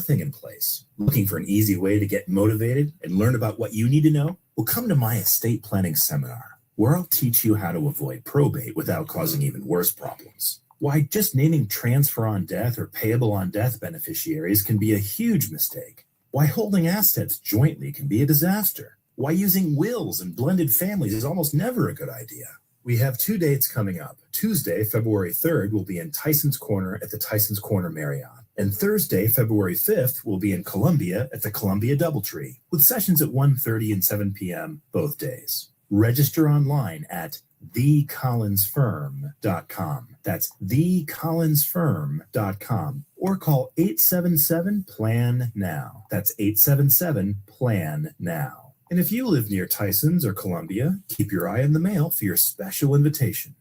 nothing in place. Looking for an easy way to get motivated and learn about what you need to know? Well, come to my estate planning seminar, where I'll teach you how to avoid probate without causing even worse problems. Why just naming transfer on death or payable on death beneficiaries can be a huge mistake. Why holding assets jointly can be a disaster. Why using wills and blended families is almost never a good idea. We have 2 dates coming up. Tuesday, February 3rd, will be in Tyson's Corner at the Tyson's Corner Marriott. And Thursday, February 5th, will be in Columbia at the Columbia Doubletree, with sessions at 1:30 and 7 p.m. both days. Register online at thecollinsfirm.com. That's thecollinsfirm.com. Or call 877-PLAN-NOW. That's 877-PLAN-NOW. And if you live near Tyson's or Columbia, keep your eye on the mail for your special invitation.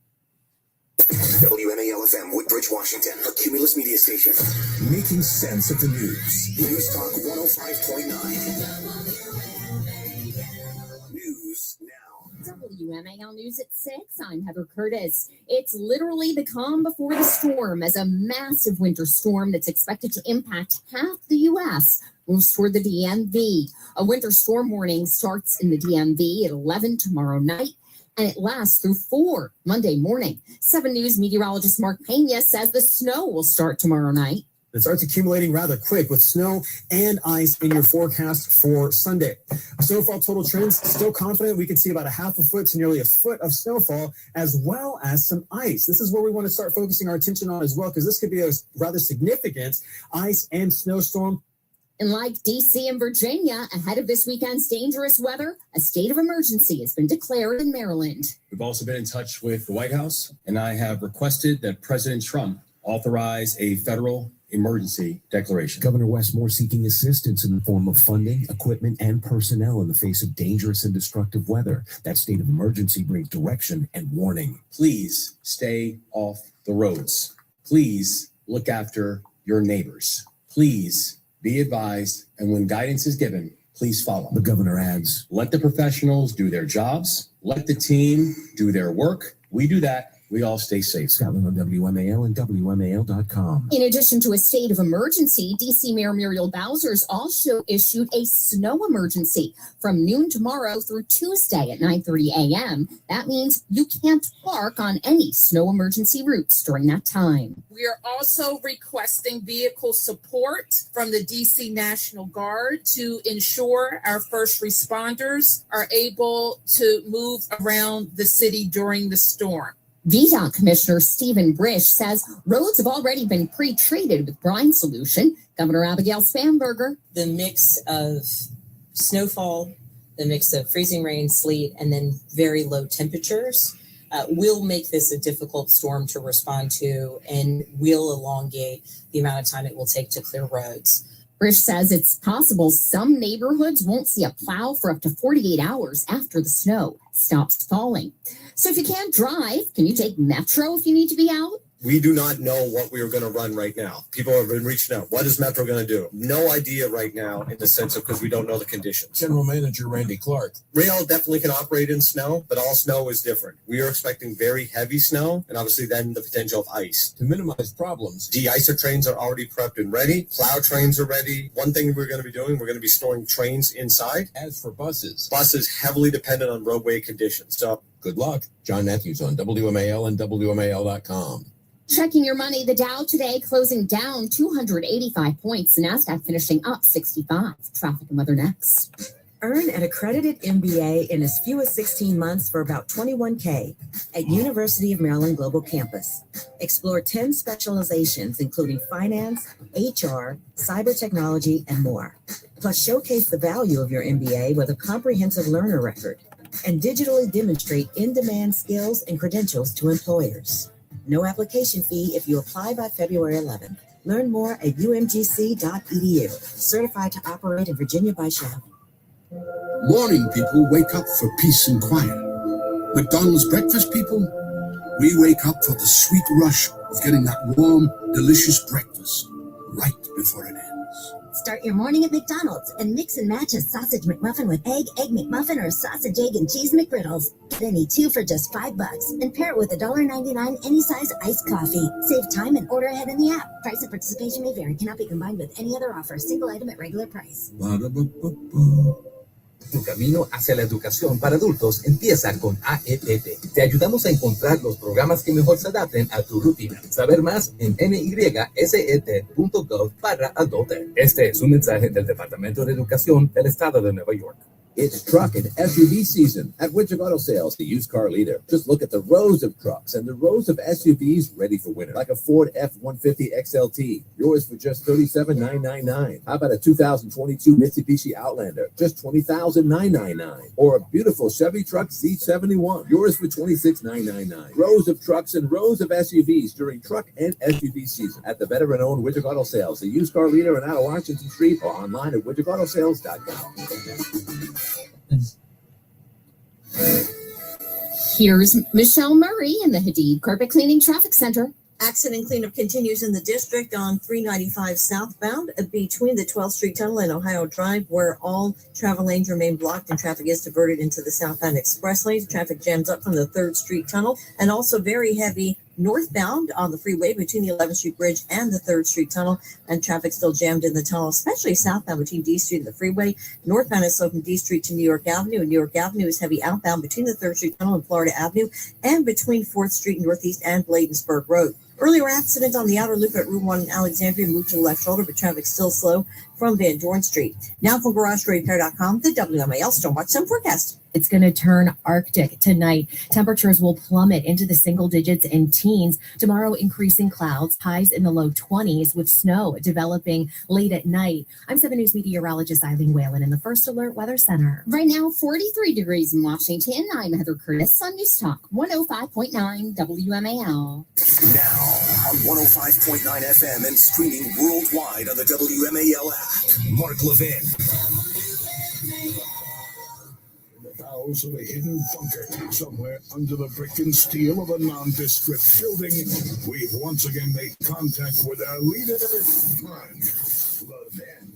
WMAL-FM, Woodbridge, Washington, a Cumulus media station. Making sense of the news. News Talk 105.9. News now. WMAL News at 6. I'm Heather Curtis. It's literally the calm before the storm as a massive winter storm that's expected to impact half the U.S. moves toward the DMV. A winter storm warning starts in the DMV at 11 tomorrow night, and it lasts through 4 Monday morning. 7 News meteorologist Mark Pena says the snow will start tomorrow night. It starts accumulating rather quick with snow and ice in your forecast for Sunday. Snowfall total trends, still confident we can see about a half a foot to nearly a foot of snowfall, as well as some ice. This is where we want to start focusing our attention on as well, because this could be a rather significant ice and snowstorm. And like D.C. and Virginia, ahead of this weekend's dangerous weather, a state of emergency has been declared in Maryland. We've also been in touch with the White House, and I have requested that President Trump authorize a federal emergency declaration. Governor Westmore seeking assistance in the form of funding, equipment, and personnel in the face of dangerous and destructive weather. That state of emergency brings direction and warning. Please stay off the roads. Please look after your neighbors. Please be advised, and when guidance is given, please follow. The governor adds, let the professionals do their jobs. Let the team do their work. We do that. We all stay safe. Scotland on WMAL and WMAL.com. In addition to a state of emergency, D.C. Mayor Muriel Bowser's also issued a snow emergency from noon tomorrow through Tuesday at 9:30 a.m. That means you can't park on any snow emergency routes during that time. We are also requesting vehicle support from the D.C. National Guard to ensure our first responders are able to move around the city during the storm. VDOT Commissioner Stephen Brish says roads have already been pre-treated with brine solution. Governor Abigail Spanberger. The mix of snowfall, the mix of freezing rain, sleet, and then very low temperatures will make this a difficult storm to respond to and will elongate the amount of time it will take to clear roads. Brish says it's possible some neighborhoods won't see a plow for up to 48 hours after the snow stops falling. So if you can't drive, can you take Metro if you need to be out? We do not know what we are going to run right now. People have been reaching out. What is Metro going to do? No idea right now in the sense of because we don't know the conditions. General Manager Randy Clark. Rail definitely can operate in snow, but all snow is different. We are expecting very heavy snow and obviously then the potential of ice. To minimize problems, de-icer trains are already prepped and ready. Plow trains are ready. One thing we're going to be doing, we're going to be storing trains inside. As for buses heavily dependent on roadway conditions. So good luck. John Matthews on WMAL and WMAL.com. Checking your money, the Dow today closing down 285 points. The NASDAQ finishing up 65. Traffic and weather next. Earn an accredited MBA in as few as 16 months for about $21K at University of Maryland Global Campus. Explore 10 specializations, including finance, HR, cyber technology, and more. Plus, showcase the value of your MBA with a comprehensive learner record and digitally demonstrate in-demand skills and credentials to employers. No application fee if you apply by February 11th. Learn more at umgc.edu. Certified to operate in Virginia by Shell. Morning people wake up for peace and quiet. McDonald's breakfast people, we wake up for the sweet rush of getting that warm, delicious breakfast. right before it ends. Start your morning at McDonald's and mix and match a sausage McMuffin with egg McMuffin, or sausage, egg, and cheese McGriddles. Get any two for just $5 and pair it with $1.99 any size iced coffee. Save time and order ahead in the app. Price and participation may vary. Cannot be combined with any other offer. Single item at regular price. Tu camino hacia la educación para adultos empieza con AEPP. Te ayudamos a encontrar los programas que mejor se adapten a tu rutina. Saber más en nyset.gov/adulthood. Este es un mensaje del Departamento de Educación del Estado de Nueva York. It's truck and SUV season at Widget Auto Sales, the used car leader. Just look at the rows of trucks and the rows of SUVs ready for winter, like a Ford F-150 XLT, yours for just $37,999. How about a 2022 Mitsubishi Outlander, just $20,999? Or a beautiful Chevy truck Z71, yours for $26,999. Rows of trucks and rows of SUVs during truck and SUV season at the veteran-owned Widget Auto Sales, the used car leader in out of Washington Street, or online at widgetautosales.com. Here's Michelle Murray in the Hadid Carpet Cleaning Traffic Center. Accident cleanup continues in the district on 395 southbound between the 12th Street Tunnel and Ohio Drive, where all travel lanes remain blocked and traffic is diverted into the southbound express lanes. Traffic jams up from the 3rd Street Tunnel, and also very heavy northbound on the freeway between the 11th Street Bridge and the 3rd Street Tunnel, and traffic still jammed in the tunnel, especially southbound between D Street and the freeway. Northbound is slow from D Street to New York Avenue, and New York Avenue is heavy outbound between the 3rd Street Tunnel and Florida Avenue, and between 4th Street Northeast and Bladensburg Road. Earlier accident on the outer loop at Route 1 in Alexandria moved to the left shoulder, but traffic still slow from Van Dorn Street. Now from GarageRepair.com, the WMAL Stormwatch Sun forecast. It's going to turn Arctic tonight. Temperatures will plummet into the single digits and teens. Tomorrow, increasing clouds, highs in the low 20s with snow developing late at night. I'm 7 News meteorologist Eileen Whalen in the First Alert Weather Center. Right now, 43 degrees in Washington. I'm Heather Curtis on News Talk 105.9 WMAL. Now on 105.9 FM and streaming worldwide on the WMAL app. Mark Levin. Bowels of a hidden bunker somewhere under the brick and steel of a nondescript building, we've once again made contact with our leader, Mark Levin.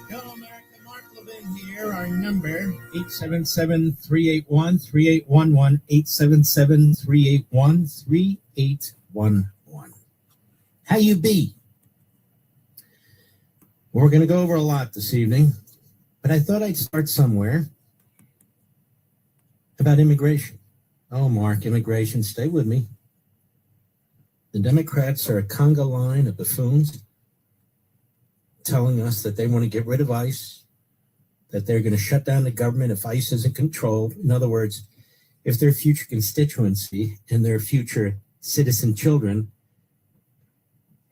Hello, America. Mark Levin here. Our number, 877-381-3811, 877-381-3811. How you be? We're going to go over a lot this evening, but I thought I'd start somewhere about immigration. Oh, Mark, immigration, stay with me. The Democrats are a conga line of buffoons telling us that they want to get rid of ICE, that they're going to shut down the government if ICE isn't controlled. In other words, if their future constituency and their future citizen children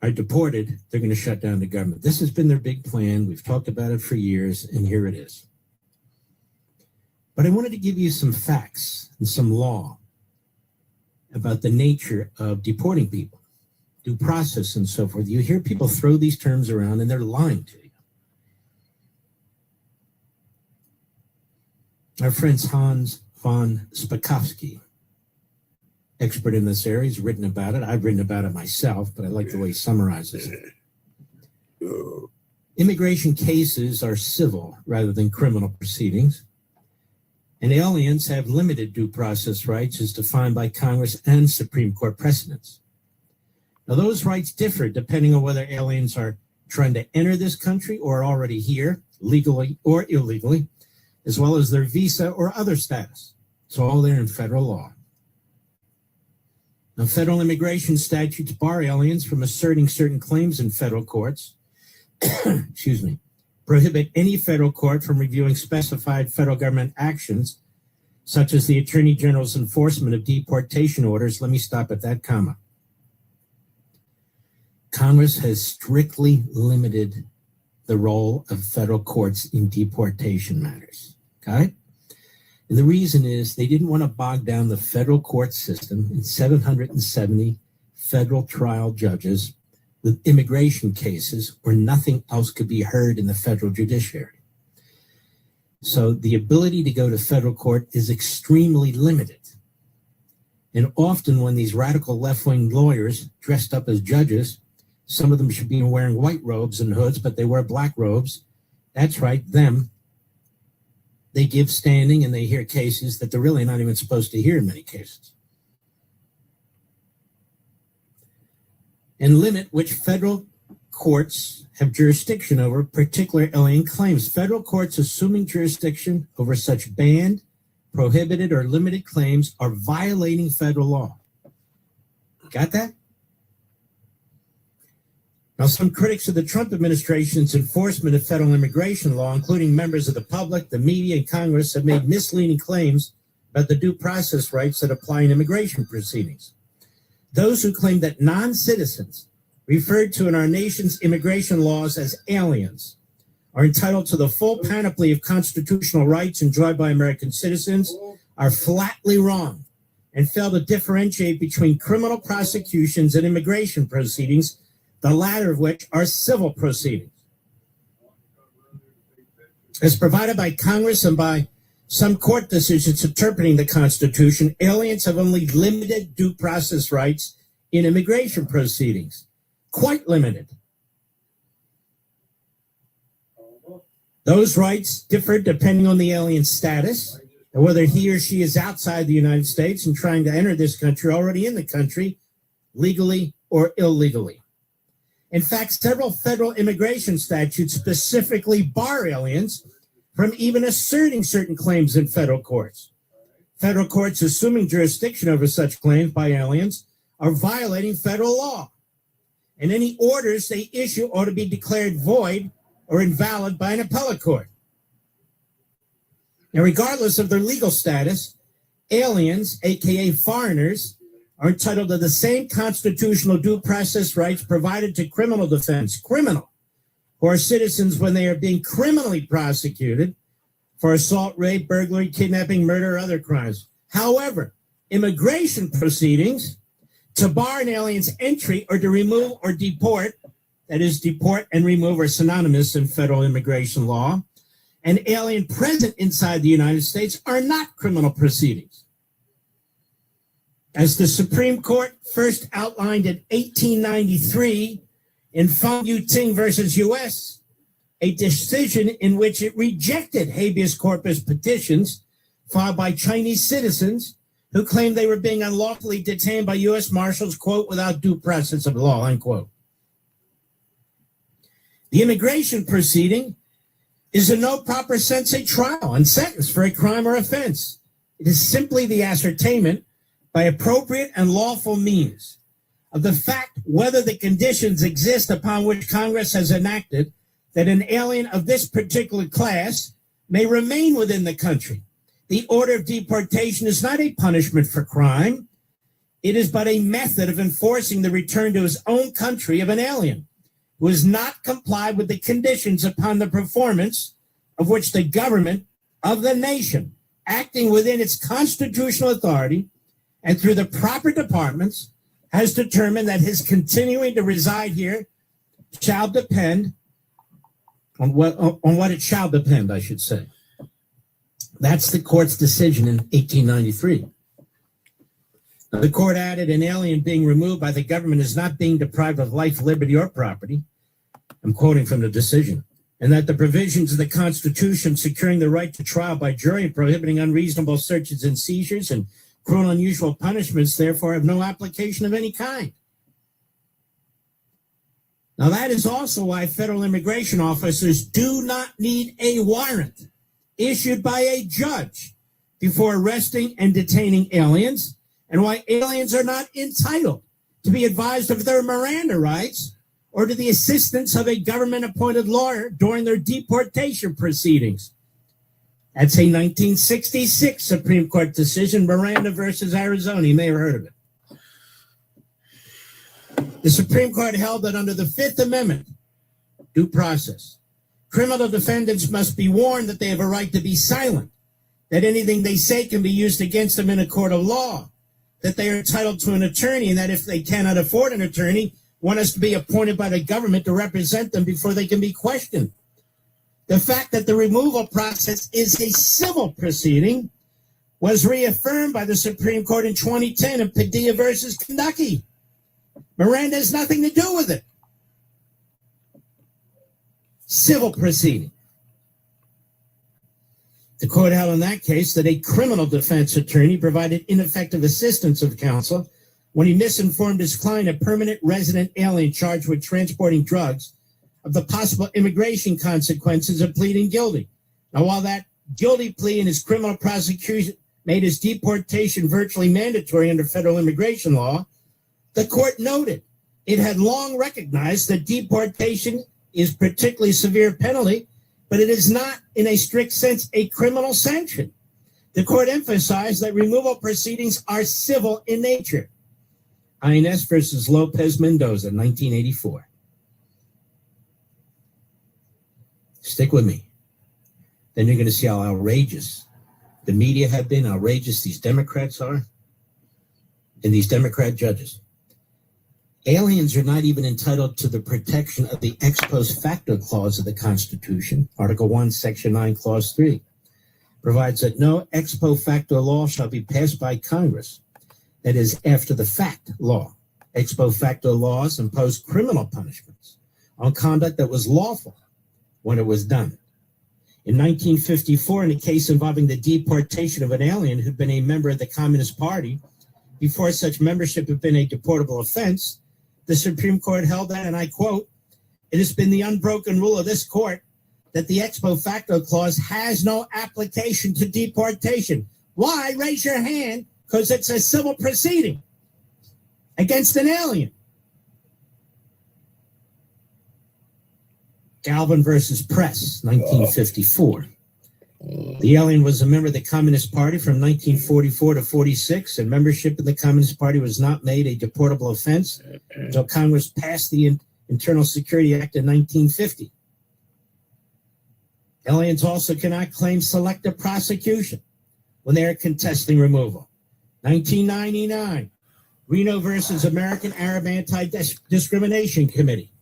are deported, they're going to shut down the government. This has been their big plan. We've talked about it for years, and here it is. But I wanted to give you some facts and some law about the nature of deporting people, due process and so forth. You hear people throw these terms around, and they're lying to you. Our friend Hans von Spakovsky, expert in this area, has written about it. I've written about it myself, but I like the way he summarizes it. Immigration cases are civil rather than criminal proceedings. And aliens have limited due process rights as defined by Congress and Supreme Court precedents. Now, those rights differ depending on whether aliens are trying to enter this country or are already here, legally or illegally, as well as their visa or other status. It's all there in federal law. Now, federal immigration statutes bar aliens from asserting certain claims in federal courts, excuse me, prohibit any federal court from reviewing specified federal government actions, such as the Attorney General's enforcement of deportation orders. Let me stop at that comma. Congress has strictly limited the role of federal courts in deportation matters, okay? And the reason is they didn't want to bog down the federal court system in 770 federal trial judges with immigration cases where nothing else could be heard in the federal judiciary. So the ability to go to federal court is extremely limited. And often when these radical left-wing lawyers dressed up as judges, some of them should be wearing white robes and hoods, but they wear black robes. That's right, them. They give standing and they hear cases that they're really not even supposed to hear in many cases. And limit which federal courts have jurisdiction over particular alien claims. Federal courts assuming jurisdiction over such banned, prohibited, or limited claims are violating federal law. Got that? Now, some critics of the Trump administration's enforcement of federal immigration law, including members of the public, the media, and Congress, have made misleading claims about the due process rights that apply in immigration proceedings. Those who claim that non-citizens, referred to in our nation's immigration laws as aliens, are entitled to the full panoply of constitutional rights enjoyed by American citizens are flatly wrong and fail to differentiate between criminal prosecutions and immigration proceedings, the latter of which are civil proceedings. As provided by Congress and by some court decisions interpreting the Constitution, aliens have only limited due process rights in immigration proceedings. Quite limited. Those rights differ depending on the alien's status and whether he or she is outside the United States and trying to enter this country, already in the country, legally or illegally. In fact, several federal immigration statutes specifically bar aliens from even asserting certain claims in federal courts. Federal courts assuming jurisdiction over such claims by aliens are violating federal law, and any orders they issue ought to be declared void or invalid by an appellate court. Now, regardless of their legal status, aliens, aka foreigners, are entitled to the same constitutional due process rights provided to criminal defense, who are citizens when they are being criminally prosecuted for assault, rape, burglary, kidnapping, murder, or other crimes. However, immigration proceedings to bar an alien's entry or to remove or deport, that is, deport and remove are synonymous in federal immigration law, an alien present inside the United States are not criminal proceedings. As the Supreme Court first outlined in 1893 in Feng Yu Ting versus U.S., a decision in which it rejected habeas corpus petitions filed by Chinese citizens who claimed they were being unlawfully detained by U.S. Marshals, quote, without due process of law, unquote. The immigration proceeding is in no proper sense a trial and sentence for a crime or offense. It is simply the ascertainment by appropriate and lawful means of the fact whether the conditions exist upon which Congress has enacted that an alien of this particular class may remain within the country. The order of deportation is not a punishment for crime. It is but a method of enforcing the return to his own country of an alien who has not complied with the conditions upon the performance of which the government of the nation, acting within its constitutional authority and through the proper departments, has determined that his continuing to reside here shall depend on what it shall depend, I should say. That's the court's decision in 1893. The court added an alien being removed by the government is not being deprived of life, liberty, or property. I'm quoting from the decision. and that the provisions of the Constitution securing the right to trial by jury, prohibiting unreasonable searches and seizures, and cruel and unusual punishments, therefore, have no application of any kind. Now, that is also why federal immigration officers do not need a warrant issued by a judge before arresting and detaining aliens, and why aliens are not entitled to be advised of their Miranda rights or to the assistance of a government-appointed lawyer during their deportation proceedings. That's a 1966 Supreme Court decision, Miranda versus Arizona. You may have heard of it. The Supreme Court held that under the Fifth Amendment, due process, criminal defendants must be warned that they have a right to be silent, that anything they say can be used against them in a court of law, that they are entitled to an attorney, and that if they cannot afford an attorney, one has to be appointed by the government to represent them before they can be questioned. The fact that the removal process is a civil proceeding was reaffirmed by the Supreme Court in 2010 in Padilla versus Kentucky. Miranda has nothing to do with it. Civil proceeding. The court held in that case that a criminal defense attorney provided ineffective assistance of counsel when he misinformed his client, a permanent resident alien charged with transporting drugs, of the possible immigration consequences of pleading guilty. Now, while that guilty plea in his criminal prosecution made his deportation virtually mandatory under federal immigration law, the court noted it had long recognized that deportation is a particularly severe penalty, but it is not, in a strict sense, a criminal sanction. The court emphasized that removal proceedings are civil in nature. INS versus Lopez Mendoza, 1984. Stick with me. Then you're going to see how outrageous the media have been, outrageous these Democrats are, and these Democrat judges. Aliens are not even entitled to the protection of the ex post facto clause of the Constitution. Article 1, Section 9, Clause 3 provides that no ex post facto law shall be passed by Congress, that is, after the fact law. Ex post facto laws impose criminal punishments on conduct that was lawful when it was done. In 1954, in a case involving the deportation of an alien who'd been a member of the Communist Party, before such membership had been a deportable offense, the Supreme Court held that, and I quote, "It has been the unbroken rule of this court that the ex post facto clause has no application to deportation." Why? Raise your hand, because it's a civil proceeding against an alien. Galvin versus Press, 1954. The alien was a member of the Communist Party from 1944 to 46, and membership in the Communist Party was not made a deportable offense until Congress passed the Internal Security Act in 1950. Aliens also cannot claim selective prosecution when they are contesting removal. 1999, Reno versus American Arab Anti-Discrimination Committee.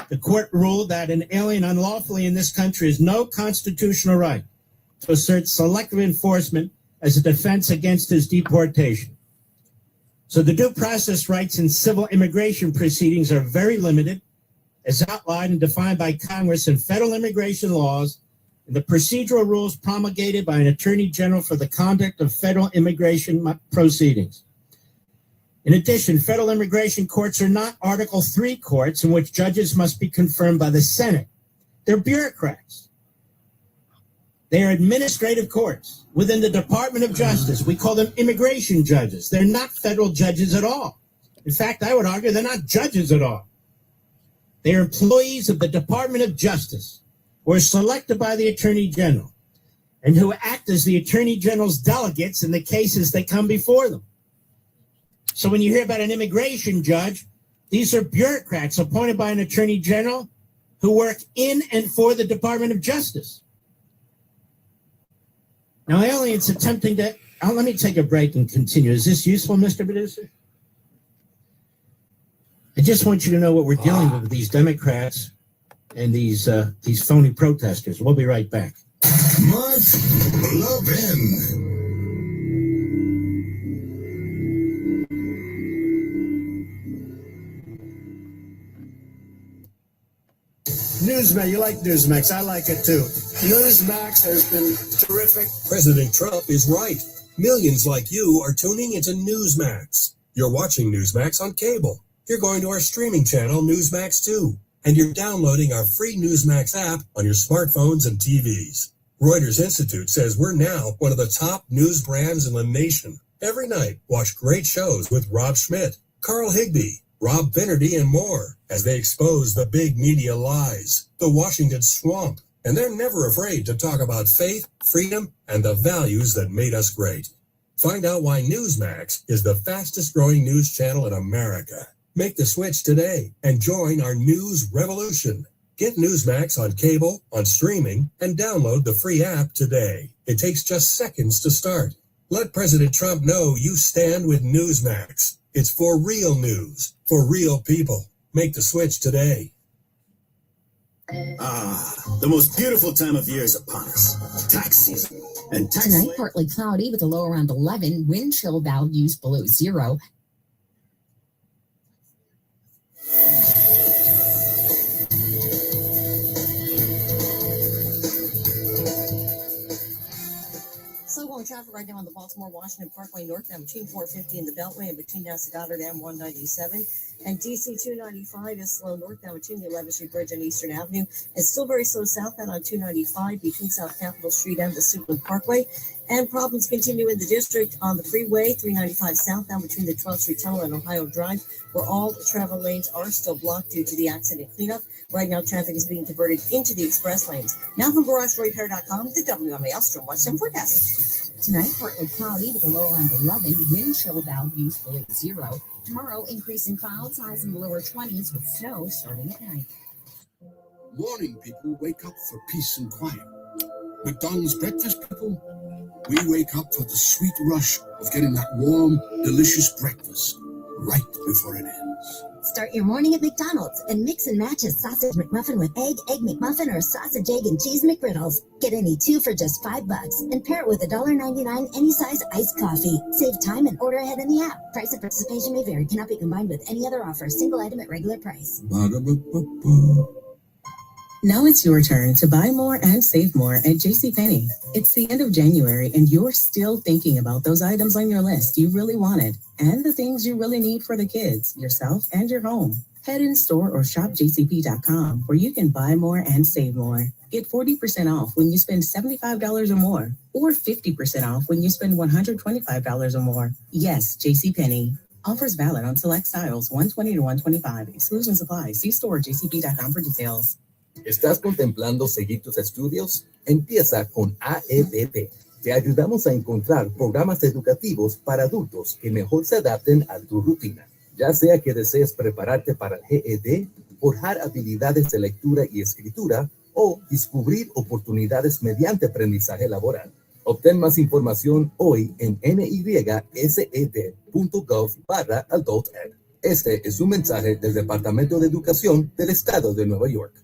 The court ruled that an alien unlawfully in this country has no constitutional right to assert selective enforcement as a defense against his deportation. So the due process rights in civil immigration proceedings are very limited, as outlined and defined by Congress in federal immigration laws and the procedural rules promulgated by an attorney general for the conduct of federal immigration proceedings. In addition, federal immigration courts are not Article III courts in which judges must be confirmed by the Senate. They're bureaucrats. They are administrative courts within the Department of Justice. We call them immigration judges. They're not federal judges at all. In fact, I would argue they're not judges at all. They are employees of the Department of Justice who are selected by the Attorney General and who act as the Attorney General's delegates in the cases that come before them. So when you hear about an immigration judge, these are bureaucrats appointed by an attorney general who work in and for the Department of Justice. Now, aliens attempting to... let me take a break and continue. Is this useful, Mr. Producer? I just want you to know what we're dealing with these Democrats and these phony protesters. We'll be right back. Mark Levin. Newsmax. You like Newsmax. I like it too. Newsmax has been terrific. President Trump is right. Millions like you are tuning into Newsmax. You're watching Newsmax on cable. You're going to our streaming channel, Newsmax 2. And you're downloading our free Newsmax app on your smartphones and TVs. Reuters Institute says we're now one of the top news brands in the nation. Every night, watch great shows with Rob Schmidt, Carl Higbie, Rob Finnerty, and more as they expose the big media lies, the Washington swamp. And they're never afraid to talk about faith, freedom, and the values that made us great. Find out why Newsmax is the fastest growing news channel in America. Make the switch today and join our news revolution. Get Newsmax on cable, on streaming, and download the free app today. It takes just seconds to start. Let President Trump know you stand with Newsmax. It's for real news, for real people. Make the switch today. The most beautiful time of year is upon us. Tax season. And Tonight, partly cloudy with a low around 11, wind chill values below 0. Slow going traffic right now on the Baltimore-Washington Parkway northbound between 450 and the Beltway and between Dallas Goddard and 197. And DC 295 is slow northbound between the 11th Street Bridge and Eastern Avenue. It's still very slow southbound on 295 between South Capitol Street and the Suitland Parkway. And problems continue in the district on the freeway 395 southbound between the 12th Street Tunnel and Ohio Drive, where all travel lanes are still blocked due to the accident cleanup. Right now, traffic is being diverted into the express lanes. Now from GarageRepairs.com, the WMAL Stormwatch and forecast. Tonight, partly cloudy with a low around 11, wind chill values below 0. Tomorrow, increasing clouds, highs in the lower 20s with snow starting at night. Morning people wake up for peace and quiet. McDonald's breakfast people, we wake up for the sweet rush of getting that warm, delicious breakfast right before it ends. Start your morning at McDonald's and mix and match a sausage McMuffin with egg McMuffin, or sausage, egg, and cheese McGriddles. Get any two for just $5 and pair it with $1.99 any size iced coffee. Save time and order ahead in the app. Price and participation may vary. Cannot be combined with any other offer. Single item at regular price. Ba-da-ba-ba-ba. Now it's your turn to buy more and save more at JCPenney. It's the end of January and you're still thinking about those items on your list you really wanted and the things you really need for the kids, yourself, and your home. Head in store or shop jcp.com where you can buy more and save more. Get 40% off when you spend $75 or more, or 50% off when you spend $125 or more. Yes, JCPenney. Offers valid on select styles, 120 to 125. Exclusions apply. See store or jcp.com for details. ¿Estás contemplando seguir tus estudios? Empieza con AEDP. Te ayudamos a encontrar programas educativos para adultos que mejor se adapten a tu rutina. Ya sea que desees prepararte para el GED, forjar habilidades de lectura y escritura, o descubrir oportunidades mediante aprendizaje laboral. Obtén más información hoy en nysed.gov/adulted. Este es un mensaje del Departamento de Educación del Estado de Nueva York.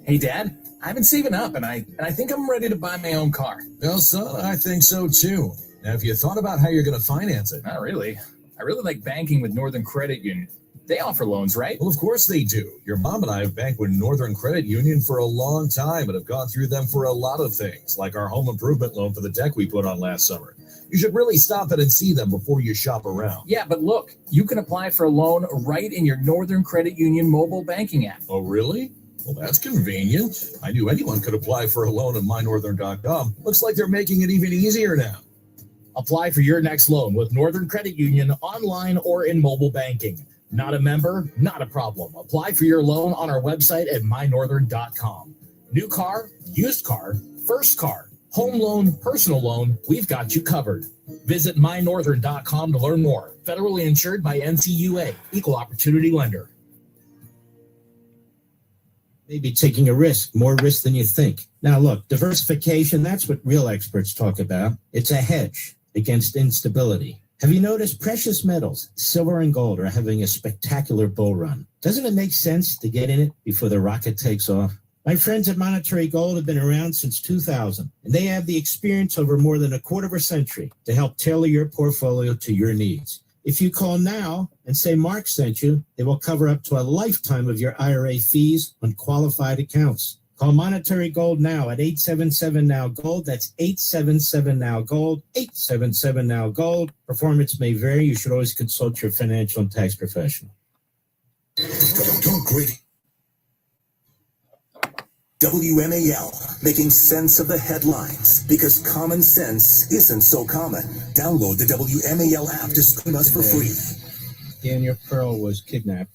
Hey, Dad, I've been saving up, and I think I'm ready to buy my own car. Well, son, I think so too. Now, have you thought about how you're going to finance it? Not really. I really like banking with Northern Credit Union. They offer loans, right? Well, of course they do. Your mom and I have banked with Northern Credit Union for a long time and have gone through them for a lot of things, like our home improvement loan for the deck we put on last summer. You should really stop in and see them before you shop around. Yeah, but look, you can apply for a loan right in your Northern Credit Union mobile banking app. Oh, really? Well, that's convenient. I knew anyone could apply for a loan at mynorthern.com. Looks like they're making it even easier now. Apply for your next loan with Northern Credit Union online or in mobile banking. Not a member? Not a problem. Apply for your loan on our website at mynorthern.com. New car, used car, first car, home loan, personal loan, we've got you covered. Visit mynorthern.com to learn more. Federally insured by NCUA, Equal Opportunity Lender. Maybe taking a risk, more risk than you think. Now, look, diversification, that's what real experts talk about. It's a hedge against instability. Have you noticed precious metals, silver and gold, are having a spectacular bull run? Doesn't it make sense to get in it before the rocket takes off? My friends at Monetary Gold have been around since 2000, and they have the experience over more than a quarter of a century to help tailor your portfolio to your needs. If you call now and say Mark sent you, it will cover up to a lifetime of your IRA fees on qualified accounts. Call Monetary Gold now at 877-NOW-GOLD. That's 877-NOW-GOLD, 877-NOW-GOLD. Performance may vary. You should always consult your financial and tax professional. Talk Radio. WMAL, making sense of the headlines because common sense isn't so common. Download the WMAL app to stream us for free. Daniel Pearl was kidnapped.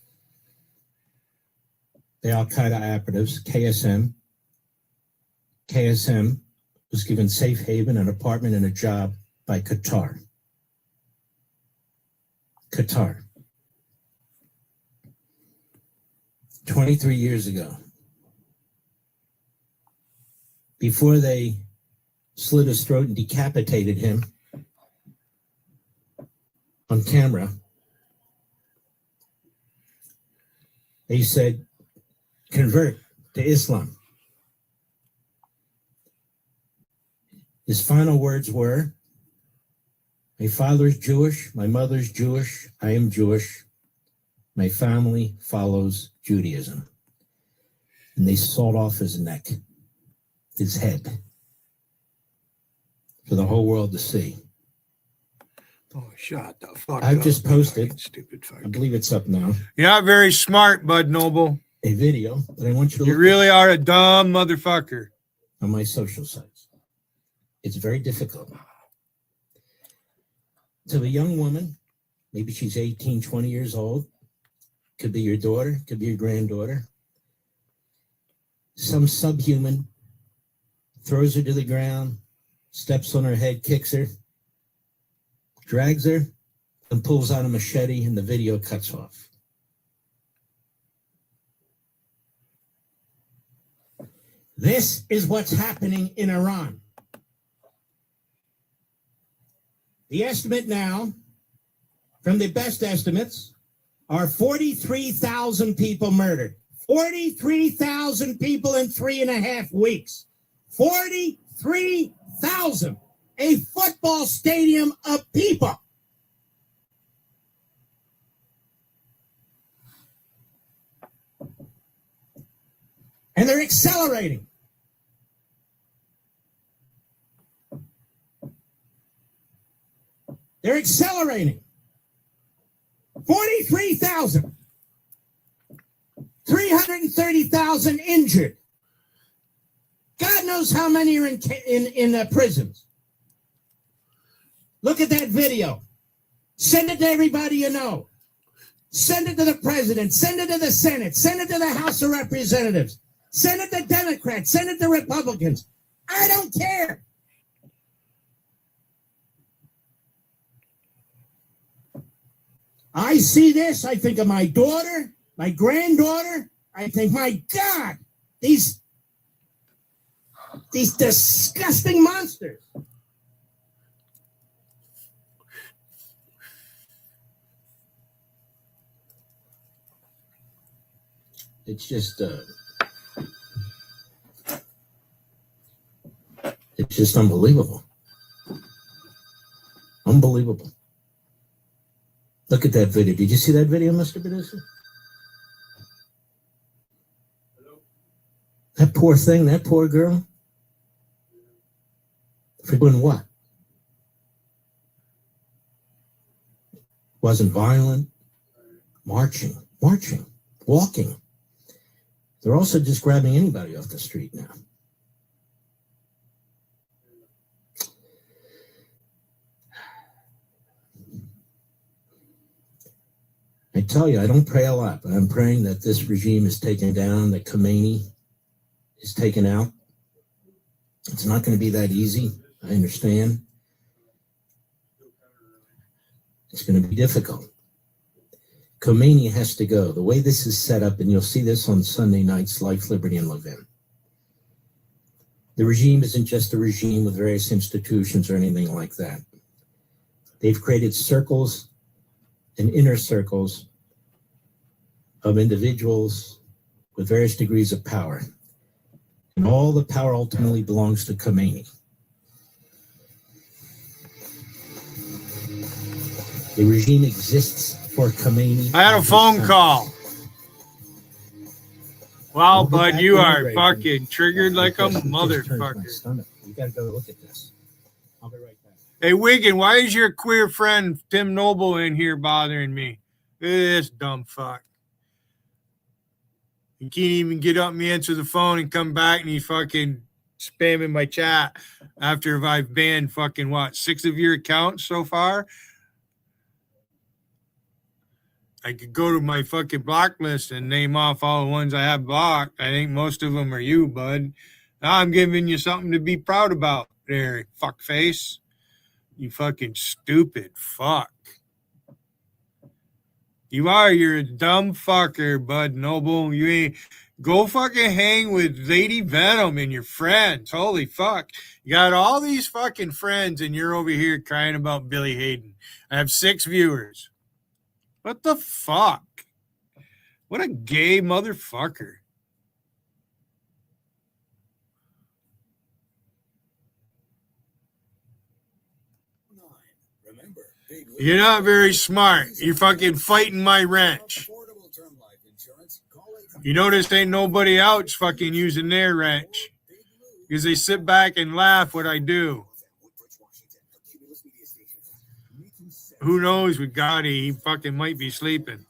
The Al-Qaeda operatives, KSM. KSM was given safe haven, an apartment, and a job by Qatar. Qatar. 23 years ago. Before they slit his throat and decapitated him on camera, they said, convert to Islam. His final words were, my father's Jewish, my mother's Jewish, I am Jewish, my family follows Judaism. And they sawed off his neck, his head, for the whole world to see. Oh, shut the fuck up. I've just posted, Stupid fuck. I believe it's up now, You're not very smart, Bud Noble. a video that I want you to You look really are a dumb motherfucker. on my social sites. It's very difficult. To a young woman, maybe she's 18, 20 years old, could be your daughter, could be your granddaughter. Some subhuman throws her to the ground, steps on her head, kicks her, drags her, and pulls out a machete, and the video cuts off. This is what's happening in Iran. The estimate now, from the best estimates, are 43,000 people murdered. 43,000 people in 3.5 weeks. 43,000. A football stadium of people. And they're accelerating. They're accelerating. 43,000. 330,000 injured. God knows how many are in prisons. Look at that video. Send it to everybody you know. Send it to the president. Send it to the Senate. Send it to the House of Representatives. Send it to Democrats. Send it to Republicans. I don't care. I see this. I think of my daughter, my granddaughter. I think, my God, these disgusting monsters. It's just unbelievable. Unbelievable. Look at that video. Did you see that video, Mr. Badissa? That poor thing, that poor girl. For doing what? Wasn't violent. Marching, walking. They're also just grabbing anybody off the street now. I tell you, I don't pray a lot, but I'm praying that this regime is taken down, that Khomeini is taken out. It's not going to be that easy. I understand. It's going to be difficult. Khomeini has to go. The way this is set up, and you'll see this on Sunday nights, Life, Liberty, and Levin. The regime isn't just a regime with various institutions or anything like that. They've created circles and inner circles of individuals with various degrees of power. And all the power ultimately belongs to Khomeini. The regime exists for Khomeini. I had a and his phone sons. call. Wow, Don't get bud, back you to are immigration. fucking triggered like a It just turns my motherfucker. stomach. You got to go look at this. I'll be right back. Hey, Wiggin, why is your queer friend Tim Noble in here bothering me? This dumb fuck. He can't even get up and answer the phone and come back, and he's fucking spamming my chat after I've banned fucking, what, 6 of your accounts so far? I could go to my fucking block list and name off all the ones I have blocked. I think most of them are you, bud. Now I'm giving you something to be proud about there, fuckface. You fucking stupid fuck. You are. You're a dumb fucker, Bud Noble. You ain't. Go fucking hang with Lady Venom and your friends. Holy fuck. You got all these fucking friends and you're over here crying about Billy Hayden. I have 6 viewers. What the fuck? What a gay motherfucker. You're not very smart. You're fucking fighting my wrench. You notice ain't nobody else fucking using their wrench because they sit back and laugh what I do. Who knows with Gotti? He fucking might be sleeping.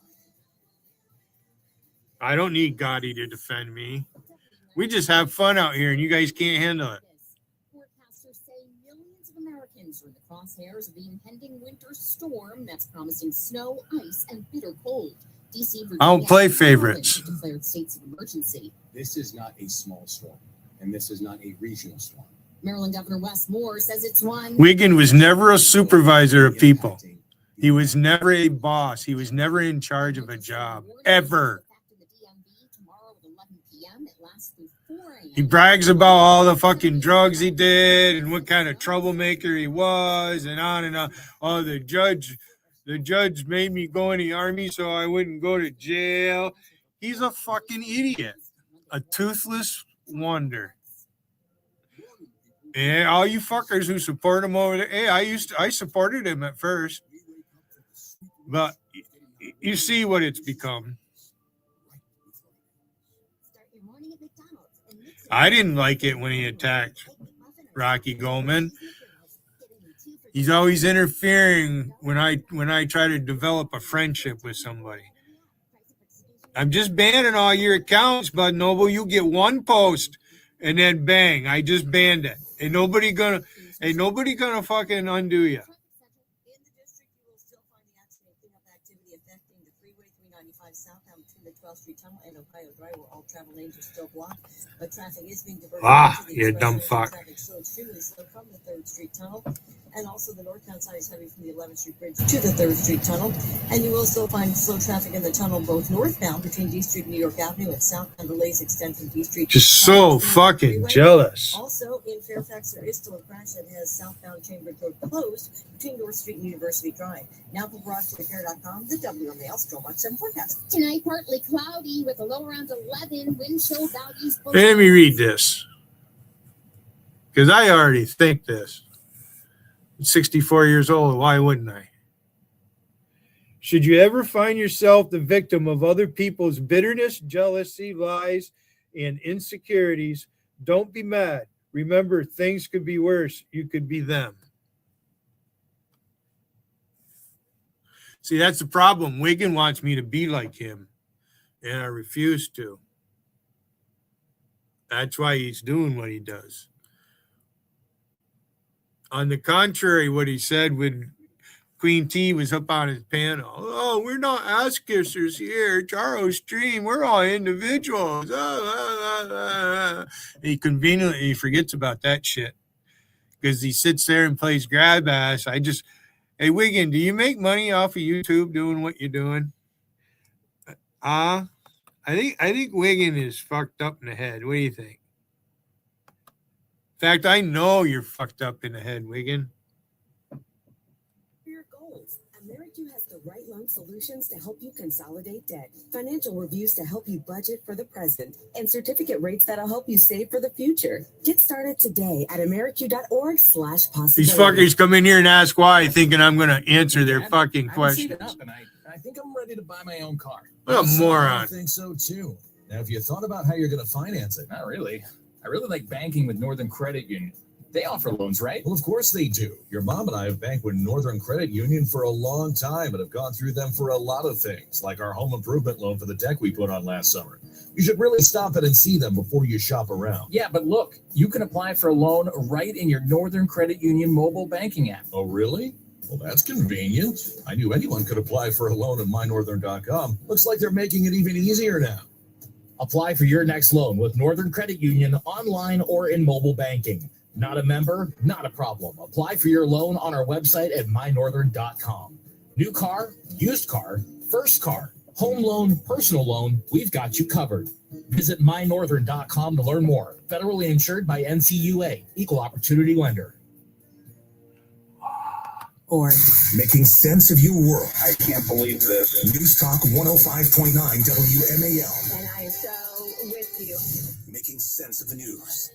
I don't need Gotti to defend me. We just have fun out here and you guys can't handle it. Forecasters say millions of Americans are in the crosshairs of the impending winter storm that's promising snow, ice, and bitter cold. DC, Virginia, I don't play and favorites. Maryland declared states of emergency. This is not a small storm, and this is not a regional storm. Maryland Governor Wes Moore says it's one. Wiggin was never a supervisor of people. He was never a boss. He was never in charge of a job, ever. He brags about all the fucking drugs he did and what kind of troublemaker he was and on and on. Oh, the judge made me go in the army so I wouldn't go to jail. He's a fucking idiot. A toothless wonder. And all you fuckers who support him over there, hey, I supported him at first. But you see what it's become. I didn't like it when he attacked Rocky Goldman. He's always interfering when I try to develop a friendship with somebody. I'm just banning all your accounts, Bud Noble. You get one post and then bang, I just banned it. Ain't nobody gonna fucking undo you. Southbound between the 12th Street Tunnel and Ohio Drive, where all travel lanes are still blocked, but traffic is being diverted. You dumb fuck. Traffic still extremely slow from the 3rd Street Tunnel, and also the northbound side is heavy from the 11th Street Bridge to the 3rd Street Tunnel, and you will still find slow traffic in the tunnel both northbound between D Street and New York Avenue and southbound delays extend from D Street. Just so fucking jealous. Also in Fairfax, there is still a crash that has southbound Chambers Road closed between North Street and University Drive. Now for BroadStreetCare.com, the WMAL Storm Watch 7 forecast. Tonight, partly cloudy with a low around 11, wind chill values. Let me read this. Because I already think this. I'm 64 years old. Why wouldn't I? Should you ever find yourself the victim of other people's bitterness, jealousy, lies, and insecurities, don't be mad. Remember, things could be worse. You could be them. See, that's the problem. Wiggin wants me to be like him, and I refuse to. That's why he's doing what he does. On the contrary, what he said when Queen T was up on his panel, oh, we're not ass kissers here, Charles Stream, we're all individuals. He conveniently forgets about that shit because he sits there and plays grab ass. Hey, Wiggin, do you make money off of YouTube doing what you're doing? I think Wiggin is fucked up in the head. What do you think? In fact, I know you're fucked up in the head, Wiggin. Your goals and AmeriQ has the right loan solutions to help you consolidate debt, financial reviews to help you budget for the present, and certificate rates that'll help you save for the future. Get started today at ameriq.org/possibility. These fuckers come in here and ask why, thinking I'm going to answer their fucking questions. I think I'm ready to buy my own car. What a moron. I think so too. Now, have you thought about how you're going to finance it? Not really. I really like banking with Northern Credit Union. They offer loans, right? Well, of course they do. Your mom and I have banked with Northern Credit Union for a long time and have gone through them for a lot of things, like our home improvement loan for the deck we put on last summer. You should really stop in and see them before you shop around. Yeah, but look, you can apply for a loan right in your Northern Credit Union mobile banking app. Oh, really? Well, that's convenient. I knew anyone could apply for a loan at mynorthern.com. Looks like they're making it even easier now. Apply for your next loan with Northern Credit Union online or in mobile banking. Not a member? Not a problem. Apply for your loan on our website at mynorthern.com. New car, used car, first car, home loan, personal loan, we've got you covered. Visit mynorthern.com to learn more. Federally insured by NCUA, Equal Opportunity Lender. Or making sense of your world. I can't believe this. News Talk 105.9 WMAL. And I am so with you. Making sense of the news.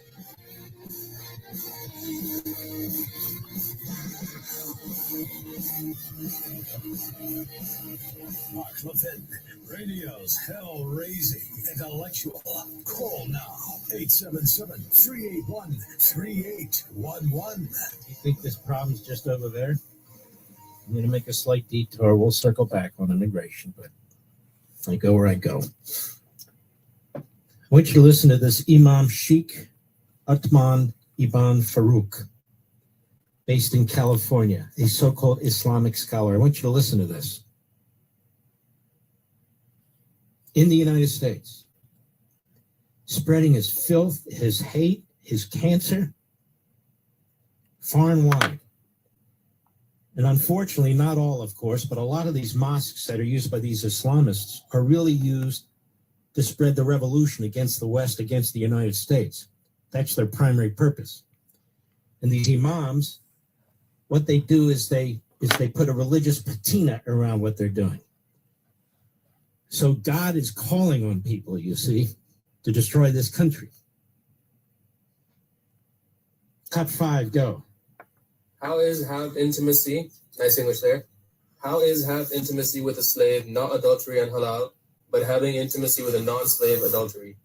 Mark Levin, radio's hell-raising intellectual. Call now, 877-381-3811. You think this problem's just over there? I'm going to make a slight detour. We'll circle back on immigration, but I go where I go. I want you to listen to this Imam Sheikh Uthman Ibn Farouk, based in California, a so-called Islamic scholar. I want you to listen to this. In the United States, spreading his filth, his hate, his cancer, far and wide. And unfortunately, not all, of course, but a lot of these mosques that are used by these Islamists are really used to spread the revolution against the West, against the United States. That's their primary purpose. And these imams, what they do is they put a religious patina around what they're doing. So God is calling on people, you see, to destroy this country. Cut 5, go. How is have intimacy, nice English there, how is have intimacy with a slave not adultery and halal, but having intimacy with a non-slave adultery?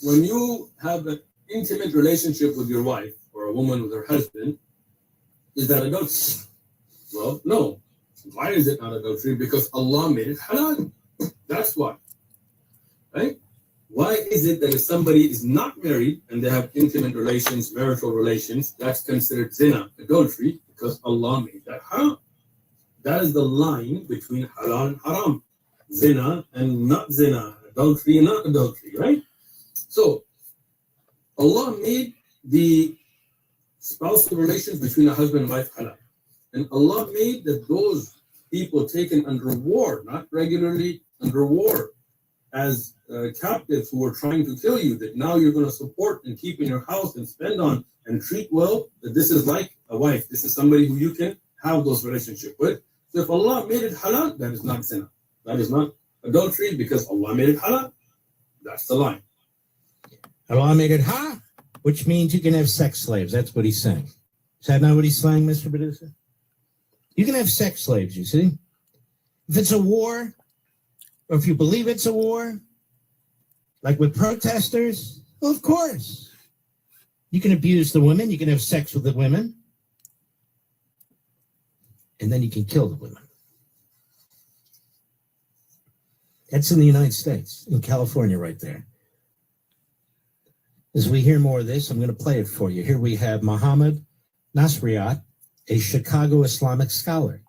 When you have an intimate relationship with your wife or a woman with her husband, is that adultery? Well, no. Why is it not adultery? Because Allah made it halal. That's why. Right? Why is it that if somebody is not married and they have intimate relations, marital relations, that's considered zina, adultery, because Allah made that haram? That is the line between halal and haram. Zina and not zina, adultery and not adultery, right? So, Allah made the spousal relations between a husband and wife halal. And Allah made that those people taken under war, not regularly under war, as captives who were trying to kill you, that now you're going to support and keep in your house and spend on and treat well, that this is like a wife. This is somebody who you can have those relationships with. So if Allah made it halal, that is not zina. That is not adultery because Allah made it halal. That's the line. Allah made it ha, which means you can have sex slaves. That's what he's saying. Is that not what he's saying, Mr. Producer? You can have sex slaves, you see. If it's a war, or if you believe it's a war, like with protesters, well, of course. You can abuse the women, you can have sex with the women, and then you can kill the women. That's in the United States, in California right there. As we hear more of this, I'm going to play it for you. Here we have Muhammad Nasriat, a Chicago Islamic scholar.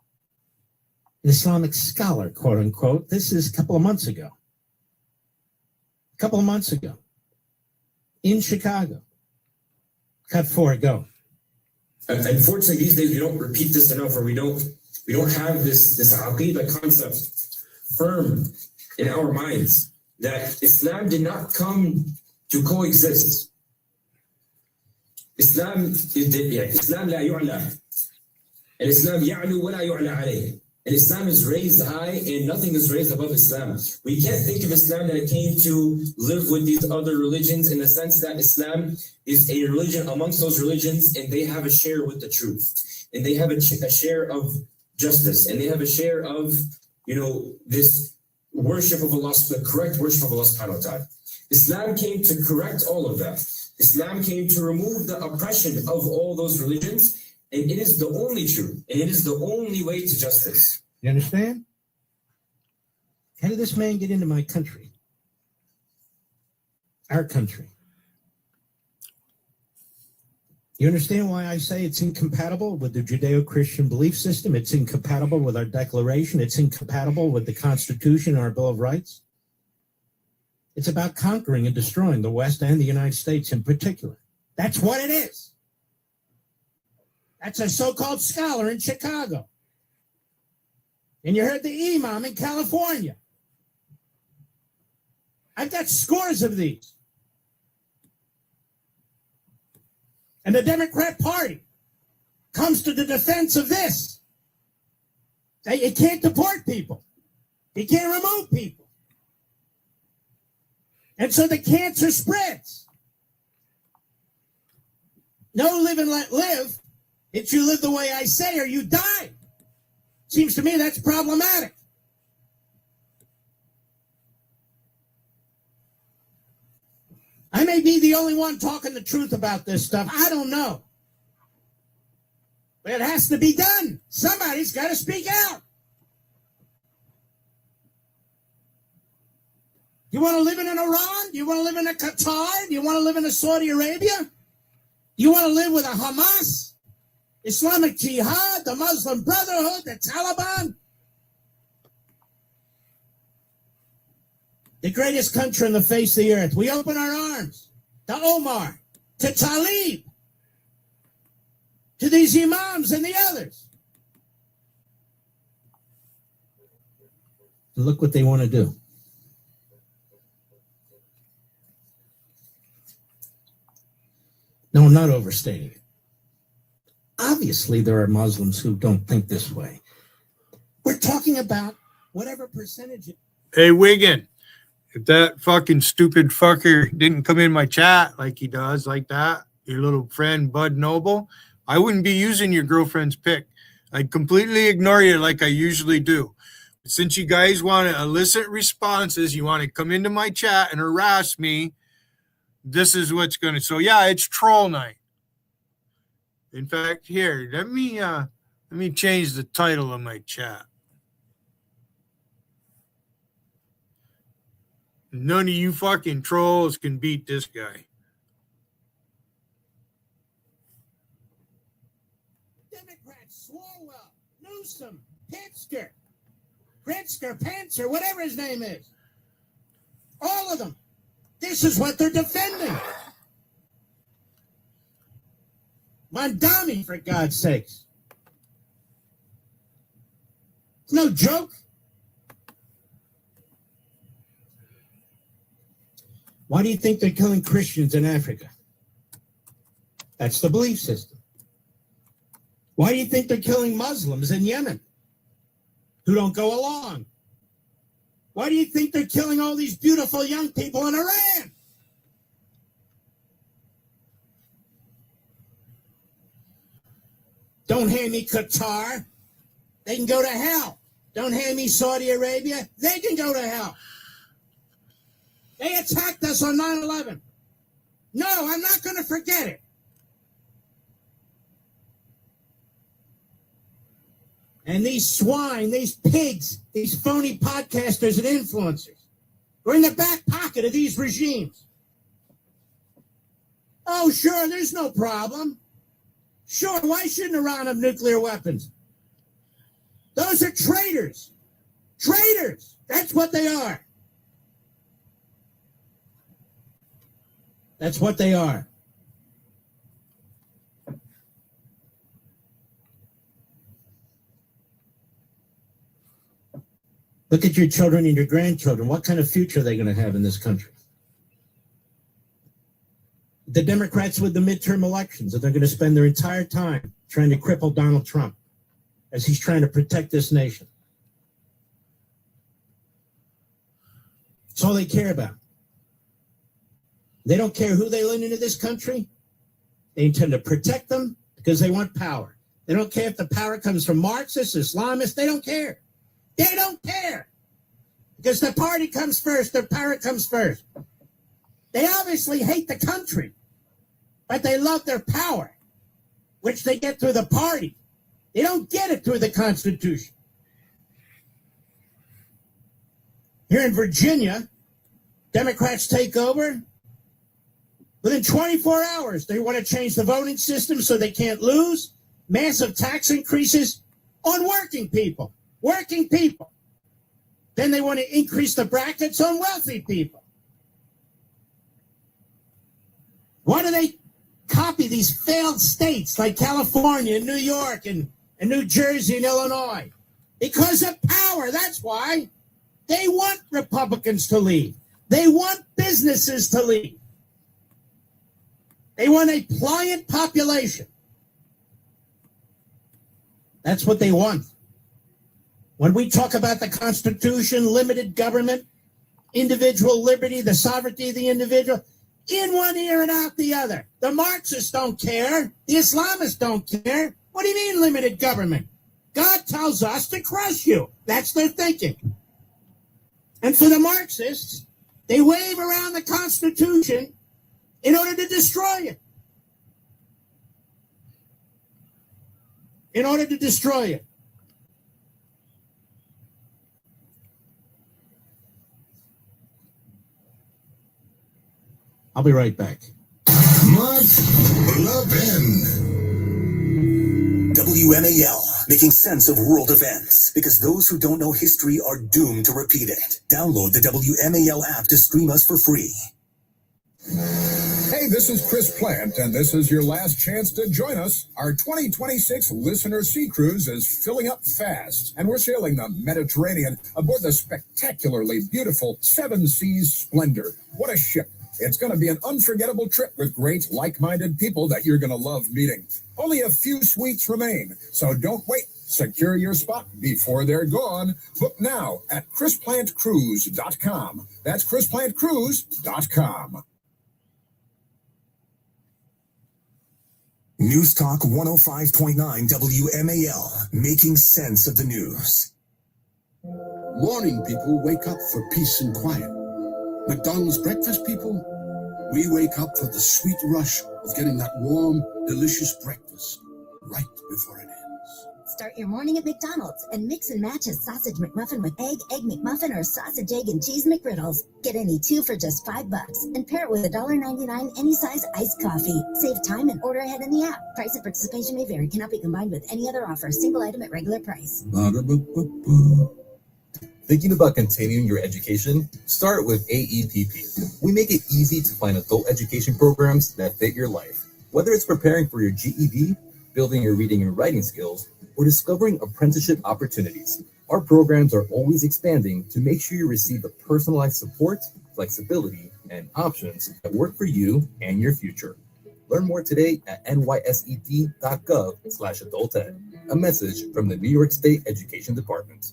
An Islamic scholar, quote unquote. This is a couple of months ago. In Chicago. Cut 4, go. Unfortunately, these days we don't repeat this enough, or we don't have this aqidah concept firm in our minds that Islam did not come to coexist. Islam la yu'la. And Islam ya'lu wa la yu'la alayh. And Islam is raised high and nothing is raised above Islam. We can't think of Islam that it came to live with these other religions in the sense that Islam is a religion amongst those religions and they have a share with the truth. And they have a share of justice. And they have a share of, this worship of Allah, the correct worship of Allah subhanahu wa ta'ala. Islam came to correct all of that. Islam came to remove the oppression of all those religions. And it is the only truth, and it is the only way to justice. You understand? How did this man get into my country? Our country. You understand why I say it's incompatible with the Judeo-Christian belief system? It's incompatible with our Declaration. It's incompatible with the Constitution and our Bill of Rights. It's about conquering and destroying the West and the United States in particular. That's what it is. That's a so-called scholar in Chicago. And you heard the imam in California. I've got scores of these. And the Democrat Party comes to the defense of this. That you can't deport people. You can't remove people. And so the cancer spreads. No live and let live. It's you live the way I say or you die. Seems to me that's problematic. I may be the only one talking the truth about this stuff. I don't know. But it has to be done. Somebody's got to speak out. You want to live in Iran? You want to live in a Qatar? You want to live in a Saudi Arabia? You want to live with a Hamas? Islamic Jihad, the Muslim Brotherhood, the Taliban. The greatest country on the face of the earth. We open our arms to Omar, to Talib, to these imams and the others. Look what they want to do. No, I'm not overstating it. Obviously, there are Muslims who don't think this way. We're talking about whatever percentage. Hey, Wiggin, if that fucking stupid fucker didn't come in my chat like he does, like that, your little friend Bud Noble, I wouldn't be using your girlfriend's pic. I'd completely ignore you like I usually do. Since you guys want to elicit responses, you want to come into my chat and harass me, this is what's going to... So, yeah, it's troll night. In fact, here, let me change the title of my chat. None of you fucking trolls can beat this guy. Democrats, Swalwell, Newsom, Pritzker, Panther, whatever his name is. All of them. This is what they're defending. Mondami, for God's sakes. It's no joke. Why do you think they're killing Christians in Africa? That's the belief system. Why do you think they're killing Muslims in Yemen who don't go along? Why do you think they're killing all these beautiful young people in Iran? Don't hand me Qatar. They can go to hell. Don't hand me Saudi Arabia. They can go to hell. They attacked us on 9/11. No, I'm not going to forget it. And these swine, these pigs, these phony podcasters and influencers are in the back pocket of these regimes. Oh, sure, there's no problem. Sure, why shouldn't Iran have nuclear weapons? Those are traitors. Traitors. That's what they are. That's what they are. Look at your children and your grandchildren. What kind of future are they going to have in this country? The Democrats with the midterm elections, that they're going to spend their entire time trying to cripple Donald Trump as he's trying to protect this nation. That's all they care about. They don't care who they let into this country. They intend to protect them because they want power. They don't care if the power comes from Marxists, Islamists. They don't care. They don't care. Because the party comes first, their power comes first. They obviously hate the country, but they love their power, which they get through the party. They don't get it through the Constitution. Here in Virginia, Democrats take over. Within 24 hours, they want to change the voting system so they can't lose. Massive tax increases on working people. Working people. Then they want to increase the brackets on wealthy people. Why do they copy these failed states like California and New York and New Jersey and Illinois? Because of power, that's why. They want Republicans to leave. They want businesses to leave. They want a pliant population. That's what they want. When we talk about the Constitution, limited government, individual liberty, the sovereignty of the individual, in one ear and out the other. The Marxists don't care. The Islamists don't care. What do you mean limited government? God tells us to crush you. That's their thinking. And for the Marxists, they wave around the Constitution in order to destroy it. In order to destroy it. I'll be right back. Mark Levin. WMAL, making sense of world events, because those who don't know history are doomed to repeat it. Download the WMAL app to stream us for free. Hey, this is Chris Plant, and this is your last chance to join us. Our 2026 Listener Sea Cruise is filling up fast, and we're sailing the Mediterranean aboard the spectacularly beautiful Seven Seas Splendor. What a ship. It's going to be an unforgettable trip with great like-minded people that you're going to love meeting. Only a few suites remain, so don't wait. Secure your spot before they're gone. Book now at ChrisPlantCruise.com. That's ChrisPlantCruise.com. News Talk 105.9 WMAL, making sense of the news. Morning people wake up for peace and quiet. McDonald's breakfast people, we wake up for the sweet rush of getting that warm, delicious breakfast right before it ends. Start your morning at McDonald's and mix and match a sausage McMuffin with egg McMuffin, or sausage, egg, and cheese McGriddles. Get any two for just $5 and pair it with $1.99 any size iced coffee. Save time and order ahead in the app. Price and participation may vary. Cannot be combined with any other offer. Single item at regular price. Thinking about continuing your education? Start with AEPP. We make it easy to find adult education programs that fit your life. Whether it's preparing for your GED, building your reading and writing skills, or discovering apprenticeship opportunities, our programs are always expanding to make sure you receive the personalized support, flexibility, and options that work for you and your future. Learn more today at nysed.gov/adulted. A message from the New York State Education Department.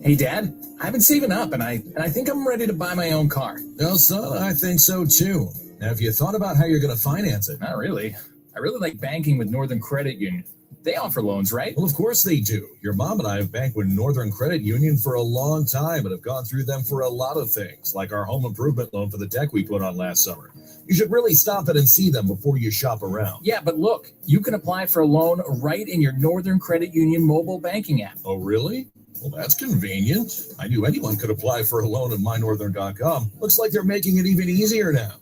Hey, Dad, I've been saving up, and I think I'm ready to buy my own car. No, son, I think so too. Now, have you thought about how you're going to finance it? Not really. I really like banking with Northern Credit Union. They offer loans, right? Well, of course they do. Your mom and I have banked with Northern Credit Union for a long time and have gone through them for a lot of things, like our home improvement loan for the deck we put on last summer. You should really stop in and see them before you shop around. Yeah, but look, you can apply for a loan right in your Northern Credit Union mobile banking app. Oh, really? Well, that's convenient. I knew anyone could apply for a loan at mynorthern.com. Looks like they're making it even easier now.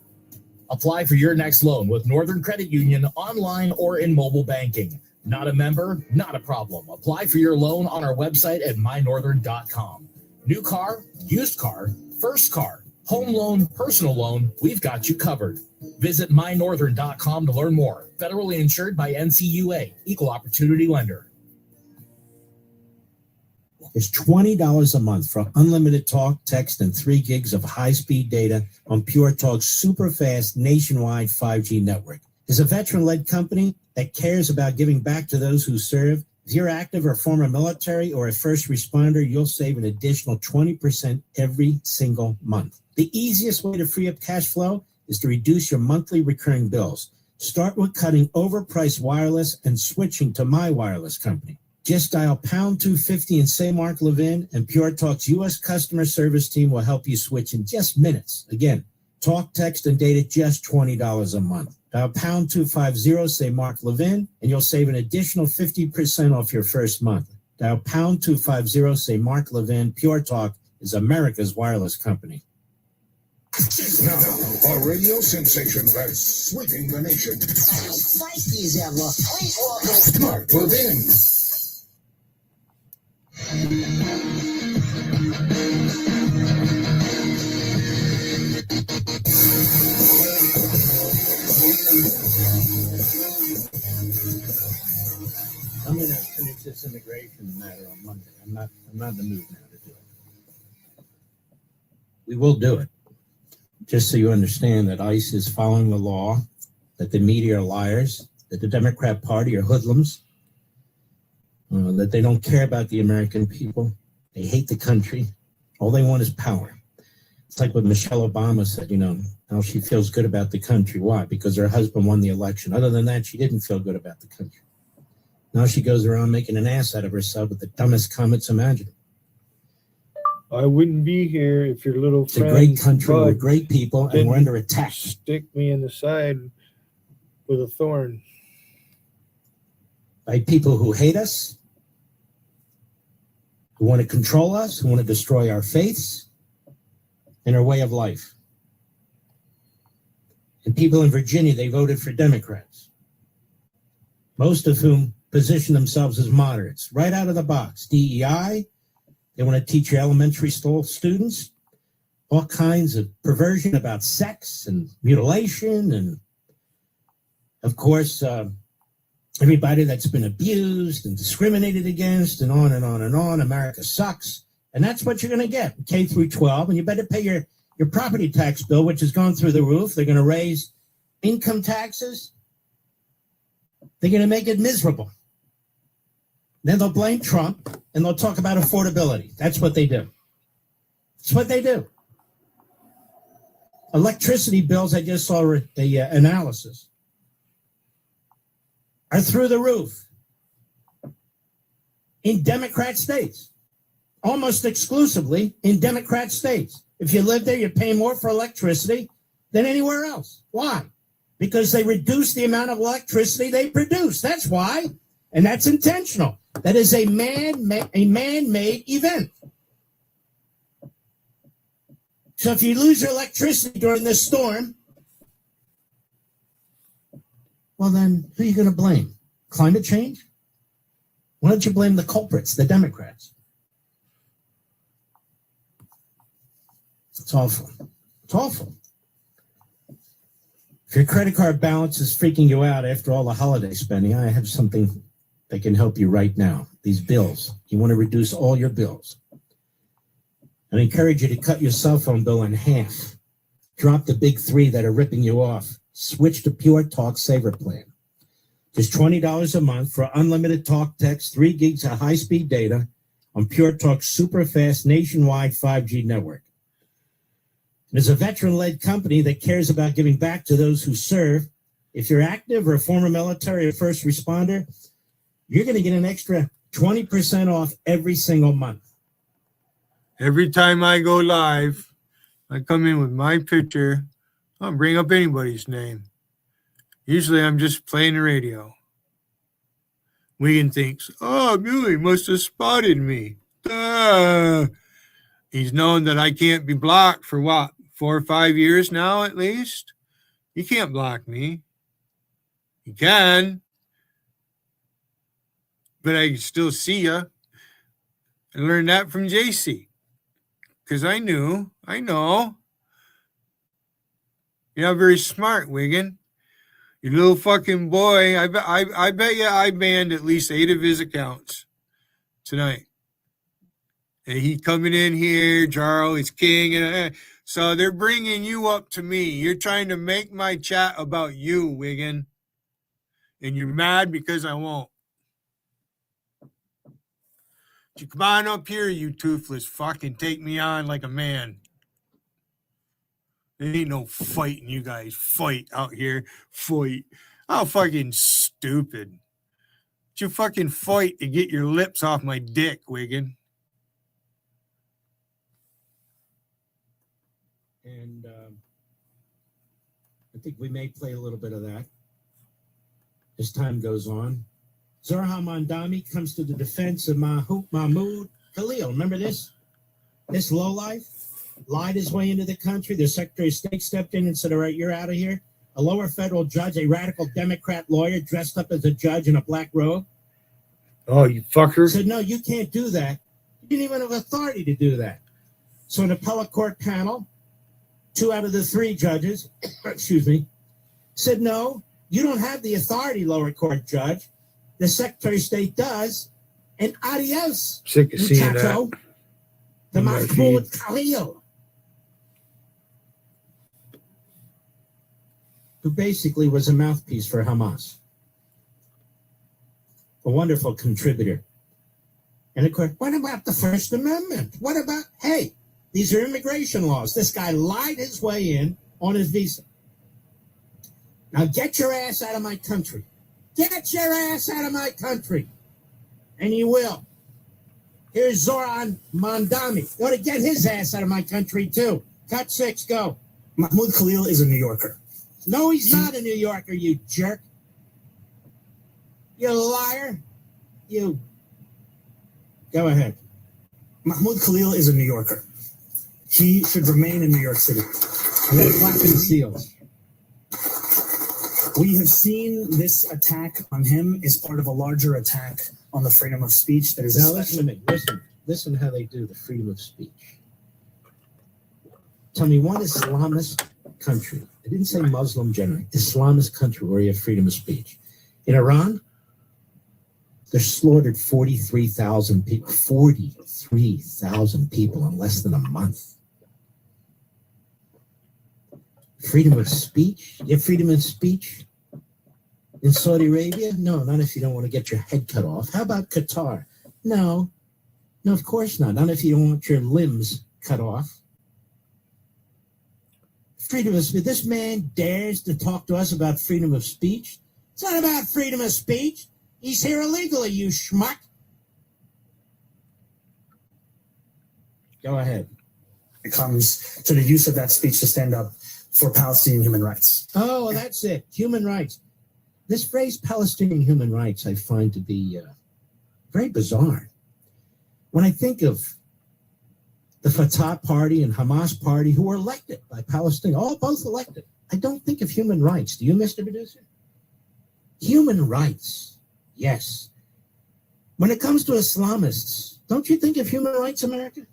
Apply for your next loan with Northern Credit Union online or in mobile banking. Not a member? Not a problem. Apply for your loan on our website at mynorthern.com. New car, used car, first car, home loan, personal loan, we've got you covered. Visit mynorthern.com to learn more. Federally insured by NCUA, Equal Opportunity Lender. It's $20 a month for unlimited talk, text, and 3 gigs of high-speed data on Pure Talk's super-fast nationwide 5G network. It's a veteran-led company that cares about giving back to those who serve If you're active or former military or a first responder, you'll save an additional 20% every single month. The easiest way to free up cash flow is to reduce your monthly recurring bills. Start with cutting overpriced wireless and switching to my wireless company. Just dial pound 250 and say Mark Levin, and Pure Talk's U.S. customer service team will help you switch in just minutes. Again, talk, text, and data, just $20 a month. Dial pound 250, say Mark Levin, and you'll save an additional 50% off your first month. Dial pound 250, say Mark Levin. Pure Talk is America's wireless company. Now, a radio sensation that's sweeping the nation. Feisty as ever. Please welcome Mark Levin. I'm going to finish this immigration matter on Monday. I'm not in the mood now to do it. We will do it. Just so you understand that ICE is following the law, that the media are liars, that the Democrat Party are hoodlums, that they don't care about the American people. They hate the country. All they want is power. It's like what Michelle Obama said, how she feels good about the country. Why? Because her husband won the election. Other than that, she didn't feel good about the country. Now she goes around making an ass out of herself with the dumbest comments imaginable. I wouldn't be here if your little It's friend, a great country. Bud, We're great people, and we're under attack. Stick me in the side with a thorn. By people who hate us, who want to control us, who want to destroy our faiths and our way of life. And people in Virginia, they voted for Democrats, most of whom position themselves as moderates, right out of the box. DEI, they want to teach your elementary school students all kinds of perversion about sex and mutilation. And, of course, everybody that's been abused and discriminated against and on and on and on. America sucks. And that's what you're going to get, K through 12. And you better pay your property tax bill, which has gone through the roof. They're going to raise income taxes. They're going to make it miserable. Then they'll blame Trump, and they'll talk about affordability. That's what they do. That's what they do. Electricity bills, I just saw the analysis, are through the roof in Democrat states, almost exclusively in Democrat states. If you live there, you pay more for electricity than anywhere else. Why? Because they reduce the amount of electricity they produce. That's why. And that's intentional. That is a man-made event. So if you lose your electricity during this storm, well then, who are you going to blame? Climate change? Why don't you blame the culprits, the Democrats? It's awful. It's awful. If your credit card balance is freaking you out after all the holiday spending, I have something that can help you right now. These bills. You want to reduce all your bills. I encourage you to cut your cell phone bill in half. Drop the big three that are ripping you off. Switch to Pure Talk Saver Plan. Just $20 a month for unlimited talk, text, 3 gigs of high-speed data on Pure Talk's super fast nationwide 5G network. It is a veteran-led company that cares about giving back to those who serve. If you're active or a former military or first responder, you're going to get an extra 20% off every single month. Every time I go live, I come in with my picture. I don't bring up anybody's name. Usually I'm just playing the radio. Wigan thinks, oh, Muley must have spotted me. He's known that I can't be blocked for what, 4 or 5 years now at least? You can't block me. You can. But I can still see you. I learned that from JC. Because I know. You're not very smart, Wigan. You little fucking boy. I bet you I banned at least 8 of his accounts tonight. And he coming in here, Jarl, he's king. And so they're bringing you up to me. You're trying to make my chat about you, Wigan. And you're mad because I won't. You come on up here, you toothless. Fucking take me on like a man. There ain't no fighting, you guys. Fight out here. Fight. How fucking stupid. You fucking fight to get your lips off my dick, Wiggin. And I think we may play a little bit of that as time goes on. Zorha Mandami comes to the defense of Mahmoud Khalil. Remember this? This lowlife lied his way into the country. The Secretary of State stepped in and said, all right, you're out of here. A lower federal judge, a radical Democrat lawyer dressed up as a judge in a black robe. Oh, you fucker. Said, no, you can't do that. You didn't even have authority to do that. So an appellate court panel, 2 out of the 3 judges, excuse me, said, no, you don't have the authority, lower court judge. The Secretary of State does, and adios, Sick of seeing muchacho, that. the On my Mahmoud feed. Khalil, who basically was a mouthpiece for Hamas. A wonderful contributor. And of course, what about the First Amendment? What about, hey, these are immigration laws. This guy lied his way in on his visa. Now get your ass out of my country. Get your ass out of my country. And you will. Here's Zoran Mandami. Going to get his ass out of my country, too. Cut 6, go. Mahmoud Khalil is a New Yorker. No, he's not a New Yorker, you jerk. You liar. You. Go ahead. Mahmoud Khalil is a New Yorker. He should remain in New York City. And then clapping seals. We have seen this attack on him as part of a larger attack on the freedom of speech that is Now listen to me. Listen how they do the freedom of speech. Tell me one Islamist country. I didn't say Muslim generally. Islamist country where you have freedom of speech. In Iran, they slaughtered 43,000 people. 43,000 people in less than a month. Freedom of speech? You have freedom of speech in Saudi Arabia? No, not if you don't want to get your head cut off. How about Qatar? No, of course not. Not if you don't want your limbs cut off. Freedom of speech. This man dares to talk to us about freedom of speech. It's not about freedom of speech. He's here illegally, you schmuck. Go ahead. It comes to the use of that speech to stand up for Palestinian human rights. Oh, that's it. Human rights. This phrase, Palestinian human rights, I find to be very bizarre. When I think of the Fatah party and Hamas party, who were elected by Palestine, both elected, I don't think of human rights. Do you, Mr. Producer? Human rights, yes. When it comes to Islamists, don't you think of human rights, America?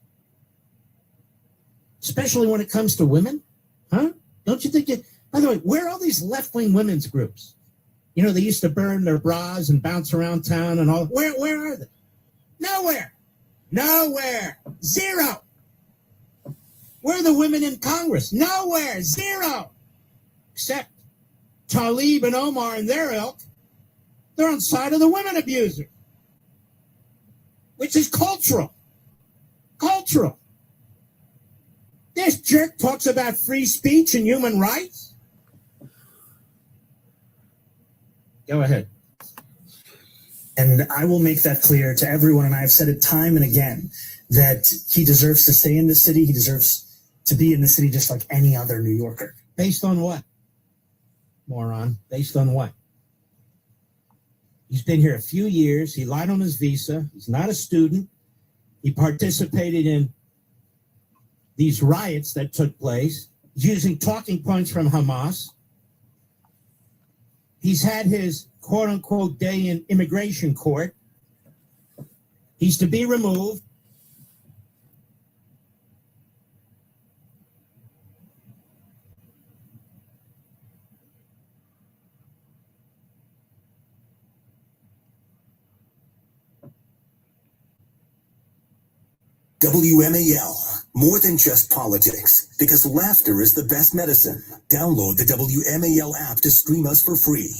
Especially when it comes to women, huh? Don't you think it? By the way, where are all these left-wing women's groups? You know, they used to burn their bras and bounce around town and all. Where are they? Nowhere. Zero. Where are the women in Congress? Nowhere. Zero. Except Tlaib and Omar and their ilk. They're on the side of the women abuser, which is cultural. This jerk talks about free speech and human rights. Go ahead. And I will make that clear to everyone, and I have said it time and again, that he deserves to stay in the city. He deserves to be in the city just like any other New Yorker. Based on what? Moron. Based on what? He's been here a few years. He lied on his visa. He's not a student. He participated in these riots that took place, using talking points from Hamas. He's had his quote-unquote day in immigration court. He's to be removed. WMAL, more than just politics, because laughter is the best medicine. Download the WMAL app to stream us for free.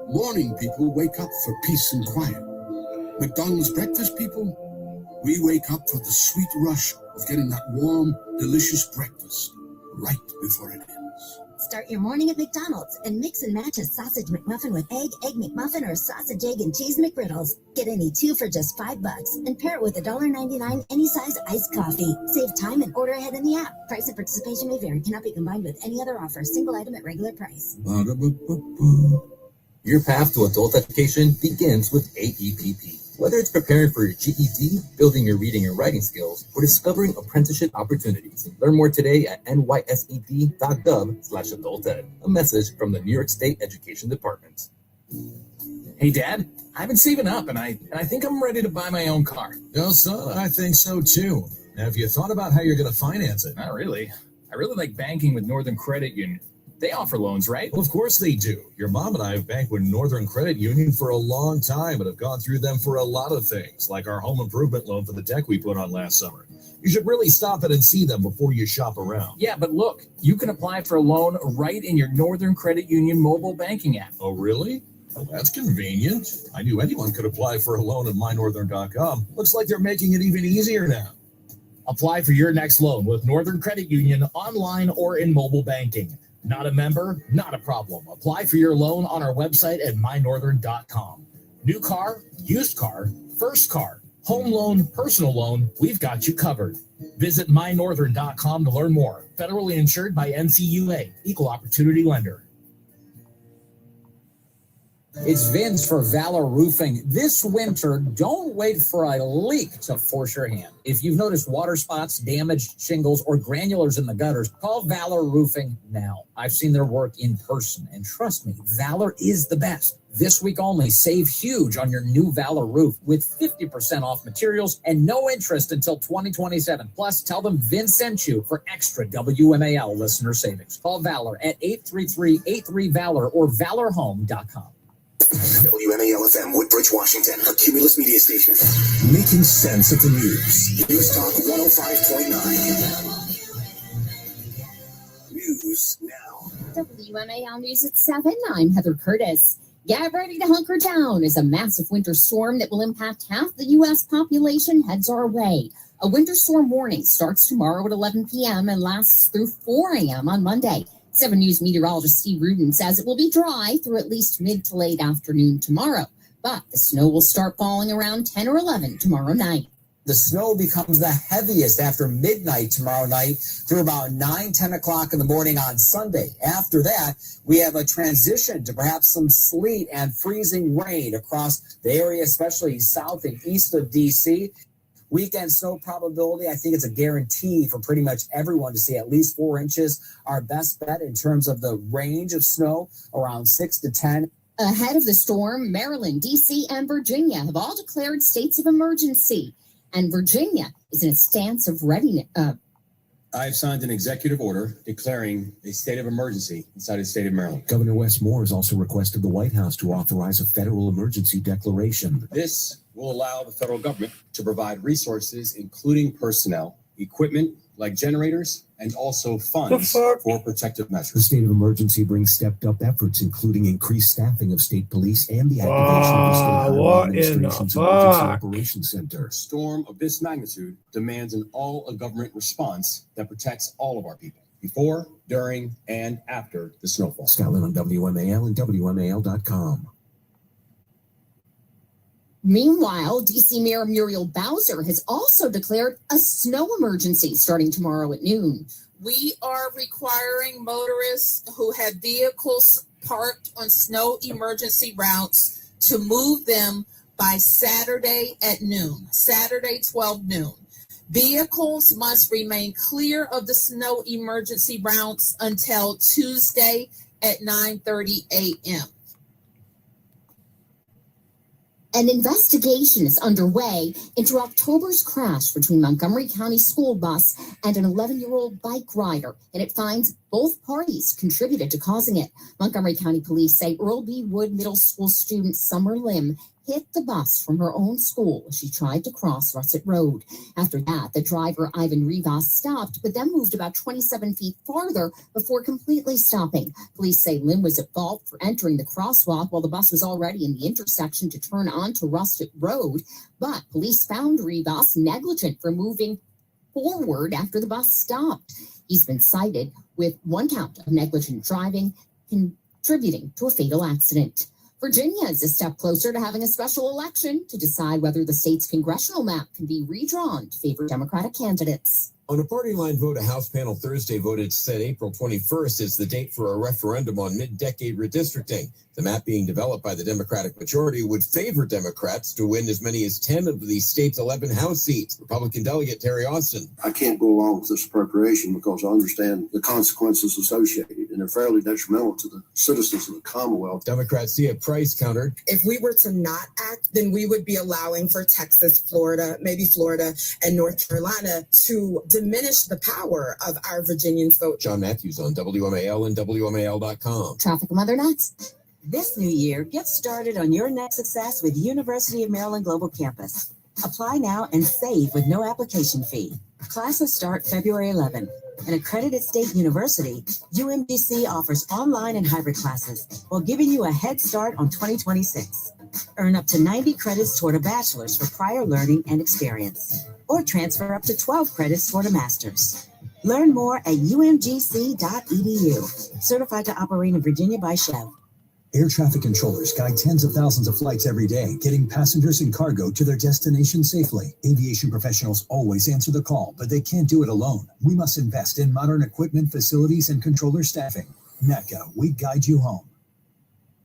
Morning people wake up for peace and quiet. McDonald's breakfast people, We wake up for the sweet rush of getting that warm, delicious breakfast right before it ends. Start your morning at McDonald's and mix and match a sausage McMuffin with egg McMuffin, or sausage, egg, and cheese McGriddles. Get any two for just $5 and pair it with $1.99 any size iced coffee. Save time and order ahead in the app. Price and participation may vary. Cannot be combined with any other offer. Single item at regular price. Your path to adult education begins with AEPP. Whether it's preparing for your GED, building your reading and writing skills, or discovering apprenticeship opportunities, learn more today at nysed.gov/adulted. A message from the New York State Education Department. Hey, Dad, I've been saving up, and I think I'm ready to buy my own car. Well, son, I think so too. Now, have you thought about how you're going to finance it? Not really. I really like banking with Northern Credit Union. They offer loans, right? Well, of course they do. Your mom and I have banked with Northern Credit Union for a long time and have gone through them for a lot of things, like our home improvement loan for the deck we put on last summer. You should really stop it and see them before you shop around. Yeah, but look, you can apply for a loan right in your Northern Credit Union mobile banking app. Oh, really? Well, that's convenient. I knew anyone could apply for a loan at mynorthern.com. Looks like they're making it even easier now. Apply for your next loan with Northern Credit Union online or in mobile banking. Not a member? Not a problem. Apply for your loan on our website at mynorthern.com. New car, used car, first car, home loan, personal loan, we've got you covered. Visit mynorthern.com to learn more. Federally insured by NCUA, Equal Opportunity Lender. It's Vince for Valor Roofing. This winter, don't wait for a leak to force your hand. If you've noticed water spots, damaged shingles, or granulars in the gutters, call Valor Roofing now. I've seen their work in person, and trust me, Valor is the best. This week only, save huge on your new Valor roof with 50% off materials and no interest until 2027. Plus, tell them Vince sent you for extra WMAL listener savings. Call Valor at 833-83-VALOR or valorhome.com. WMAL-FM, Woodbridge, Washington, a Cumulus media station. Making sense of the news. News Talk 105.9. News now. WMAL News at 7. I'm Heather Curtis. Get ready to hunker down as a massive winter storm that will impact half the U.S. population heads our way. A winter storm warning starts tomorrow at 11 p.m. and lasts through 4 a.m. on Monday. 7 News meteorologist Steve Rudin says it will be dry through at least mid to late afternoon tomorrow, but the snow will start falling around 10 or 11 tomorrow night. The snow becomes the heaviest after midnight tomorrow night through about 9-10 o'clock in the morning on Sunday. After that, we have a transition to perhaps some sleet and freezing rain across the area, especially south and east of D.C. Weekend snow probability, I think it's a guarantee for pretty much everyone to see at least 4 inches. Our best bet in terms of the range of snow, around 6 to 10. Ahead of the storm, Maryland, D.C., and Virginia have all declared states of emergency. And Virginia is in a stance of readiness. I've signed an executive order declaring a state of emergency inside the state of Maryland. Governor Wes Moore has also requested the White House to authorize a federal emergency declaration. This will allow the federal government to provide resources, including personnel, equipment like generators, and also funds for protective measures. The state of emergency brings stepped up efforts, including increased staffing of state police and the activation of the state highway administration's emergency operations center. A storm of this magnitude demands an all-of-government response that protects all of our people before, during, and after the snowfall. Scotland on WMAL and WMAL.com. Meanwhile, D.C. Mayor Muriel Bowser has also declared a snow emergency starting tomorrow at noon. We are requiring motorists who have vehicles parked on snow emergency routes to move them by Saturday at noon, Saturday 12 noon. Vehicles must remain clear of the snow emergency routes until Tuesday at 9:30 a.m. An investigation is underway into October's crash between Montgomery County school bus and an 11-year-old bike rider, and it finds both parties contributed to causing it. Montgomery County police say Earl B. Wood Middle School student Summer Lim hit the bus from her own school as she tried to cross Russet Road. After that, the driver, Ivan Rivas, stopped, but then moved about 27 feet farther before completely stopping. Police say Lynn was at fault for entering the crosswalk while the bus was already in the intersection to turn onto Russet Road, but police found Rivas negligent for moving forward after the bus stopped. He's been cited with 1 count of negligent driving, contributing to a fatal accident. Virginia is a step closer to having a special election to decide whether the state's congressional map can be redrawn to favor Democratic candidates. On a party line vote, a House panel Thursday voted set April 21st as the date for a referendum on mid-decade redistricting. The map being developed by the Democratic majority would favor Democrats to win as many as 10 of the state's 11 House seats. Republican delegate Terry Austin. I can't go along with this appropriation because I understand the consequences associated, and they're fairly detrimental to the citizens of the Commonwealth. Democrats see a price countered. If we were to not act, then we would be allowing for Texas, Florida, maybe Florida, and North Carolina to diminish the power of our Virginians' vote. John Matthews on WMAL and WMAL.com. Traffic and weather next. This new year, get started on your next success with University of Maryland Global Campus. Apply now and save with no application fee. Classes start February 11. An accredited state university, UMGC offers online and hybrid classes while giving you a head start on 2026. Earn up to 90 credits toward a bachelor's for prior learning and experience, or transfer up to 12 credits toward a master's. Learn more at umgc.edu. Certified to operate in Virginia by Chev. Air traffic controllers guide tens of thousands of flights every day, getting passengers and cargo to their destination safely. Aviation professionals always answer the call, but they can't do it alone. We must invest in modern equipment, facilities, and controller staffing. NACA, we guide you home.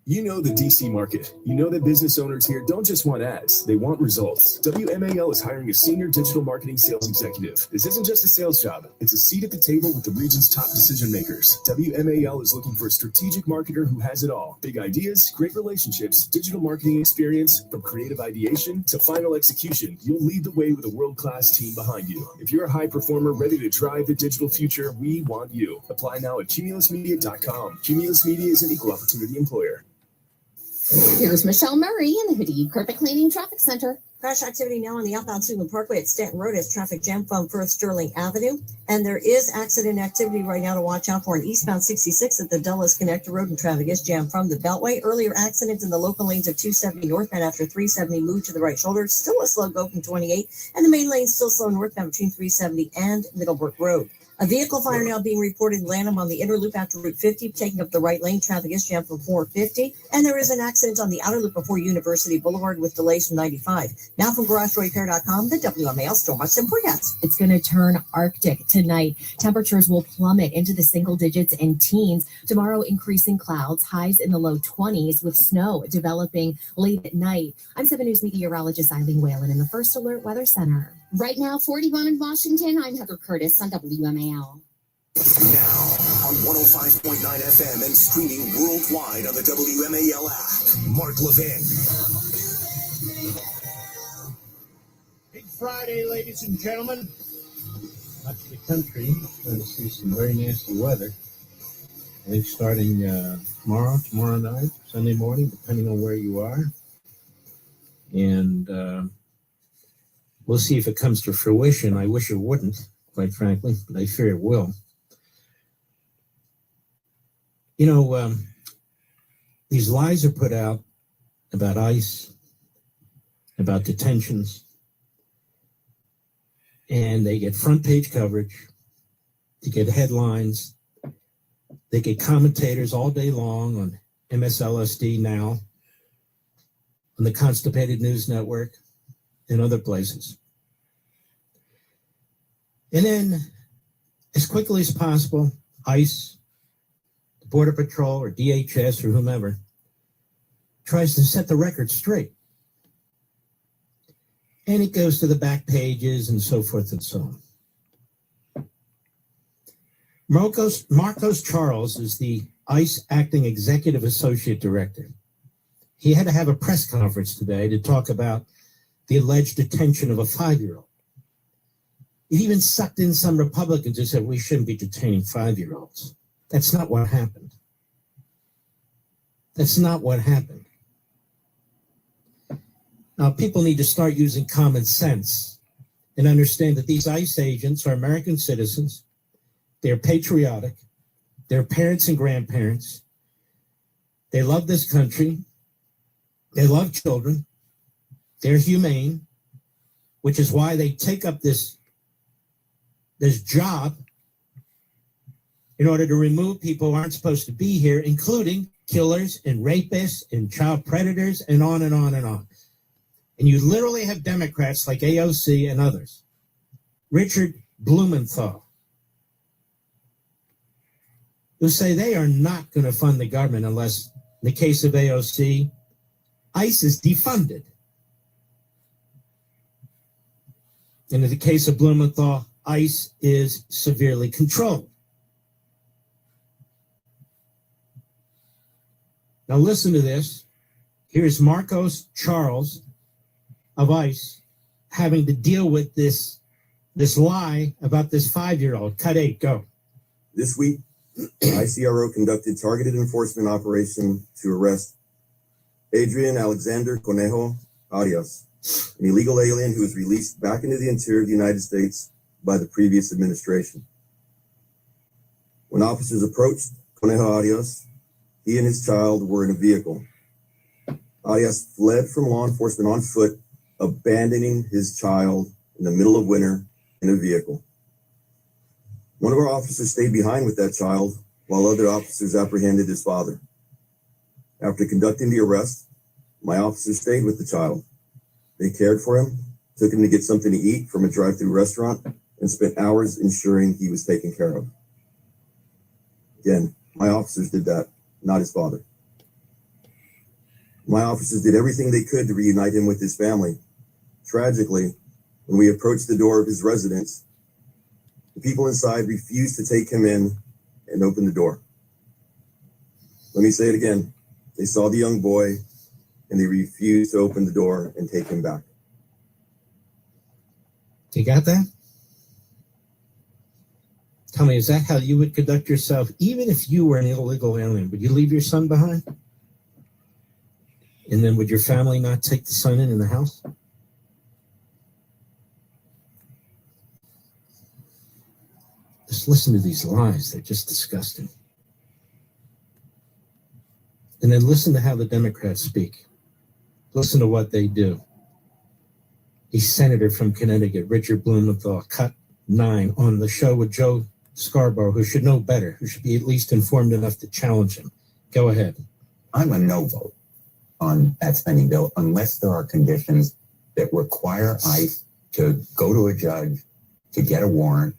You know the DC market. You know that business owners here don't just want ads, they want results. WMAL is hiring a senior digital marketing sales executive. This isn't just a sales job, it's a seat at the table with the region's top decision makers. WMAL is looking for a strategic marketer who has it all. Big ideas, great relationships, digital marketing experience, from creative ideation to final execution. You'll lead the way with a world-class team behind you. If you're a high performer ready to drive the digital future, we want you. Apply now at cumulusmedia.com. Cumulus Media is an equal opportunity employer. Here's Michelle Murray in the Hoodie Carpet Cleaning Traffic Center. Crash activity now on the outbound Suitland Parkway at Stanton Road as traffic jam from Firth Sterling Avenue. And there is accident activity right now to watch out for on eastbound 66 at the Dulles Connector Road, and traffic is jammed from the Beltway. Earlier accidents in the local lanes of 270 northbound after 370 moved to the right shoulder. Still a slow go from 28, and the main lane still slow northbound between 370 and Middlebrook Road. A vehicle fire now being reported in Lanham on the inner loop after Route 50, taking up the right lane. Traffic is jammed from 450. And there is an accident on the outer loop before University Boulevard with delays from 95. Now from GarageRepair.com, the WMAL Storm Watch and forecast. It's going to turn Arctic tonight. Temperatures will plummet into the single digits and teens. Tomorrow, increasing clouds, highs in the low 20s with snow developing late at night. I'm 7 News meteorologist Eileen Whalen in the First Alert Weather Center. Right now, 41 in Washington. I'm Heather Curtis on WMAL. Now on 105.9 FM and streaming worldwide on the WMAL app. Mark Levin. Big Friday, ladies and gentlemen. Much of the country is going to see some very nasty weather. I think starting tomorrow night, Sunday morning, depending on where you are. And we'll see if it comes to fruition. I wish it wouldn't, quite frankly, but I fear it will. You know, these lies are put out about ICE, about detentions, and they get front page coverage, they get headlines, they get commentators all day long on MSLSD now, on the Constipated News Network, and other places. And then, as quickly as possible, ICE, the Border Patrol, or DHS, or whomever, tries to set the record straight. And it goes to the back pages and so forth and so on. Marcos Charles is the ICE Acting Executive Associate Director. He had to have a press conference today to talk about the alleged detention of a 5-year-old. It even sucked in some Republicans who said we shouldn't be detaining 5-year-olds. That's not what happened. That's not what happened. Now, people need to start using common sense and understand that these ICE agents are American citizens. They're patriotic. They're parents and grandparents. They love this country. They love children. They're humane, which is why they take up this job in order to remove people who aren't supposed to be here, including killers and rapists and child predators and on and on and on. And you literally have Democrats like AOC and others. Richard Blumenthal, who say they are not going to fund the government unless, in the case of AOC, ICE is defunded. And in the case of Blumenthal, ICE is severely controlled. Now listen to this. Here's Marcos Charles of ICE having to deal with this lie about this 5-year-old. Cut 8, go. This week, ICRO conducted targeted enforcement operation to arrest Adrian Alexander Conejo Arias, an illegal alien who was released back into the interior of the United States by the previous administration. When officers approached Conejo Arias, he and his child were in a vehicle. Arias fled from law enforcement on foot, abandoning his child in the middle of winter in a vehicle. One of our officers stayed behind with that child while other officers apprehended his father. After conducting the arrest, my officers stayed with the child. They cared for him, took him to get something to eat from a drive-through restaurant, and spent hours ensuring he was taken care of. Again, my officers did that, not his father. My officers did everything they could to reunite him with his family. Tragically, when we approached the door of his residence, the people inside refused to take him in and open the door. Let me say it again. They saw the young boy and they refused to open the door and take him back. You got that? Tell me, is that how you would conduct yourself? Even if you were an illegal alien, would you leave your son behind? And then would your family not take the son in the house? Just listen to these lies. They're just disgusting. And then listen to how the Democrats speak. Listen to what they do. A senator from Connecticut, Richard Blumenthal, cut 9 on the show with Joe Scarborough, who should know better, who should be at least informed enough to challenge him. Go ahead. I'm a no vote on that spending bill unless there are conditions that require ICE to go to a judge to get a warrant,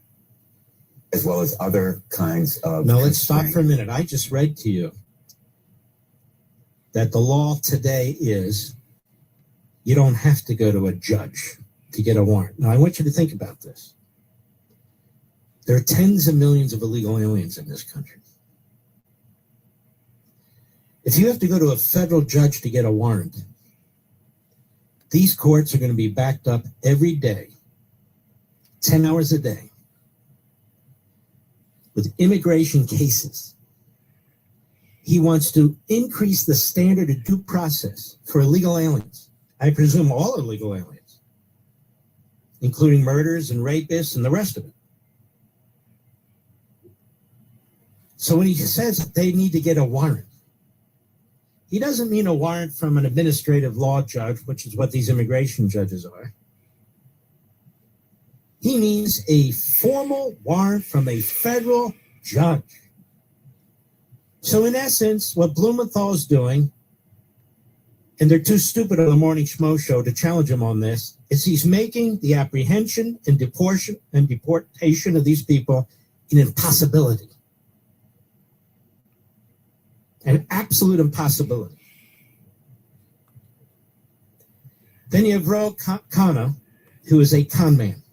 as well as other kinds of. Now let's stop for a minute. I just read to you that the law today is you don't have to go to a judge to get a warrant. Now I want you to think about this. There are tens of millions of illegal aliens in this country. If you have to go to a federal judge to get a warrant, these courts are going to be backed up every day, 10 hours a day, with immigration cases. He wants to increase the standard of due process for illegal aliens. I presume all illegal aliens, including murderers and rapists and the rest of it. So when he says they need to get a warrant, he doesn't mean a warrant from an administrative law judge, which is what these immigration judges are. He means a formal warrant from a federal judge. So in essence, what Blumenthal is doing, and they're too stupid on the Morning Schmo show to challenge him on this, is he's making the apprehension and deportation of these people an impossibility. An absolute impossibility. Then you have Ro Khanna, who is a con man.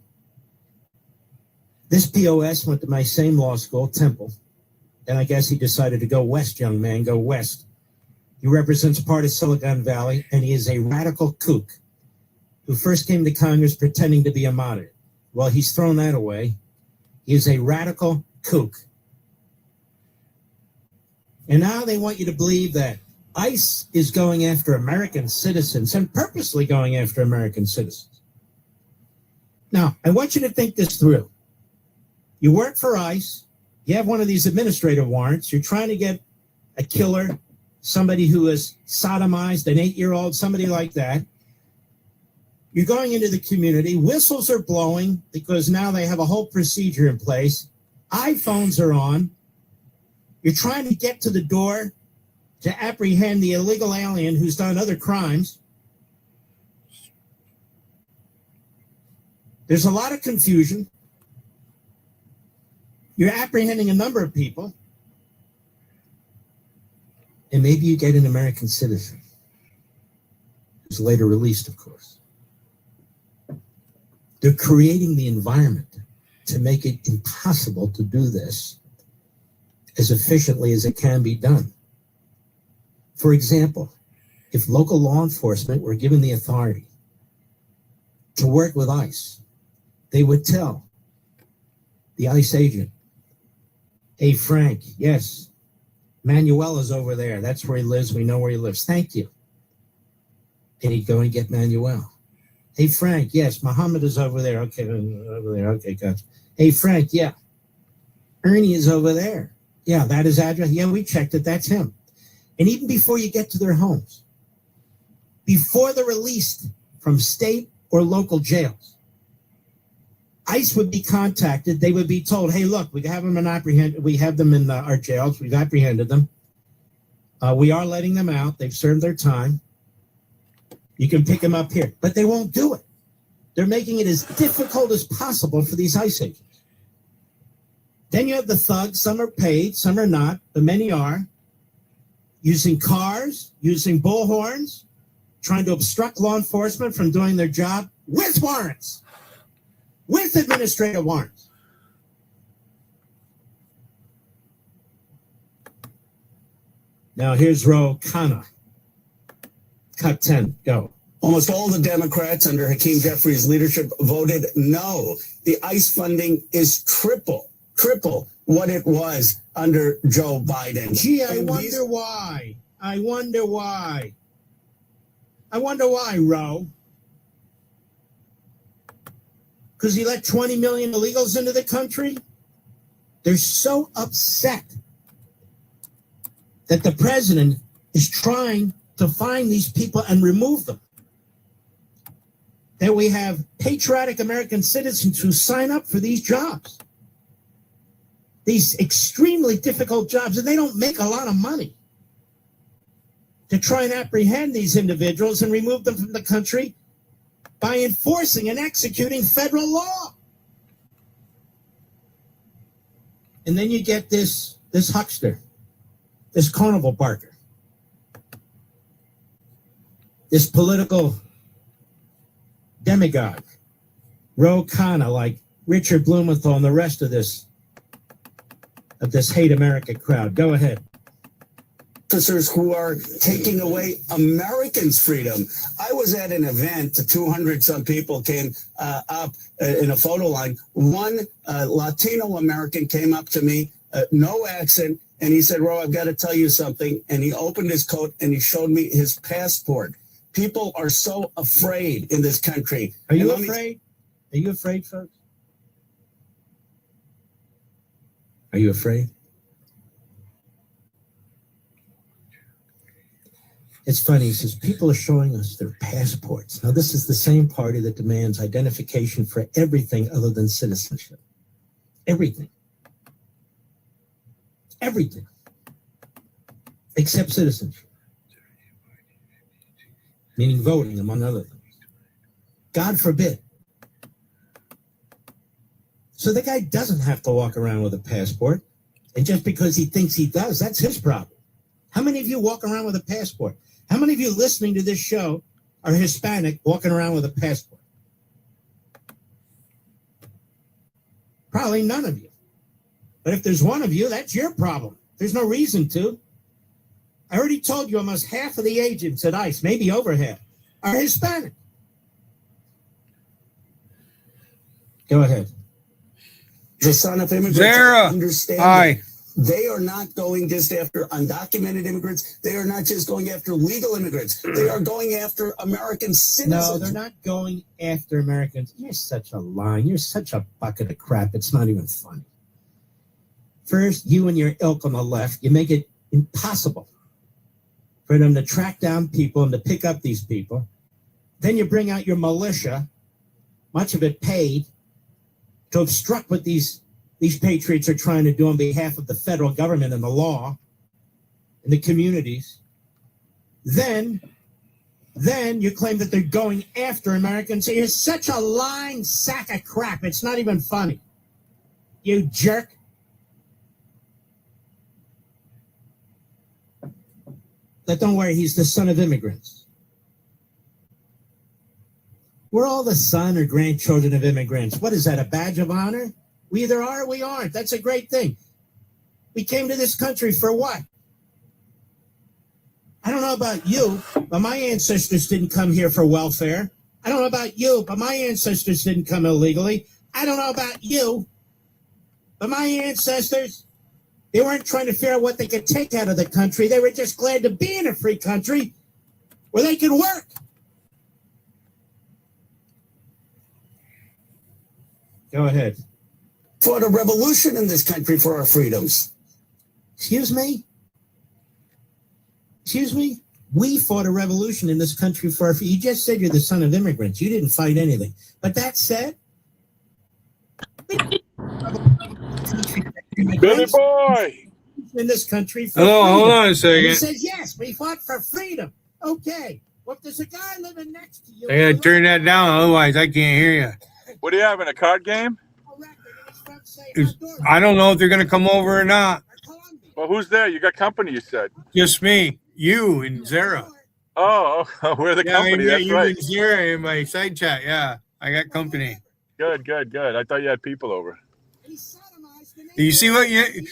This POS went to my same law school, Temple, and I guess he decided to go west, young man, go west. He represents part of Silicon Valley, and he is a radical kook who first came to Congress pretending to be a moderate. Well, he's thrown that away. He is a radical kook. And now they want you to believe that ICE is going after American citizens and purposely going after American citizens. Now, I want you to think this through. You work for ICE. You have one of these administrative warrants. You're trying to get a killer, somebody who has sodomized an 8-year-old, somebody like that. You're going into the community. Whistles are blowing because now they have a whole procedure in place. iPhones are on. You're trying to get to the door to apprehend the illegal alien who's done other crimes. There's a lot of confusion. You're apprehending a number of people. And maybe you get an American citizen who's later released, of course. They're creating the environment to make it impossible to do this as efficiently as it can be done. For example, if local law enforcement were given the authority to work with ICE, they would tell the ICE agent, hey, Frank, yes, Manuela's over there. That's where he lives. We know where he lives. Thank you. And he'd go and get Manuel. Hey, Frank, yes, Muhammad is over there. Okay, over there. Okay, gotcha. Hey, Frank, yeah, Ernie is over there. Yeah, that is address. Yeah, we checked it. That's him. And even before you get to their homes, before they're released from state or local jails, ICE would be contacted. They would be told, hey, look, we have them in our jails. We've apprehended them. We are letting them out. They've served their time. You can pick them up here. But they won't do it. They're making it as difficult as possible for these ICE agents. Then you have the thugs. Some are paid, some are not, but many are. Using cars, using bullhorns, trying to obstruct law enforcement from doing their job with warrants, with administrative warrants. Now here's Ro Khanna. Cut 10, go. Almost all the Democrats under Hakeem Jeffries' leadership voted no. The ICE funding is triple what it was under Joe Biden. Gee, I wonder why. I wonder why, Ro. Because he let 20 million illegals into the country? They're so upset that the president is trying to find these people and remove them. That we have patriotic American citizens who sign up for these jobs. These extremely difficult jobs, and they don't make a lot of money. To try and apprehend these individuals and remove them from the country by enforcing and executing federal law. And then you get this huckster, this carnival barker, this political demagogue, Ro Khanna, like Richard Blumenthal and the rest of this Hate America crowd. Go ahead. Officers who are taking away Americans' freedom. I was at an event, 200 some people came up in a photo line. One Latino American came up to me, no accent, and he said, Ro, I've got to tell you something. And he opened his coat and he showed me his passport. People are so afraid in this country. Are you afraid? Are you afraid, folks? Are you afraid? It's funny, he says, people are showing us their passports. Now, this is the same party that demands identification for everything other than citizenship. Everything. Everything. Except citizenship. Meaning voting, among other things. God forbid. So the guy doesn't have to walk around with a passport. And just because he thinks he does, that's his problem. How many of you walk around with a passport? How many of you listening to this show are Hispanic walking around with a passport? Probably none of you. But if there's one of you, that's your problem. There's no reason to. I already told you almost half of the agents at ICE, maybe over half, are Hispanic. Go ahead. The son of immigrants. Zara, Understand hi. They are not going just after undocumented immigrants. They are not just going after legal immigrants. They are going after American citizens. No, they're not going after Americans. You're such a line. You're such a bucket of crap. It's not even funny. First, you and your ilk on the left, you make it impossible for them to track down people and to pick up these people. Then you bring out your militia, much of it paid, to obstruct what these patriots are trying to do on behalf of the federal government and the law and the communities. Then you claim that they're going after Americans. You're such a lying sack of crap. It's not even funny. You jerk. But don't worry, he's the son of immigrants. We're all the son or grandchildren of immigrants. What is that, a badge of honor? We either are or we aren't. That's a great thing. We came to this country for what? I don't know about you, but my ancestors didn't come here for welfare. I don't know about you, but my ancestors didn't come illegally. I don't know about you, but my ancestors, they weren't trying to figure out what they could take out of the country. They were just glad to be in a free country where they could work. Go ahead. Fought a revolution in this country for our freedoms. Excuse me? Excuse me? We fought a revolution in this country for our freedom. You just said you're the son of immigrants. You didn't fight anything. But that said, Billy boy! In this country for Hello, freedom. hold on a second. And he says, yes, we fought for freedom. Okay. Well, if there's a guy living next to you. I gotta turn that down, otherwise I can't hear you. What do you have in a card game? I don't know if they're gonna come over or not. Well, who's there? You got company, you said. Just me, you, and Zara. Oh, we're the company. That's you right. And Zara in my side chat. Yeah, I got company. Good. I thought you had people over. You see what you?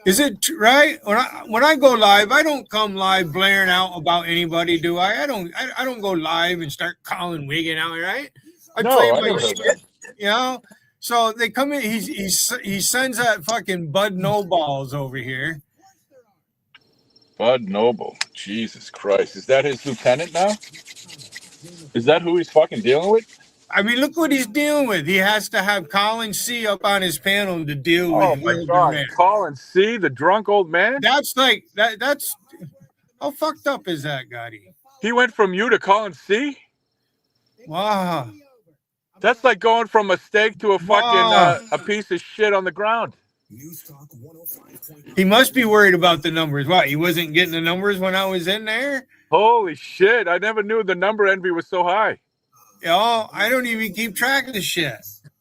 Is it right? When I go live, I don't come live blaring out about anybody, do I? I don't go live and start calling wigging out, right? I play my shit, you know. So they come in. He sends that fucking Bud Nobles over here. Bud Noble, Jesus Christ, is that his lieutenant now? Is that who he's fucking dealing with? I mean, look what he's dealing with. He has to have Colin C up on his panel to deal with. Oh my God, Colin C, the drunk old man. That's like that. That's how fucked up is that, Gotti? He went from you to Colin C. Wow, that's like going from a steak to a fucking a piece of shit on the ground. He must be worried about the numbers. What? He wasn't getting the numbers when I was in there? Holy shit! I never knew the number envy was so high. Yo, I don't even keep track of the shit.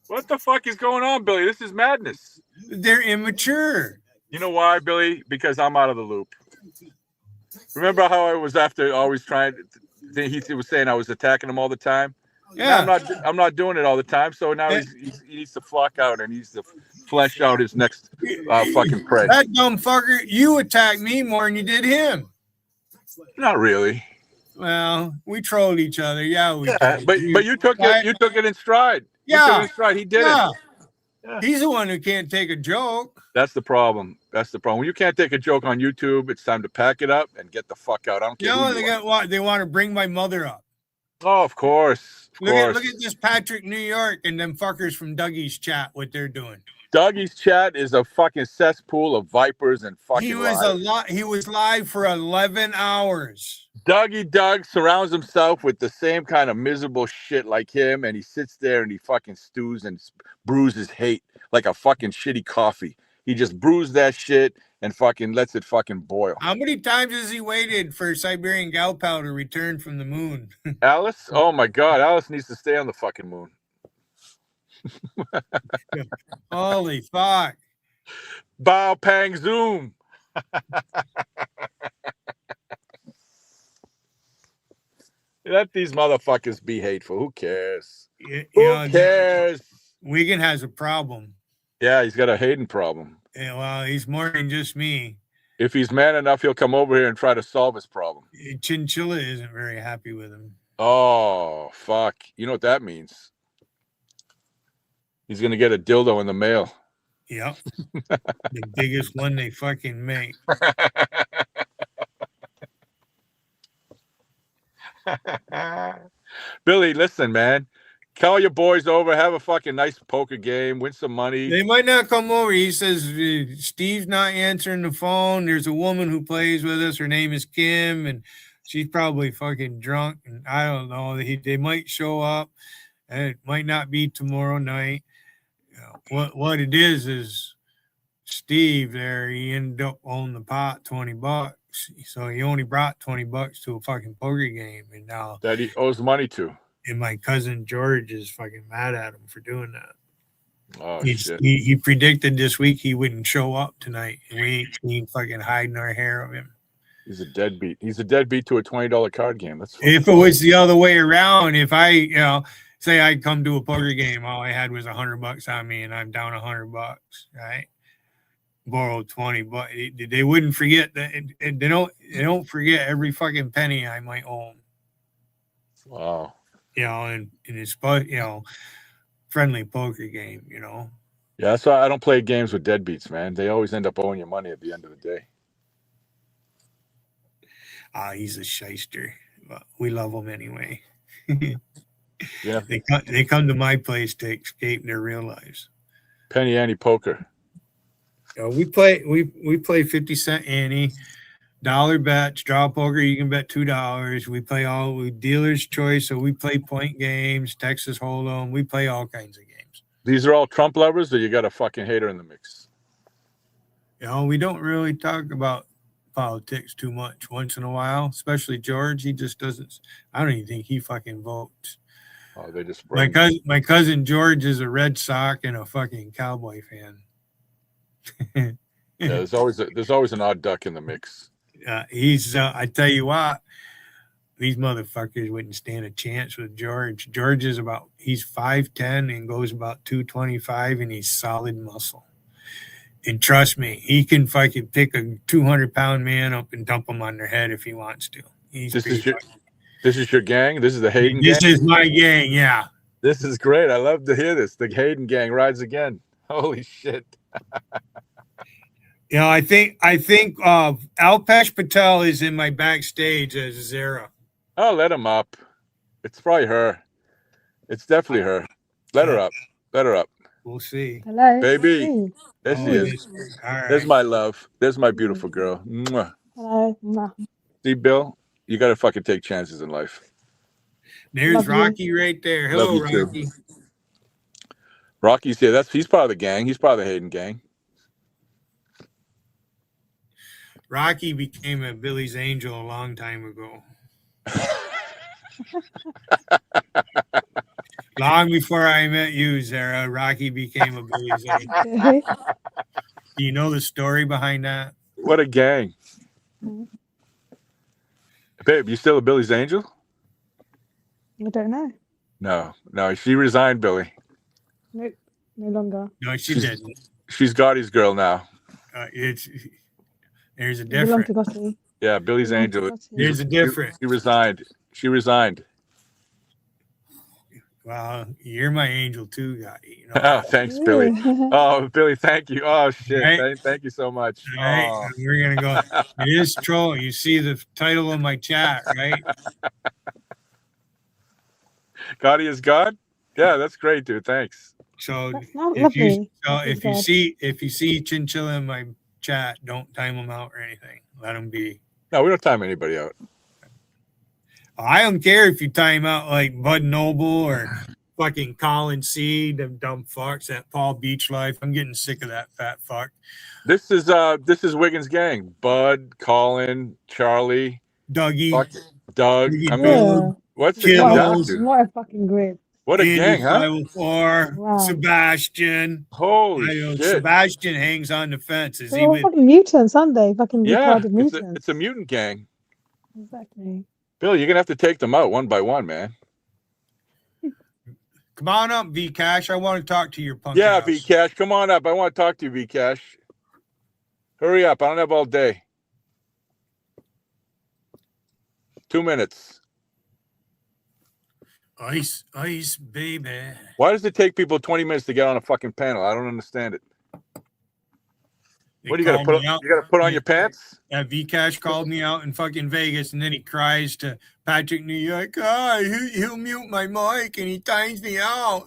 What the fuck is going on, Billy? This is madness. They're immature. You know why, Billy? Because I'm out of the loop. Remember how I was always trying to, he was saying I was attacking him all the time? Yeah. Now I'm not doing it all the time, so now he needs to flock out and he needs to flesh out his next fucking prey. That dumb fucker, you attacked me more than you did him. Not really. Well, we trolled each other. Yeah, we did. But you took it in stride. Yeah. You took it in stride. He did it. Yeah. He's the one who can't take a joke. That's the problem. When you can't take a joke on YouTube, it's time to pack it up and get the fuck out. I don't care. They want to bring my mother up. Oh, of course. Look at this Patrick New York and them fuckers from Dougie's chat, what they're doing. Dougie's chat is a fucking cesspool of vipers and fucking He was live for 11 hours. Doug surrounds himself with the same kind of miserable shit like him, and he sits there and he fucking stews and brews his hate like a fucking shitty coffee. He just brews that shit and fucking lets it fucking boil. How many times has he waited for Siberian Galpal to return from the moon? Alice? Oh my God, Alice needs to stay on the fucking moon. Holy fuck. Bao Pang Zoom. Let these motherfuckers be hateful. Who cares? Who cares? Wiegand has a problem. Yeah, he's got a Hayden problem. Yeah, well, he's more than just me. If he's man enough, he'll come over here and try to solve his problem. Chinchilla isn't very happy with him. Oh, fuck. You know what that means? He's going to get a dildo in the mail. Yep. The biggest one they fucking make. Billy, listen, man. Call your boys over, have a fucking nice poker game, win some money. They might not come over. He says Steve's not answering the phone. There's a woman who plays with us. Her name is Kim, and she's probably fucking drunk. And I don't know. They might show up, and it might not be tomorrow night. What it is Steve there. He ended up owning the pot $20, so he only brought $20 to a fucking poker game, and now that he owes money to. And my cousin George is fucking mad at him for doing that. Oh, shit. He predicted this week he wouldn't show up tonight, and we ain't seen fucking hiding our hair of him. He's a deadbeat. He's a deadbeat to a $20 card game. That's if it was the other way around. If I, say I come to a poker game, all I had was $100 on me, and I'm down $100, right? Borrowed 20, but they wouldn't forget that. They don't forget every fucking penny I might own. Wow. And it's friendly poker game. Yeah, that's why I don't play games with deadbeats, man. They always end up owing you money at the end of the day. He's a shyster, but we love him anyway. Yeah, they come to my place to escape their real lives. Penny Ante poker. We play 50-cent ante, dollar bets, draw poker. You can bet $2. We play dealer's choice, so we play point games, Texas Hold'em. We play all kinds of games. These are all Trump lovers, or you got a fucking hater in the mix? We don't really talk about politics too much. Once in a while, especially George, he just doesn't. I don't even think he fucking votes. Oh, they just my cousin George is a Red Sox and a fucking Cowboy fan. Yeah, there's always an odd duck in the mix. I tell you what, these motherfuckers wouldn't stand a chance with George. George is he's 5'10" and goes about 225, and he's solid muscle. And trust me, he can fucking pick a 200-pound man up and dump him on their head if he wants to. This is your gang? This is the Hayden gang? This is my gang, yeah. This is great. I love to hear this. The Hayden gang rides again. Holy shit. I think Alpesh Patel is in my backstage as Zara. Oh, let him up. It's probably her. It's definitely her. Let her up. Let her up. We'll see. Hello. Baby. There she is. Right. There's my love. There's my beautiful girl. Mwah. Hello. Mwah. See, Bill, you got to fucking take chances in life. There's Love Rocky you. right there. Hello, Rocky. Too. Rocky's here. He's part of the gang. He's part of the Hayden gang. Rocky became a Billy's Angel a long time ago. Long before I met you, Zara, Rocky became a Billy's Angel. Do you know the story behind that? What a gang. Babe, you still a Billy's Angel? I don't know. No, she resigned, Billy. Nope, no longer. No, she didn't. She's Gotti's girl now. There's a Belong difference. to Gotti. Yeah, Billy's Angel. There's a difference. She resigned. Well, you're my angel too, Gotti. Oh, thanks, Billy. Oh, Billy, thank you. Oh, shit. Right. Thank you so much. All right, Oh. we're going to go. It is troll. You see the title of my chat, right? Gotti is God? Yeah, that's great, dude. Thanks. So not if you lovely. if you see Chinchilla in my chat, don't time them out or anything. Let them be. No, we don't time anybody out. I don't care if you time out like Bud Noble or fucking Colin C, them dumb fucks, that Paul Beach life. I'm getting sick of that fat fuck. This is Wiggins' gang. Bud, Colin, Charlie, Dougie, Doug. Dougie I mean, Yeah. what's it come down What to? what a fucking group. What a Andy gang, huh? 504, Wow. Sebastian. Holy shit. Sebastian hangs on the fence. Is They're he all with fucking mutants, aren't they? Fucking Yeah, retarded mutants. it's a mutant gang. Exactly. Bill, you're going to have to take them out one by one, man. Come on up, V Cash. I want to talk to your punk. Yeah, ass. V Cash, come on up. I want to talk to you, V Cash. Hurry up. I don't have all day. 2 minutes. Ice, baby. Why does it take people 20 minutes to get on a fucking panel? I don't understand it. What do you got to put? You got to put on your pants. Vcash called me out in fucking Vegas, and then he cries to Patrick New York. He'll mute my mic, and he times me out.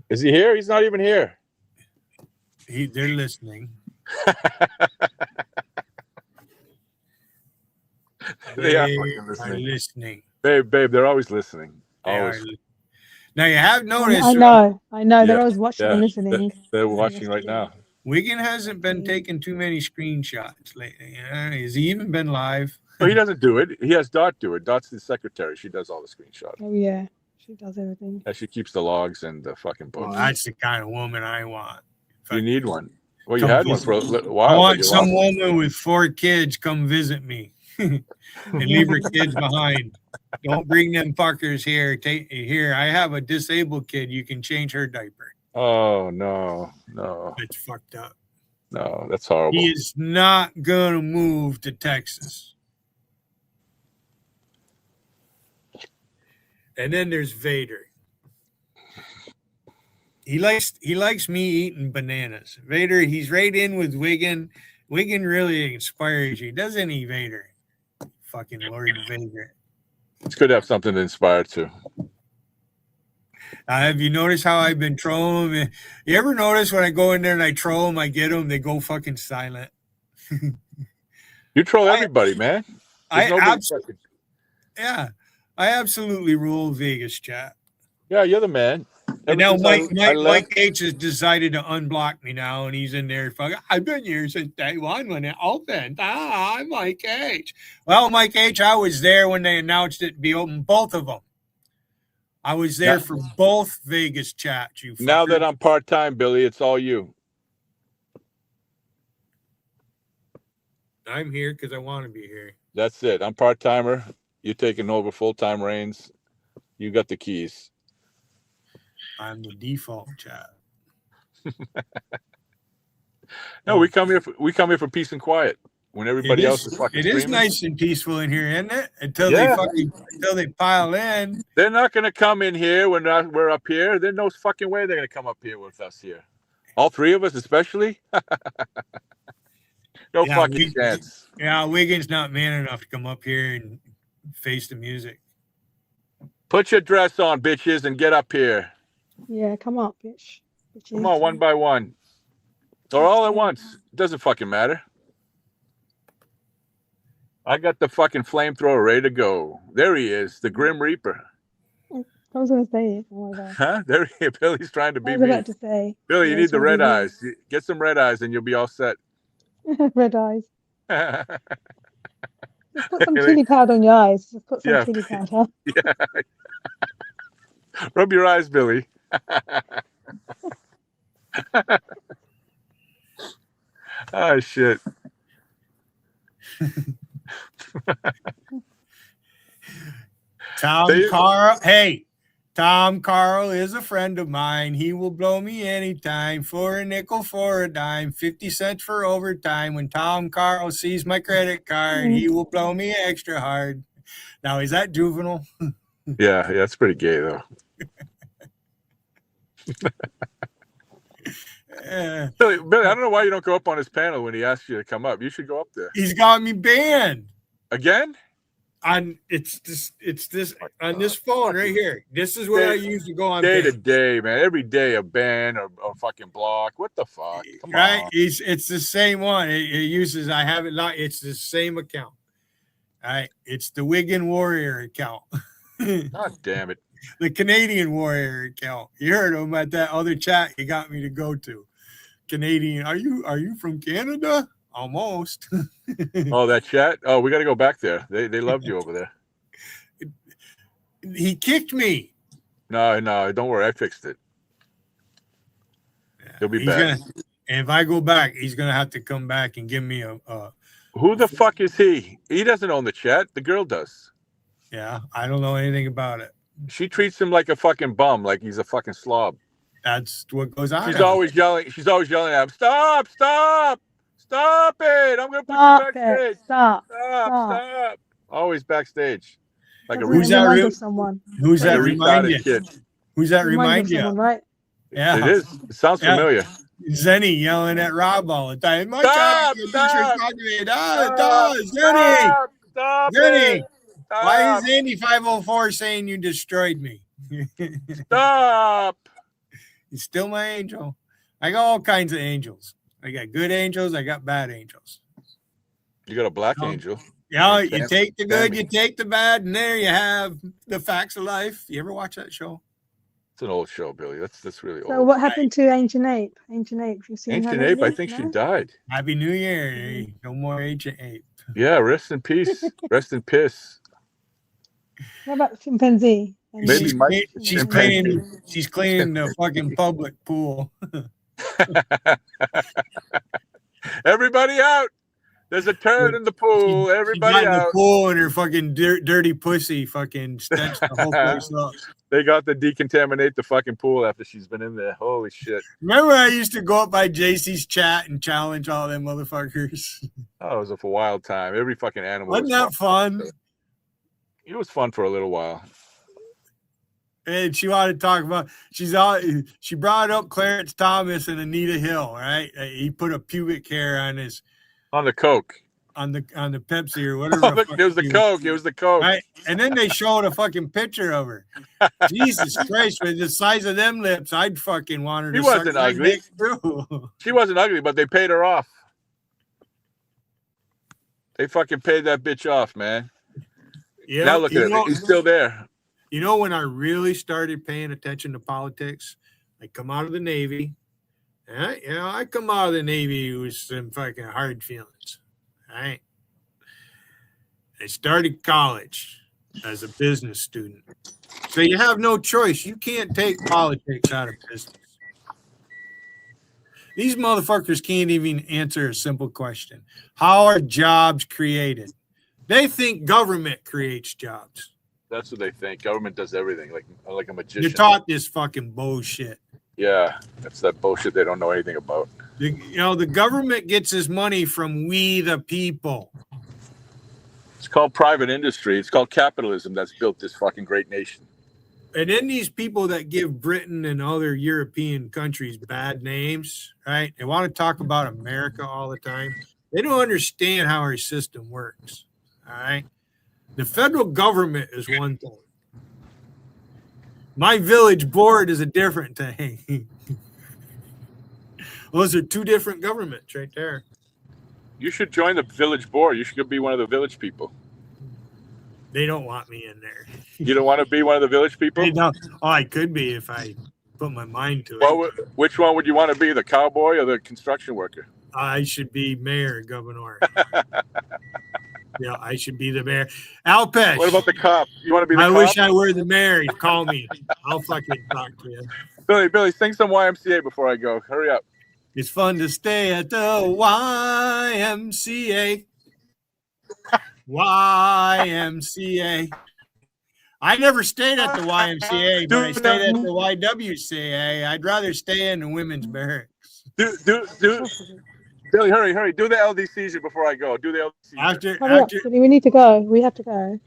Is he here? He's not even here. They're listening. They are listening. Babe, they're always listening. Always. Now you have noticed. I know. They're always watching and listening. They're watching right now. Wiggin hasn't been taking too many screenshots lately. Has he even been live? Well, he doesn't do it. He has Dot do it. Dot's the secretary. She does all the screenshots. Oh yeah, she does everything. And she keeps the logs and the fucking books. Well, that's the kind of woman I want. You need one. Well, you had one for a while. I want some woman with 4 kids come visit me and leave her kids behind. Don't bring them fuckers here. Here, I have a disabled kid. You can change her diaper. Oh, no. It's fucked up. No, that's horrible. He is not going to move to Texas. And then there's Vader. He likes me eating bananas. Vader, he's right in with Wiggin. Wiggin really inspires you, doesn't he, Vader? Fucking Lord Vader. It's good to have something to inspire to. Have you noticed how I've been trolling them? You ever notice when I go in there and I troll them, I get them, they go fucking silent? You troll everybody, man. I absolutely rule Vegas chat. Yeah, you're the man. And now Mike H has decided to unblock me now, and he's in there. Fucking, I've been here since day one when it opened. I'm Mike H. Well, Mike H, I was there when they announced it be open, both of them. I was there for both Vegas chats. You. Now that I'm part-time, Billy, it's all you. I'm here because I want to be here. That's it. I'm part-timer. You're taking over full-time reins. You got the keys. I'm the default chat. No, we come here for peace and quiet. When everybody else is fucking screaming. It is nice and peaceful in here, isn't it? Until they pile in. They're not going to come in here when we're up here. There's no fucking way they're going to come up here with us here. All 3 of us, especially. No fucking chance. Yeah, Wiggins not man enough to come up here and face the music. Put your dress on, bitches, and get up here. Yeah, come on, bitch. Come on, one by one. Or all at once. It doesn't fucking matter. I got the fucking flamethrower ready to go. There he is, the Grim Reaper. I was going to say it. Oh my God. Huh? There he is. Billy's trying to be me. I was about to say. Billy, you need the red eyes. Get some red eyes and you'll be all set. Red eyes. Just put some chili powder on your eyes. Just put some chili powder. Yeah. Rub your eyes, Billy. Oh, shit. Tom Carl is a friend of mine. He will blow me anytime for a nickel, for a dime, 50 cents for overtime. When Tom Carl sees my credit card, he will blow me extra hard. Now, is that juvenile? Yeah, it's pretty gay, though. Billy, I don't know why you don't go up on his panel when he asks you to come up. You should go up there. He's got me banned. Again? It's this on this phone right here. This is what I use to go on day to day, man. Every day a ban or fucking block. What the fuck? Come on. It's the same one. It uses. I have it not. It's the same account. All right. It's the Wiggin Warrior account. God damn it. The Canadian Warrior account. You heard him at that other chat he got me to go to. Canadian. Are you from Canada? Almost. Oh, that chat? Oh, we got to go back there. They loved you over there. He kicked me. No, don't worry. I fixed it. He'll be back. And if I go back, he's going to have to come back and give me a Who the fuck is he? He doesn't own the chat. The girl does. Yeah, I don't know anything about it. She treats him like a fucking bum, like he's a fucking slob. That's what goes on. She's always yelling at him, stop it. I'm going to put you backstage. Stop. Always backstage. Like Who's that remind you? Who's that remind you? Right? Yeah. It is. It sounds familiar. Zenny yelling at Rob all the time. My Stop! Zenny. Why is Andy 504 saying you destroyed me? Stop! He's still my angel. I got all kinds of angels. I got good angels. I got bad angels. You got a black angel. Yeah, you take the good, you take the bad, and there you have the facts of life. You ever watch that show? It's an old show, Billy. That's really So old. what happened to Ancient Ape? Ancient Ape, you seen Ancient her Ape, lately? I think she died. Happy New Year. No more Ancient Ape. Yeah, rest in peace. Rest in piss. What about chimpanzee? Maybe she's cleaning the fucking public pool. Everybody out. There's a turd in the pool. Everybody she got out. in the pool and her fucking dirty pussy fucking stench the whole place up. They got to decontaminate the fucking pool after she's been in there. Holy shit. Remember I used to go up by JC's chat and challenge all them motherfuckers? Oh, it was a wild time. Every fucking animal. Wasn't that fun? It was fun for a little while. And she wanted to talk about she brought up Clarence Thomas and Anita Hill, right? He put a pubic hair on his the Coke. On the Pepsi or whatever. It was the Coke. It was the Coke. Right? And then they showed a fucking picture of her. Jesus Christ, with the size of them lips, I'd fucking want her to She wasn't ugly. She wasn't ugly, but they paid her off. They fucking paid that bitch off, man. Yeah. Now look at him. He's still there. You know, when I really started paying attention to politics, I come out of the Navy. I come out of the Navy with some fucking hard feelings. All right. I started college as a business student. So you have no choice. You can't take politics out of business. These motherfuckers can't even answer a simple question. How are jobs created? They think government creates jobs. That's what they think. Government does everything, like a magician. You're taught this fucking bullshit. Yeah, that's that bullshit they don't know anything about. The government gets its money from we the people. It's called private industry. It's called capitalism that's built this fucking great nation. And then these people that give Britain and other European countries bad names, right? They want to talk about America all the time. They don't understand how our system works, all right? The federal government is one thing. My village board is a different thing. Those are two different governments right there. You should join the village board. You should be one of the village people. They don't want me in there. You don't want to be one of the village people? I could be if I put my mind to it. Which one would you want to be, the cowboy or the construction worker? I should be mayor, governor. Yeah, I should be the mayor. Alpesh. What about the cop? You want to be the cop? I wish I were the mayor. Call me. I'll fucking talk to you. Billy, sing some YMCA before I go. Hurry up. It's fun to stay at the YMCA. YMCA. I never stayed at the YMCA, but I stayed at the YWCA. I'd rather stay in the women's barracks. Billy, hurry. Do the LD seizure before I go. Do the LD seizure. After we need to go. We have to go.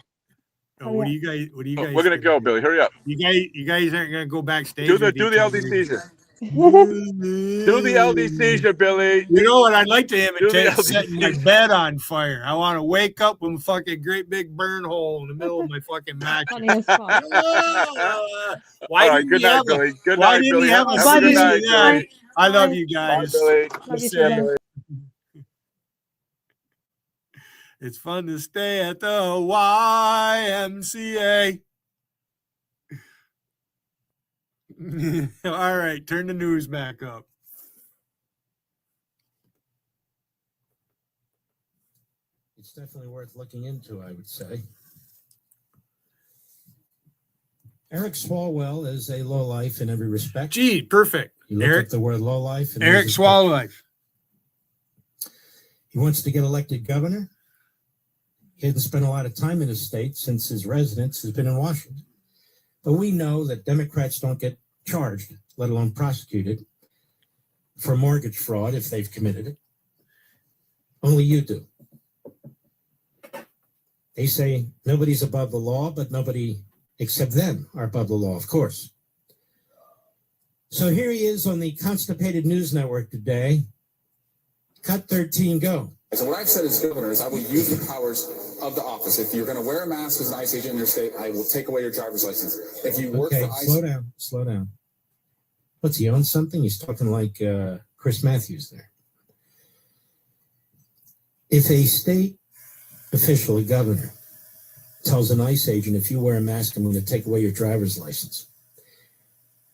What do you guys we're gonna go, Billy. Hurry up. You guys aren't gonna go backstage. Do the LD seizure. Do the LD seizure, Billy. You know what I'd like to imitate? Setting my bed on fire. I want to wake up with a fucking great big burn hole in the middle of my fucking mattress. Why didn't you have Billy? Good night, Billy. Have a good night, Billy. I love you guys. Bye, Billy. It's fun to stay at the YMCA. All right, turn the news back up. It's definitely worth looking into, I would say. Eric Swalwell is a lowlife in every respect. Gee, perfect. You look at the word lowlife. Eric Swalwell. He wants to get elected governor. He hasn't spent a lot of time in his state since his residence has been in Washington. But we know that Democrats don't get charged, let alone prosecuted, for mortgage fraud if they've committed it. Only you do. They say nobody's above the law, but nobody except them are above the law, of course. So here he is on the Constipated News Network today. Cut 13, go. So what I've said as governor is I will use the powers of the office. If you're going to wear a mask as an ICE agent in your state, I will take away your driver's license. If you work for ICE... Slow down. What's he on something? He's talking like Chris Matthews there. If a state official, a governor, tells an ICE agent, if you wear a mask, I'm going to take away your driver's license.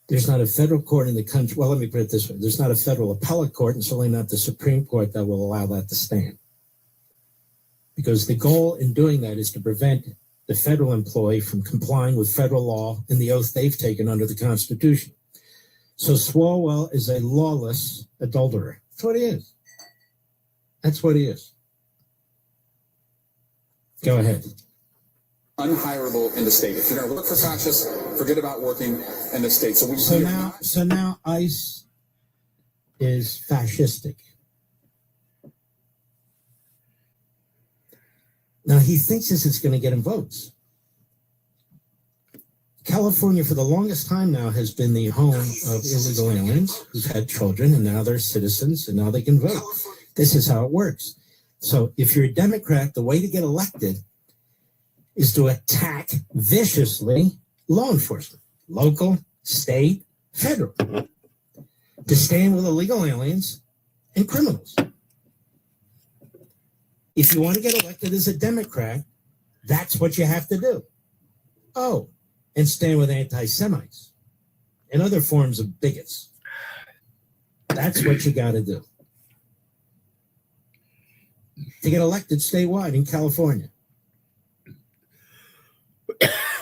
There's not a federal court in the country. Well, let me put it this way. There's not a federal appellate court, and certainly not the Supreme Court, that will allow that to stand. Because the goal in doing that is to prevent the federal employee from complying with federal law and the oath they've taken under the Constitution. So Swalwell is a lawless adulterer. That's what he is. That's what he is. Go ahead. Unhirable in the state. If you're going to work for fascists, forget about working in the state. So now ICE is fascistic. Now he thinks this is going to get him votes. California, for the longest time now, has been the home of illegal aliens who've had children, and now they're citizens, and now they can vote. This is how it works. So if you're a Democrat, the way to get elected is to attack viciously law enforcement, local, state, federal, to stand with illegal aliens and criminals. If you want to get elected as a Democrat, that's what you have to do. Oh, and stand with anti-Semites and other forms of bigots. That's what you got to do to get elected statewide in California.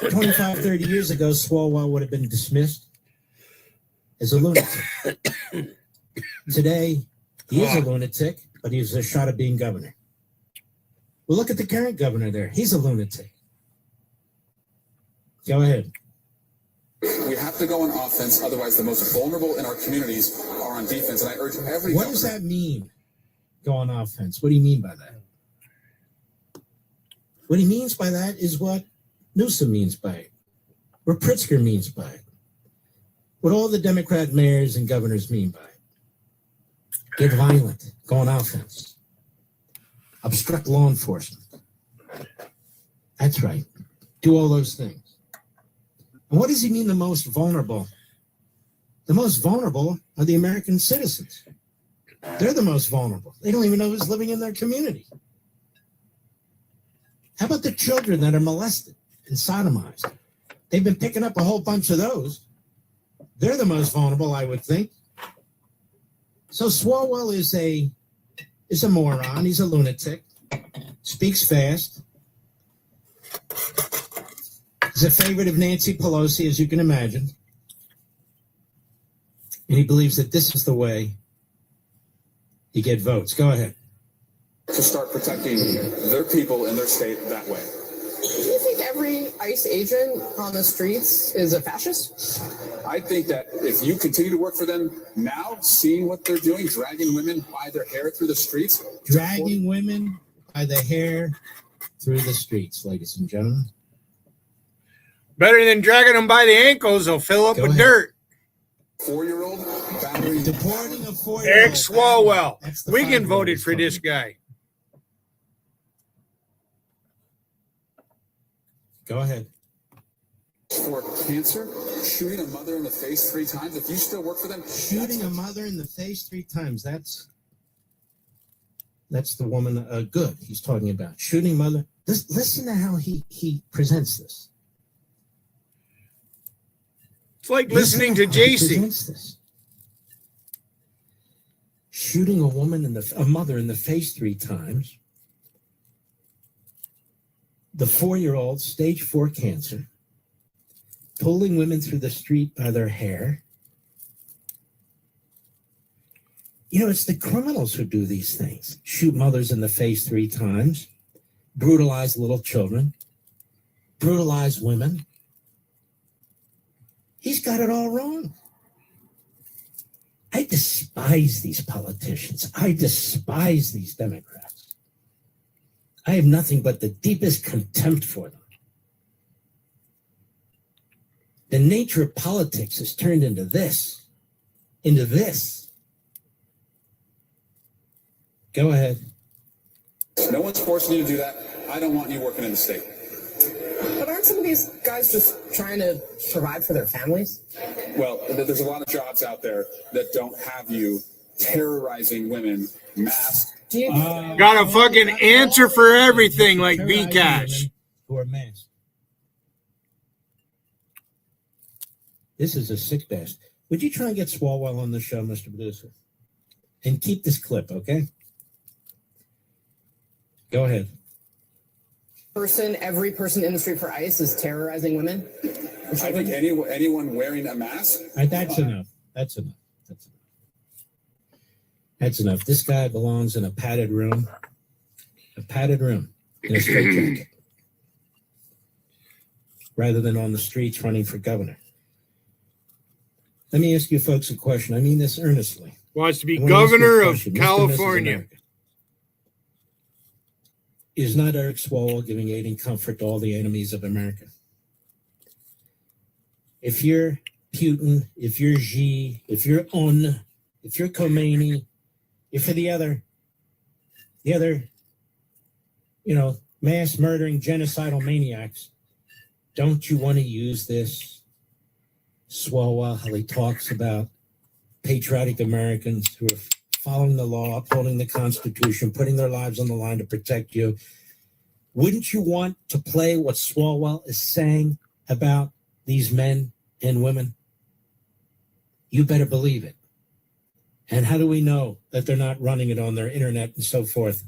25, 30 years ago, Swalwell would have been dismissed as a lunatic. Today, he is a lunatic, but he's a shot at being governor. Well, look at the current governor there. He's a lunatic. Go ahead. We have to go on offense, otherwise the most vulnerable in our communities are on defense. And I urge every What does that mean, go on offense? What do you mean by that? What he means by that is what Newsom means by it, what Pritzker means by it, what all the Democrat mayors and governors mean by it. Get violent, go on offense, obstruct law enforcement. That's right. Do all those things. And what does he mean the most vulnerable? The most vulnerable are the American citizens. They're the most vulnerable. They don't even know who's living in their community. How about the children that are molested and sodomized? They've been picking up a whole bunch of those. They're the most vulnerable, I would think. So Swalwell is a moron. He's a lunatic. Speaks fast. He's a favorite of Nancy Pelosi, as you can imagine. And he believes that this is the way you get votes. Go ahead. To start protecting their people in their state that way. Do you think every ICE agent on the streets is a fascist? I think that if you continue to work for them now, seeing what they're doing, dragging women by their hair through the streets. Dragging women by the hair through the streets, ladies and gentlemen. Better than dragging them by the ankles, they'll fill up with dirt. 4-year-old deporting a 4-year-old. Eric Swalwell. Wigan voted for this guy. Go ahead. For cancer, shooting a mother in the face 3 times. If you still work for them, shooting a mother in the face 3 times. That's the woman. Good. He's talking about shooting mother. Listen to how he presents this. It's like listening to JC. Shooting a mother in the face 3 times. The 4-year-old, stage 4 cancer, pulling women through the street by their hair. You know, it's the criminals who do these things. Shoot mothers in the face 3 times, brutalize little children, brutalize women. He's got it all wrong. I despise these politicians. I despise these Democrats. I have nothing but the deepest contempt for them. The nature of politics has turned into this. into this. Go ahead. No one's forcing you to do that. I don't want you working in the state. But aren't some of these guys just trying to provide for their families? Well, there's a lot of jobs out there that don't have you terrorizing women, masked. Got a fucking answer for everything, like Vcash. Who are masked. This is a sick bastard. Would you try and get Swalwell on the show, Mr. Producer? And keep this clip, okay? Go ahead. Every person in the street for ICE is terrorizing women? I think anyone wearing a mask. That's enough. That's enough. That's enough. This guy belongs in a padded room. A padded room in a straitjacket. Rather than on the streets running for governor. Let me ask you folks a question. I mean this earnestly. Wants to be governor of California. Is not Eric Swalwell giving aid and comfort to all the enemies of America? If you're Putin, if you're Xi, if you're Un, if you're Khomeini, if you're the other, mass murdering genocidal maniacs, don't you want to use this Swalwell, how he talks about patriotic Americans who are following the law, upholding the Constitution, putting their lives on the line to protect you? Wouldn't you want to play what Swalwell is saying about these men and women? You better believe it. And how do we know that they're not running it on their internet and so forth,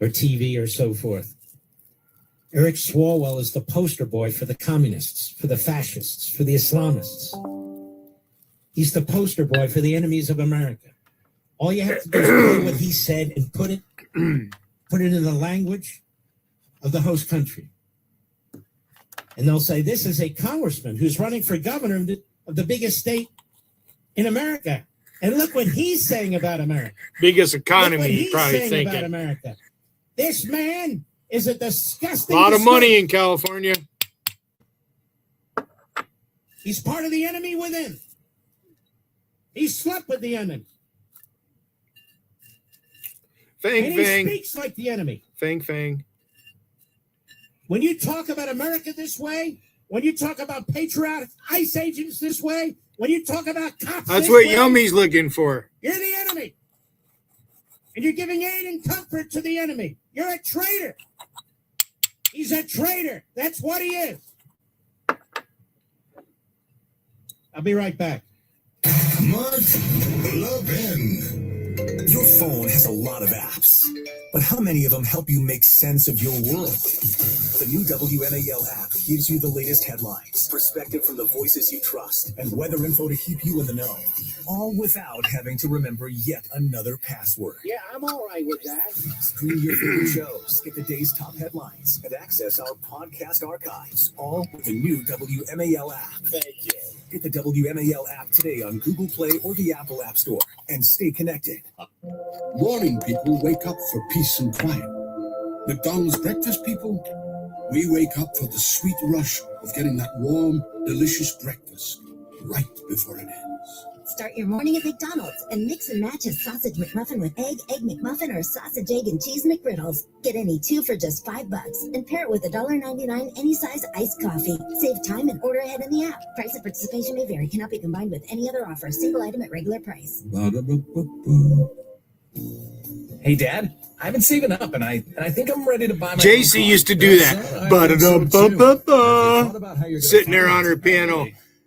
or TV or so forth? Eric Swalwell is the poster boy for the communists, for the fascists, for the Islamists. He's the poster boy for the enemies of America. All you have to do is play what he said and put it in the language of the host country. And they'll say, this is a congressman who's running for governor of the biggest state in America. And look what he's saying about America. Biggest economy, he's probably thinking. About America. This man is a disgusting... A lot of money in California. He's part of the enemy within. He slept with the enemy. He speaks like the enemy. Fang. When you talk about America this way, when you talk about patriotic ICE agents this way, when you talk about cops that's this what way, Yummy's looking for. You're the enemy. And you're giving aid and comfort to the enemy. You're a traitor. He's a traitor. That's what he is. I'll be right back. Mark Levin. Your phone has a lot of apps, but how many of them help you make sense of your world? The new WMAL app gives you the latest headlines, perspective from the voices you trust, and weather info to keep you in the know, all without having to remember yet another password. Yeah, I'm all right with that. Stream your favorite shows, get the day's top headlines, and access our podcast archives, all with the new WMAL app. Thank you. Get the WMAL app today on Google Play or the Apple App Store and stay connected. Morning people wake up for peace and quiet. McDonald's breakfast people, we wake up for the sweet rush of getting that warm, delicious breakfast right before it ends. Start your morning at McDonald's and mix and match a sausage McMuffin with egg McMuffin, or sausage, egg, and cheese McGriddles. Get any two for just $5 and pair it with $1.99 any size iced coffee. Save time and order ahead in the app. Price and participation may vary. Cannot be combined with any other offer. Single item at regular price. Hey, Dad, I've been saving up, and I think I'm ready to buy my. JC used to do that. Sitting there on her piano.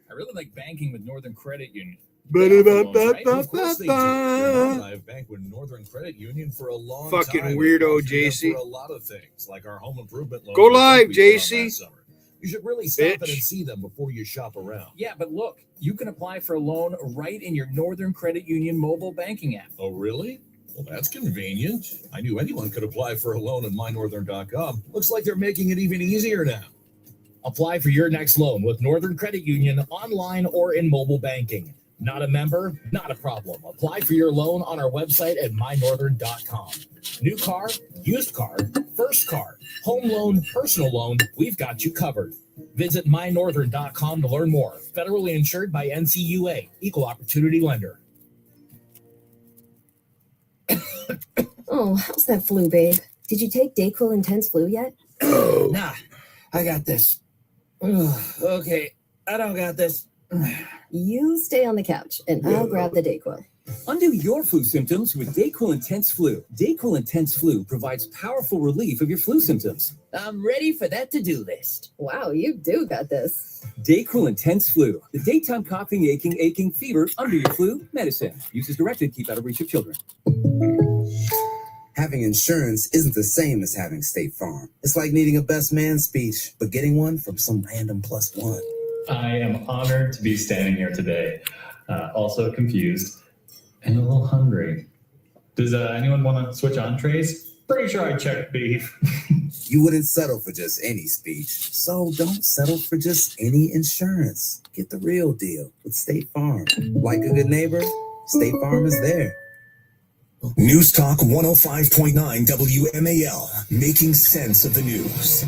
I really like banking with Northern Credit Union. Of course they do. I've banked with Northern Credit Union for a long time. Fucking weirdo, JC. For a lot of things, like our home improvement loan. Go live, JC. You should really stop it and see them before you shop around. Yeah, but look, you can apply for a loan right in your Northern Credit Union mobile banking app. Oh, really? Well, that's convenient. I knew anyone could apply for a loan at mynorthern.com. Looks like they're making it even easier now. Apply for your next loan with Northern Credit Union online or in mobile banking. Not a member? Not a problem. Apply for your loan on our website at mynorthern.com. New car, used car, first car, home loan, personal loan, we've got you covered. Visit mynorthern.com to learn more. Federally insured by NCUA, Equal Opportunity Lender. Oh, how's that flu, babe? Did you take Dayquil Intense Flu yet? Nah, I got this. Ugh, okay, I don't got this. You stay on the couch, and I'll grab the Dayquil. Undo your flu symptoms with Dayquil Intense Flu. Dayquil Intense Flu provides powerful relief of your flu symptoms. I'm ready for that to-do list. Wow, you do got this. Dayquil Intense Flu. The daytime coughing, aching, fever, under your flu medicine. Use as directed, keep out of reach of children. Having insurance isn't the same as having State Farm. It's like needing a best man speech, but getting one from some random +1. I am honored to be standing here today. Also confused and a little hungry. Does anyone want to switch entrees? Pretty sure I checked beef. You wouldn't settle for just any speech, so don't settle for just any insurance. Get the real deal with State Farm. Like a good neighbor, State Farm is there. News Talk 105.9 WMAL, making sense of the news.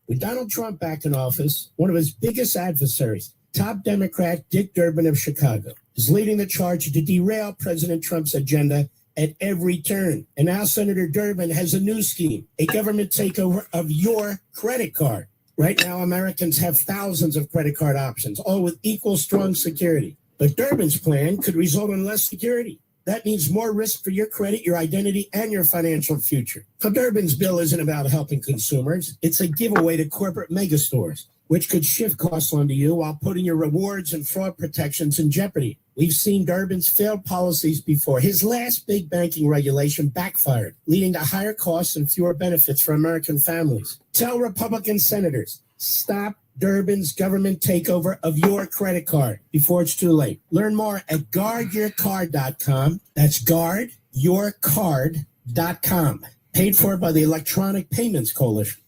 With Donald Trump back in office, one of his biggest adversaries, top Democrat Dick Durbin of Chicago, is leading the charge to derail President Trump's agenda at every turn. And now Senator Durbin has a new scheme, a government takeover of your credit card. Right now, Americans have thousands of credit card options, all with equal strong security. But Durbin's plan could result in less security. That means more risk for your credit, your identity, and your financial future. So Durbin's bill isn't about helping consumers. It's a giveaway to corporate megastores, which could shift costs onto you while putting your rewards and fraud protections in jeopardy. We've seen Durbin's failed policies before. His last big banking regulation backfired, leading to higher costs and fewer benefits for American families. Tell Republican senators, stop Durbin's government takeover of your credit card before it's too late. Learn more at guardyourcard.com. That's guardyourcard.com. Paid for by the Electronic Payments Coalition.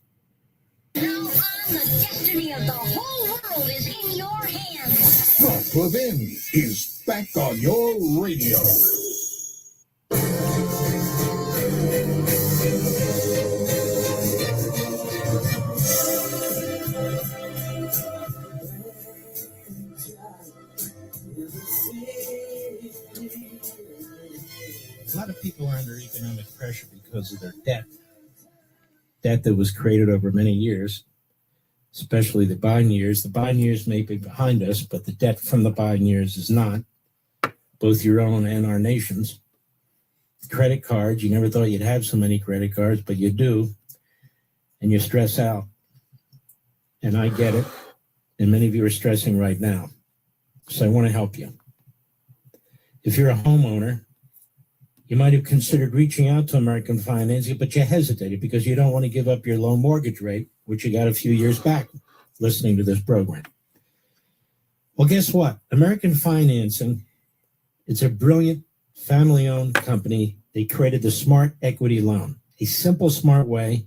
Now the destiny of the whole world is in your hands. Front Within is back on your radio. A lot of people are under economic pressure because of their debt that was created over many years, especially the Biden years. The Biden years may be behind us, but the debt from the Biden years is not, both your own and our nation's. Credit cards, you never thought you'd have so many credit cards, but you do, and you stress out. And I get it, and many of you are stressing right now. So I want to help you. If you're a homeowner, you might have considered reaching out to American Financing, but you hesitated because you don't want to give up your low mortgage rate, which you got a few years back listening to this program. Well, guess what? American Financing, it's a brilliant family-owned company. They created the Smart Equity Loan, a simple, smart way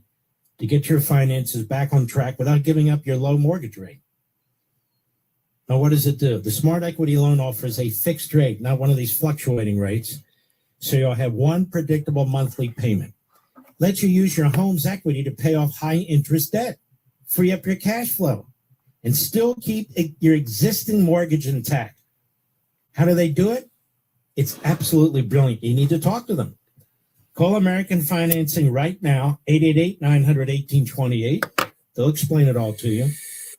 to get your finances back on track without giving up your low mortgage rate. Now, what does it do? The Smart Equity Loan offers a fixed rate, not one of these fluctuating rates. So you'll have one predictable monthly payment. Let you use your home's equity to pay off high interest debt, free up your cash flow, and still keep your existing mortgage intact. How do they do it? It's absolutely brilliant. You need to talk to them. Call American Financing right now, 888-900-1828. They'll explain it all to you.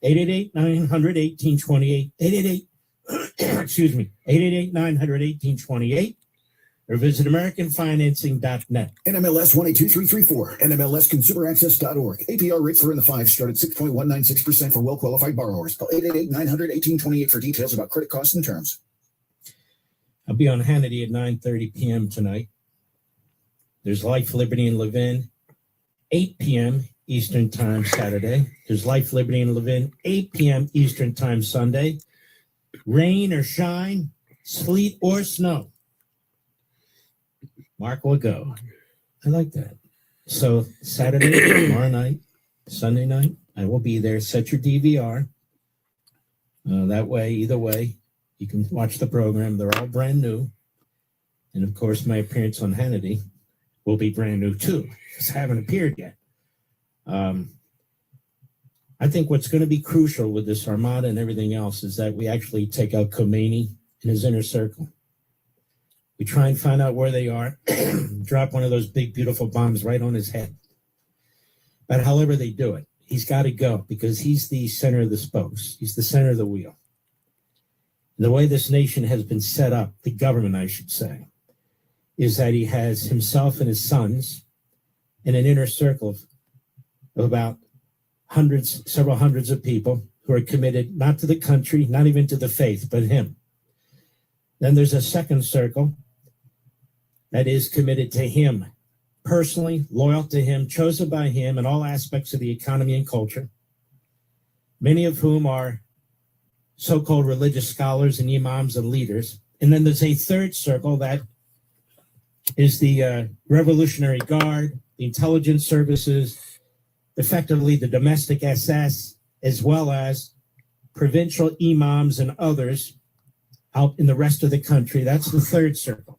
888-900-1828. 888-900-1828. Or visit AmericanFinancing.net. NMLS 182334, NMLSConsumerAccess.org. APR rates for in the fives start at 6.196% for well-qualified borrowers. Call 888-900-1828 for details about credit costs and terms. I'll be on Hannity at 9:30 p.m. tonight. There's Life, Liberty, and Levin, 8 p.m. Eastern Time Saturday. There's Life, Liberty, and Levin, 8 p.m. Eastern Time Sunday. Rain or shine, sleet or snow. Mark will go. I like that. So Saturday, tomorrow night, Sunday night, I will be there. Set your DVR. That way, either way, you can watch the program. They're all brand new. And of course, my appearance on Hannity will be brand new too, because I haven't appeared yet. I think what's going to be crucial with this armada and everything else is that we actually take out Khomeini and his inner circle. We try and find out where they are, drop one of those big, beautiful bombs right on his head. But however they do it, he's got to go because he's the center of the spokes. He's the center of the wheel. The way this nation has been set up, the government, I should say, is that he has himself and his sons in an inner circle of about several hundreds of people who are committed not to the country, not even to the faith, but him. Then there's a second circle that is committed to him, personally, loyal to him, chosen by him in all aspects of the economy and culture, many of whom are so-called religious scholars and imams and leaders. And then there's a third circle that is the Revolutionary Guard, the intelligence services, effectively the domestic SS, as well as provincial imams and others out in the rest of the country. That's the third circle.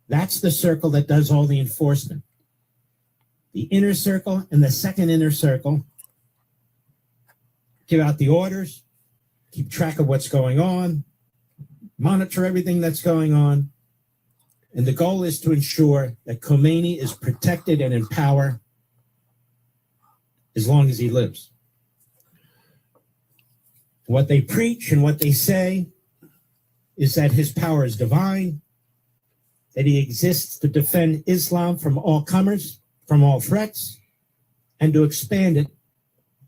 That's the circle that does all the enforcement. The inner circle and the second inner circle give out the orders, keep track of what's going on, monitor everything that's going on. And the goal is to ensure that Khomeini is protected and in power as long as he lives. What they preach and what they say is that his power is divine, that he exists to defend Islam from all comers, from all threats, and to expand it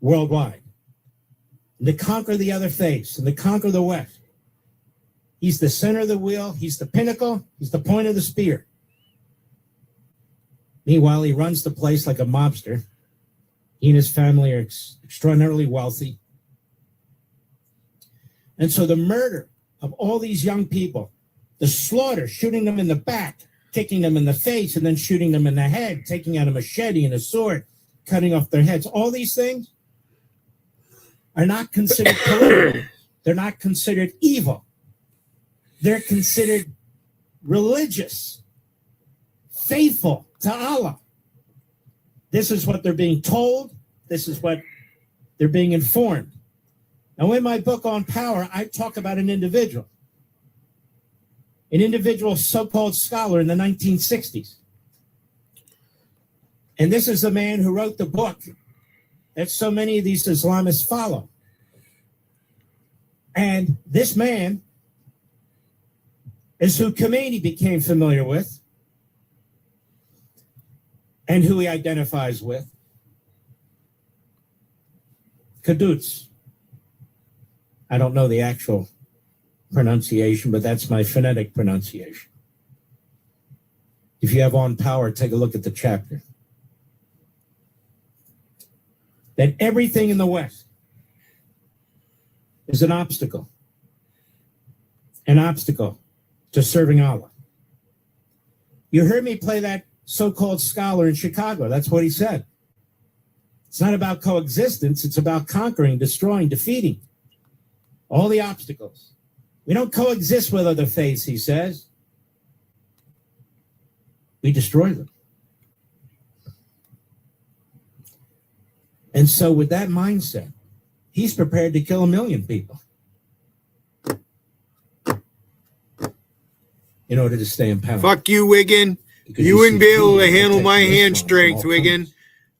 worldwide, and to conquer the other faiths and to conquer the West. He's the center of the wheel. He's the pinnacle. He's the point of the spear. Meanwhile, he runs the place like a mobster. He and his family are extraordinarily wealthy. And so the murder of all these young people, the slaughter, shooting them in the back, kicking them in the face, and then shooting them in the head, taking out a machete and a sword, cutting off their heads, all these things are not considered political. They're not considered evil. They're considered religious, faithful to Allah. This is what they're being told. This is what they're being informed. Now, in my book on power, I talk about an individual so-called scholar in the 1960s. And this is the man who wrote the book that so many of these Islamists follow. And this man is who Khomeini became familiar with and who he identifies with. Quddus. I don't know the actual pronunciation, but that's my phonetic pronunciation. If you have On Power, take a look at the chapter. That everything in the West is an obstacle to serving Allah. You heard me play that so-called scholar in Chicago. That's what he said. It's not about coexistence. It's about conquering, destroying, defeating all the obstacles. We don't coexist with other faiths, he says. We destroy them. And so with that mindset, he's prepared to kill 1 million people in order to stay in power. Fuck you, Wiggin. You wouldn't be able to handle my hand strength, Wiggin.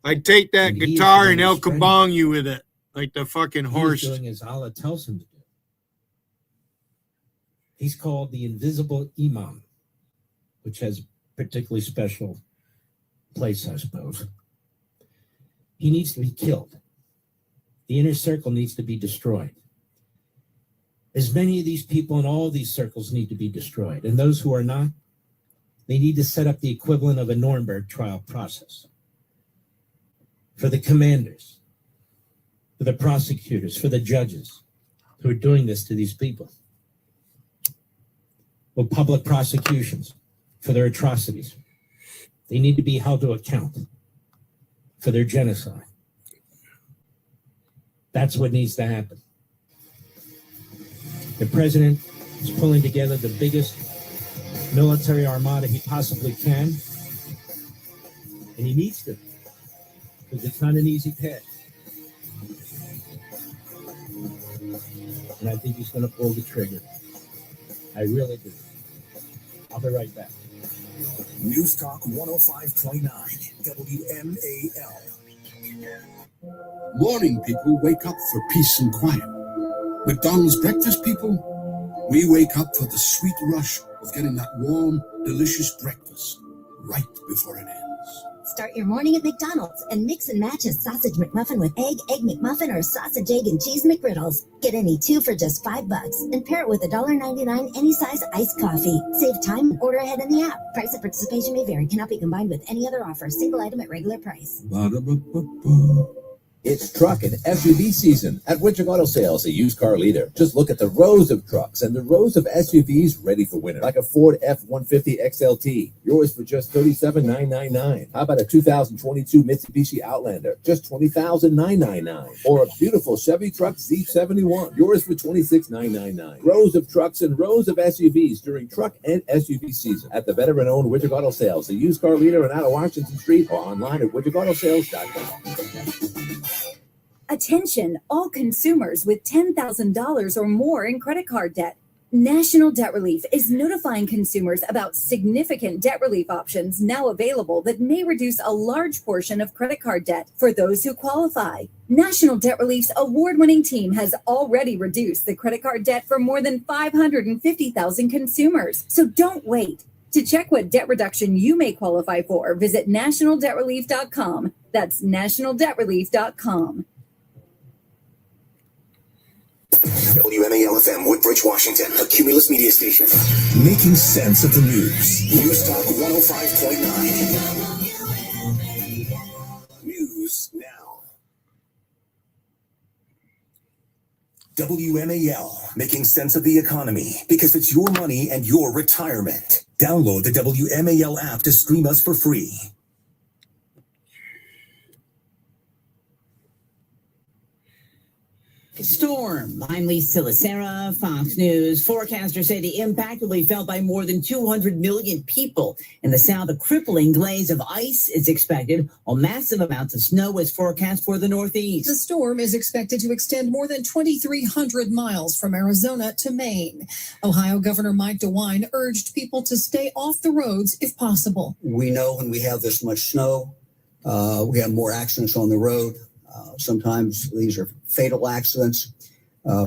I'd take that guitar and El Kabong you with it, like the fucking horse. He's doing as Allah tells him to do. He's called the invisible imam, which has a particularly special place, I suppose. He needs to be killed. The inner circle needs to be destroyed. As many of these people in all these circles need to be destroyed. And those who are not, they need to set up the equivalent of a Nuremberg trial process for the commanders, for the prosecutors, for the judges who are doing this to these people. Well, public prosecutions for their atrocities. They need to be held to account for their genocide. That's what needs to happen. The president is pulling together the biggest military armada he possibly can, and he needs to, because it's not an easy task. And I think he's going to pull the trigger. I really do. I'll be right back. News Talk 105.9 WMAL. Morning people wake up for peace and quiet. McDonald's breakfast people, we wake up for the sweet rush of getting that warm, delicious breakfast right before it ends. Start your morning at McDonald's and mix and match a sausage McMuffin with egg McMuffin, or sausage, egg, and cheese McGriddles. Get any two for just $5 and pair it with $1.99 any size iced coffee. Save time and order ahead in the app. Price of participation may vary. Cannot be combined with any other offer. Single item at regular price. Ba-da-ba-ba-ba. It's truck and SUV season at Winter Auto Sales, a used car leader. Just look at the rows of trucks and the rows of SUVs ready for winter, like a Ford F-150 XLT, yours for just $37,999. How about a 2022 Mitsubishi Outlander, just $20,999? Or a beautiful Chevy truck Z71, yours for $26,999. Rows of trucks and rows of SUVs during truck and SUV season at the veteran-owned Winter Auto Sales, the used car leader in out of Washington Street, or online at winterauto.sales.com. Attention, all consumers with $10,000 or more in credit card debt. National Debt Relief is notifying consumers about significant debt relief options now available that may reduce a large portion of credit card debt for those who qualify. National Debt Relief's award-winning team has already reduced the credit card debt for more than 550,000 consumers. So don't wait. To check what debt reduction you may qualify for, visit nationaldebtrelief.com. That's nationaldebtrelief.com. WMAL-FM, Woodbridge, Washington, a Cumulus media station. Making sense of the news. News Talk 105.9. News now. WMAL, making sense of the economy, because it's your money and your retirement. Download the WMAL app to stream us for free. Storm. I'm Lisa Lacera, Fox News. Forecasters say the impact will be felt by more than 200 million people. In the south, a crippling glaze of ice is expected, while massive amounts of snow is forecast for the northeast. The storm is expected to extend more than 2,300 miles from Arizona to Maine. Ohio Governor Mike DeWine urged people to stay off the roads if possible. We know when we have this much snow, we have more accidents on the road. Sometimes these are fatal accidents.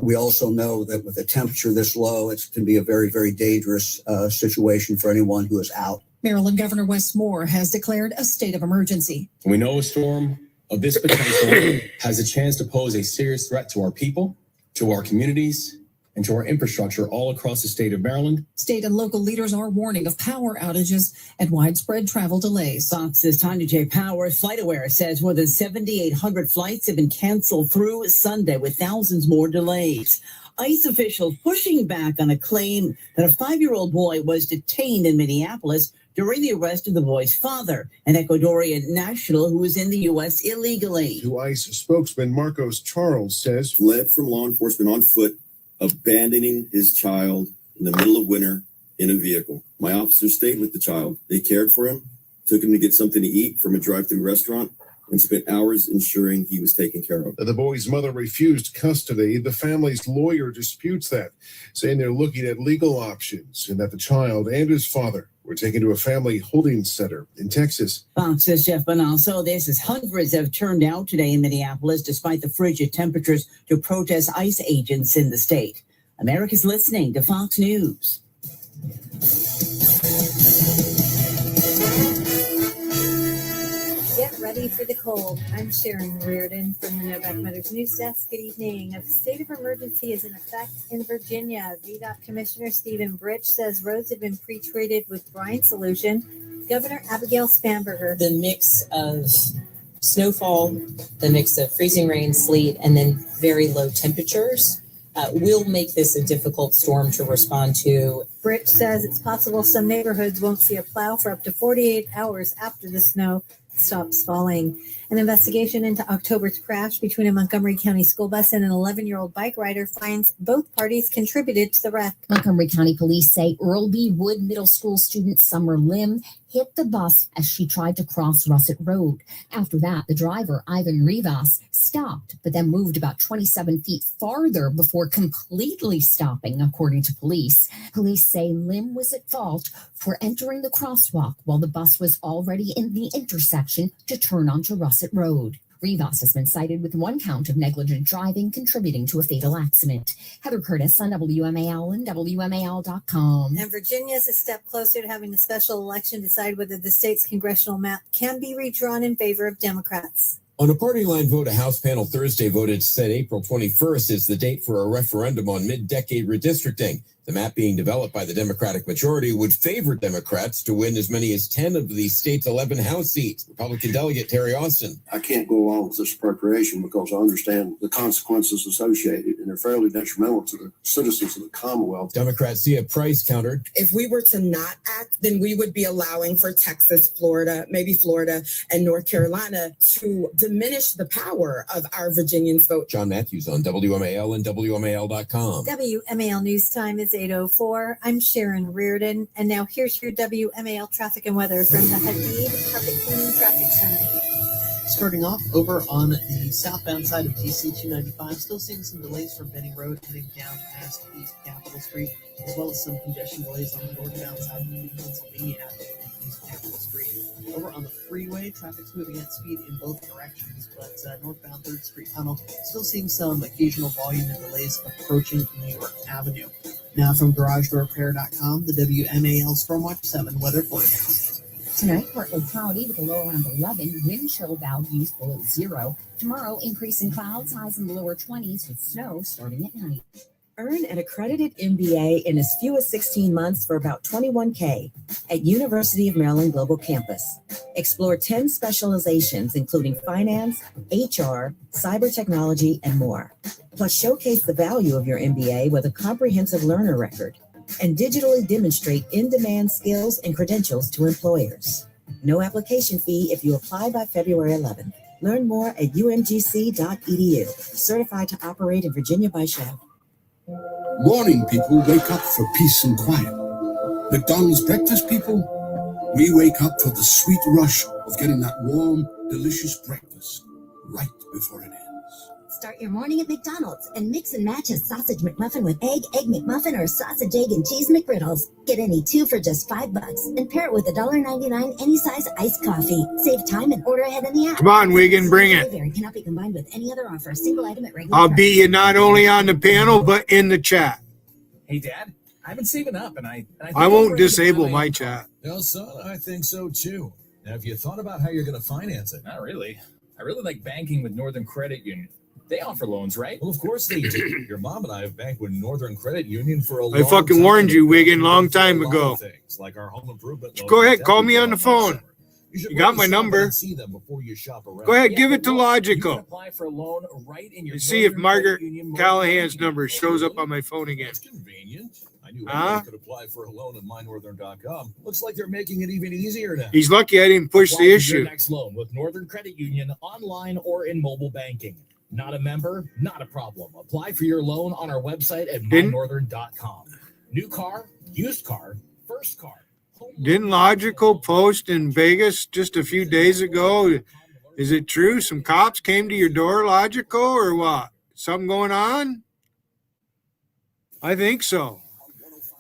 We also know that with a temperature this low, it can be a very, very dangerous situation for anyone who is out. Maryland Governor Wes Moore has declared a state of emergency. We know a storm of this potential has a chance to pose a serious threat to our people, to our communities, and to our infrastructure all across the state of Maryland. State and local leaders are warning of power outages and widespread travel delays. Fox's Tanya J. Power, FlightAware, says more than 7,800 flights have been canceled through Sunday, with thousands more delays. ICE officials pushing back on a claim that a 5-year-old boy was detained in Minneapolis during the arrest of the boy's father, an Ecuadorian national who was in the U.S. illegally. To ICE spokesman Marcos Charles says, fled from law enforcement on foot, abandoning his child in the middle of winter in a vehicle. My officers stayed with the child. They cared for him, took him to get something to eat from a drive-through restaurant, and spent hours ensuring he was taken care of. The boy's mother refused custody. The family's lawyer disputes that, saying they're looking at legal options and that the child and his father were taken to a family holding center in Texas. Fox's Jeff Bonalso. This is hundreds have turned out today in Minneapolis despite the frigid temperatures to protest ICE agents in the state. America's listening to Fox News. Get ready for the cold. I'm Sharon Reardon from the Novak Motors News Desk. Good evening. A state of emergency is in effect in Virginia. VDOT Commissioner Stephen Britch says roads have been pre-treated with brine solution. Governor Abigail Spanberger. The mix of snowfall, the mix of freezing rain, sleet, and then very low temperatures will make this a difficult storm to respond to. Britch says it's possible some neighborhoods won't see a plow for up to 48 hours after the snow stops falling. An investigation into October's crash between a Montgomery County school bus and an 11-year-old bike rider finds both parties contributed to the wreck. Montgomery County Police say Earl B. Wood Middle School student Summer Lim hit the bus as she tried to cross Russet Road. After that, the driver, Ivan Rivas, stopped, but then moved about 27 feet farther before completely stopping, according to police. Police say Lim was at fault for entering the crosswalk while the bus was already in the intersection to turn onto Russet Road. Rivas has been cited with 1 count of negligent driving contributing to a fatal accident. Heather Curtis on WMAL and WMAL.com. And Virginia is a step closer to having a special election decide whether the state's congressional map can be redrawn in favor of Democrats. On a party line vote, a House panel Thursday voted to set April 21st as the date for a referendum on mid-decade redistricting. The map being developed by the Democratic majority would favor Democrats to win as many as 10 of the state's 11 House seats. Republican Delegate Terry Austin. I can't go along with this appropriation because I understand the consequences associated, and they're fairly detrimental to the citizens of the Commonwealth. Democrats see a price countered. If we were to not act, then we would be allowing for Texas, Florida, maybe Florida, and North Carolina to diminish the power of our Virginians' vote. John Matthews on WMAL and WMAL.com. WMAL News Time is 8:04. I'm Sharon Reardon, and now here's your WMAL traffic and weather from the Hadid Carpet Cleaning Traffic Center. Starting off over on the southbound side of DC 295, still seeing some delays from Benning Road heading down past East Capitol Street, as well as some congestion delays on the northbound side of the Pennsylvania Avenue and East Capitol Street. Over on the freeway, traffic's moving at speed in both directions, but northbound 3rd Street Tunnel still seeing some occasional volume and delays approaching New York Avenue. Now from GarageDoorRepair.com, the WMAL Stormwatch 7 weather forecast. Tonight, partly cloudy with a low around 11, wind chill values below 0. Tomorrow, increase in clouds, highs in the lower 20s with snow starting at night. Earn an accredited MBA in as few as 16 months for about $21K at University of Maryland Global Campus. Explore 10 specializations, including finance, HR, cyber technology, and more. Plus, showcase the value of your MBA with a comprehensive learner record and digitally demonstrate in-demand skills and credentials to employers. No application fee if you apply by February 11th. Learn more at umgc.edu. Certified to operate in Virginia by Shell. Morning people wake up for peace and quiet. McDonald's breakfast people, we wake up for the sweet rush of getting that warm, delicious breakfast right before it ends. Start your morning at McDonald's and mix and match a sausage McMuffin with egg McMuffin, or sausage, egg, and cheese McGriddles. Get any 2 for just $5 and pair it with $1.99 any size iced coffee. Save time and order ahead in the app. Come on, Wigan, bring it. Cannot be combined with any other offer. Single item at regular I'll price. beat you not only on the panel, but in the chat. Hey, Dad, I've been saving up, and I won't disable my chat. No, son, I think so too. Now, have you thought about how you're going to finance it? Not really. I really like banking with Northern Credit Union. They offer loans, right? Well, of course they do. Your mom and I have banked with Northern Credit Union for a long time. I fucking warned you, Wigan, long time ago. Things like our home improvement loan. Go ahead, call me on the phone. You got my number. See them before you shop around. Go ahead, give it to Logical. You can apply for a loan right in your And see if Northern Margaret Credit Union Callahan's number shows up on my phone again. That's convenient. I knew anyone could apply for a loan at mynorthern.com. Looks like they're making it even easier now. He's lucky I didn't push Apply the for issue. your next loan with Northern Credit Union online or in mobile banking. Not a member? Not a problem. Apply for your loan on our website at mynorthern.com. New car, used car, first car. Didn't Logical post in Vegas just a few days ago? Is it true? Some cops came to your door, Logical, or what? Something going on? I think so.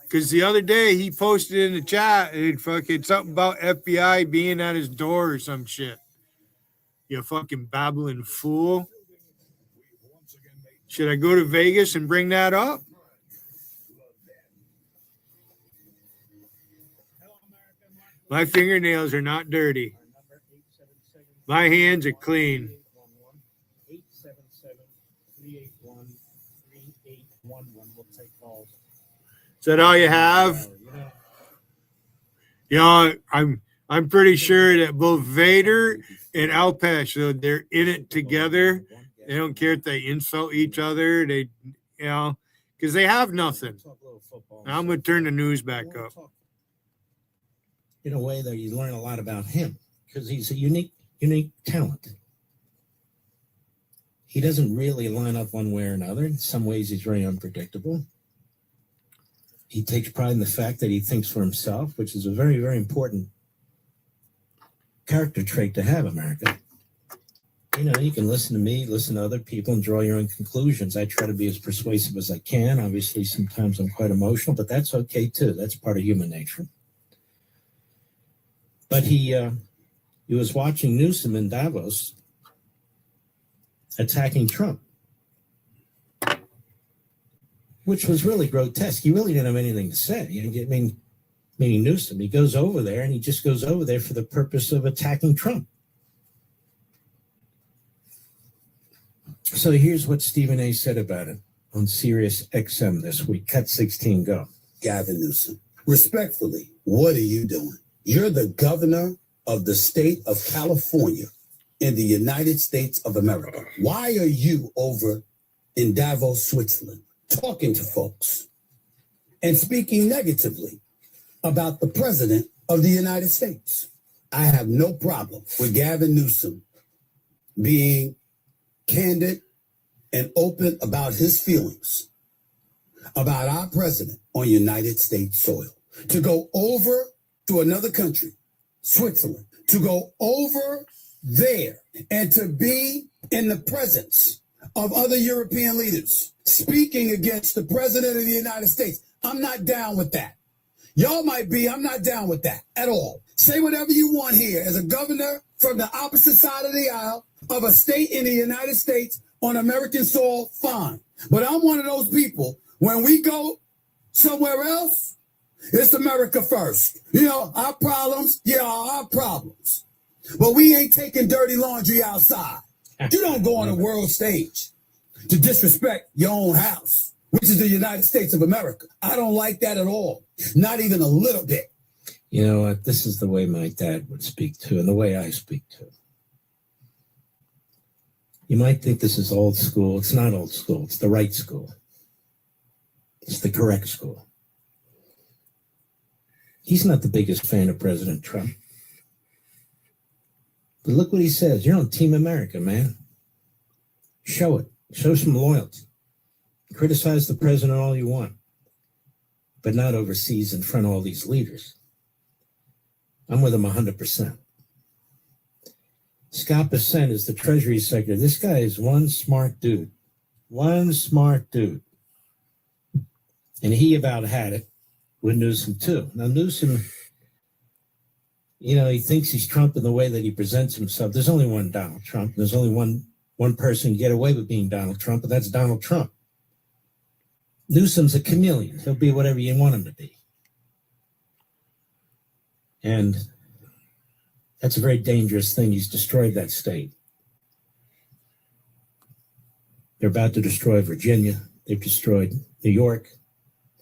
Because the other day he posted in the chat fucking something about FBI being at his door or some shit. You fucking babbling fool. Should I go to Vegas and bring that up? My fingernails are not dirty. My hands are clean. 877-381-3811. We'll take calls. Is that all you have? You know, I'm pretty sure that both Vader and Alpesh, so they're in it together. They don't care if they insult each other. They, because they have nothing. Now I'm going to turn the news back up. In a way, though, you learn a lot about him because he's a unique talent. He doesn't really line up one way or another. In some ways, he's very unpredictable. He takes pride in the fact that he thinks for himself, which is a very, very important character trait to have, America. You know, you can listen to me, listen to other people, and draw your own conclusions. I try to be as persuasive as I can. Obviously, sometimes I'm quite emotional, but that's okay, too. That's part of human nature. But he was watching Newsom in Davos attacking Trump, which was really grotesque. He really didn't have anything to say. I mean, meaning Newsom, he goes over there and he just goes over there for the purpose of attacking Trump. So here's what Stephen A. said about it on Sirius XM this week. Cut 16, go. Gavin Newsom, respectfully, what are you doing? You're the governor of the state of California in the United States of America. Why are you over in Davos, Switzerland, talking to folks and speaking negatively about the president of the United States? I have no problem with Gavin Newsom being candid and open about his feelings about our president on United States soil. To go over to another country, Switzerland, to go over there and to be in the presence of other European leaders speaking against the president of the United States. I'm not down with that. Y'all might be, I'm not down with that at all. Say whatever you want here as a governor from the opposite side of the aisle of a state in the United States on American soil, fine. But I'm one of those people, when we go somewhere else, it's America first. You know, our problems, our problems. But we ain't taking dirty laundry outside. You don't go on a world stage to disrespect your own house, which is the United States of America. I don't like that at all. Not even a little bit. You know what? This is the way my dad would speak to, and the way I speak to. You might think this is old school. It's not old school. It's the right school. It's the correct school. He's not the biggest fan of President Trump. But look what he says. You're on Team America, man. Show it. Show some loyalty. Criticize the president all you want, but not overseas in front of all these leaders. I'm with him 100%. Scott Bessent is the Treasury Secretary. This guy is one smart dude. One smart dude. And he about had it with Newsom, too. Now, Newsom, you know, he thinks he's Trump in the way that he presents himself. There's only one Donald Trump. There's only one person who can get away with being Donald Trump, and that's Donald Trump. Newsom's a chameleon. He'll be whatever you want him to be. And that's a very dangerous thing. He's destroyed that state. They're about to destroy Virginia. They've destroyed New York,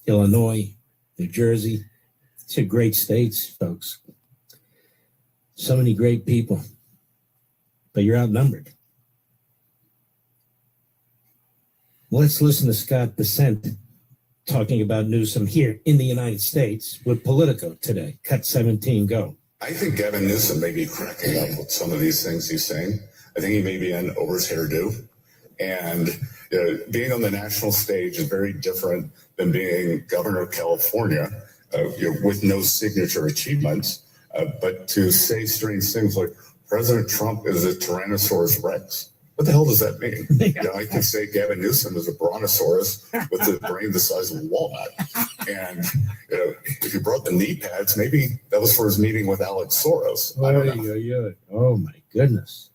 Illinois, New Jersey. These are great states, folks. So many great people. But you're outnumbered. Let's listen to Scott Bessent talking about Newsom here in the United States with Politico today. Cut 17, go. I think Gavin Newsom may be cracking up with some of these things he's saying. I think he may be in over his hairdo. And being on the national stage is very different than being governor of California with no signature achievements. But to say strange things like President Trump is a Tyrannosaurus Rex. What the hell does that mean? I could say Gavin Newsom is a brontosaurus with a brain the size of a walnut. And if you brought the knee pads, maybe that was for his meeting with Alex Soros. I don't know. Oh, my goodness.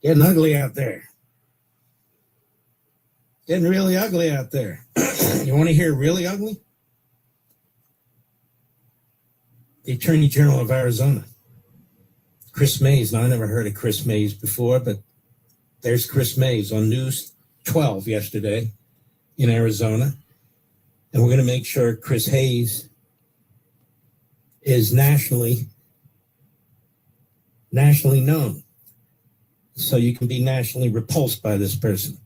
Getting ugly out there. Getting really ugly out there. You want to hear really ugly? The Attorney General of Arizona, Chris Mays. Now, I never heard of Chris Mays before, but there's Chris Mays on News 12 yesterday in Arizona. And we're going to make sure Chris Hayes is nationally known. So you can be nationally repulsed by this person.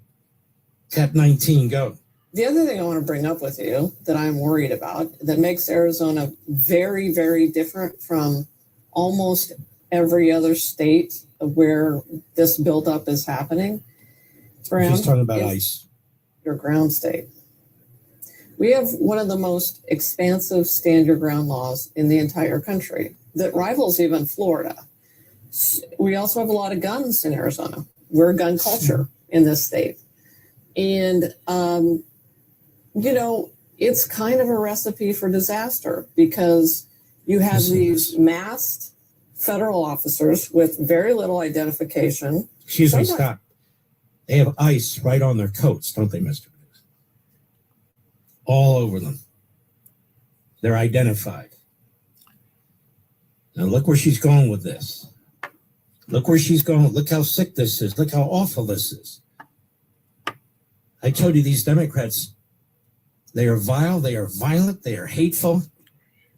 Cap 19, go. The other thing I want to bring up with you that I'm worried about that makes Arizona very, very different from almost every other state where this buildup is happening Brown, He's talking about is ICE. your ground state. We have one of the most expansive stand your ground laws in the entire country that rivals even Florida. We also have a lot of guns in Arizona. We're a gun culture in this state. And, it's kind of a recipe for disaster because you have these masked federal officers with very little identification. Excuse me, stop. They have ICE right on their coats, don't they, Mr. News? All over them. They're identified. Now look where she's going with this. Look where she's going. Look how sick this is. Look how awful this is. I told you these Democrats, they are vile, they are violent, they are hateful,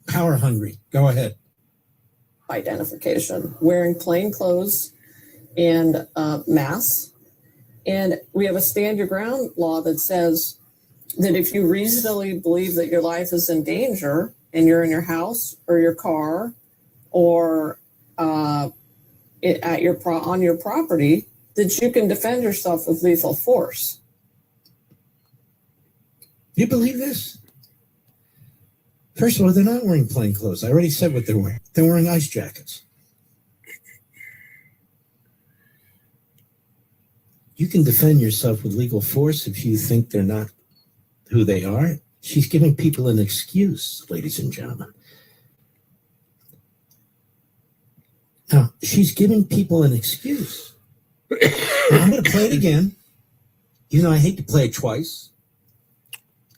power hungry. Go ahead. Identification, wearing plain clothes and masks. And we have a stand your ground law that says that if you reasonably believe that your life is in danger and you're in your house or your car or on your property, that you can defend yourself with lethal force. You believe this? First of all, they're not wearing plain clothes. I already said what they're wearing. They're wearing ice jackets. You can defend yourself with legal force if you think they're not who they are. She's giving people an excuse, ladies and gentlemen. Now, she's giving people an excuse. Now, I'm going to play it again. You know, I hate to play it twice.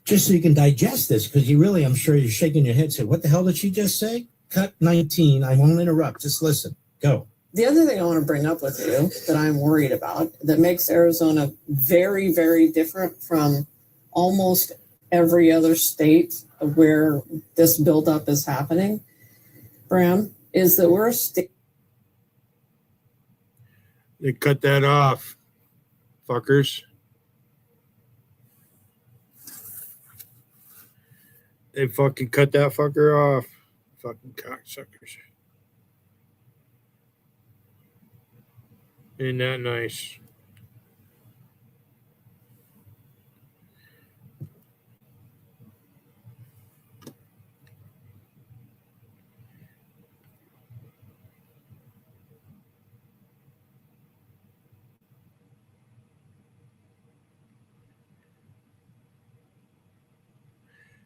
Just so you can digest this, because I'm sure you're shaking your head, say, what the hell did she just say? Cut 19. I won't interrupt. Just listen. Go. The other thing I want to bring up with you that I'm worried about that makes Arizona very, very different from almost every other state where this buildup is happening, Brown, is that we're a state. They cut that off, fuckers. They fucking cut that fucker off. Fucking cocksuckers. Ain't that nice?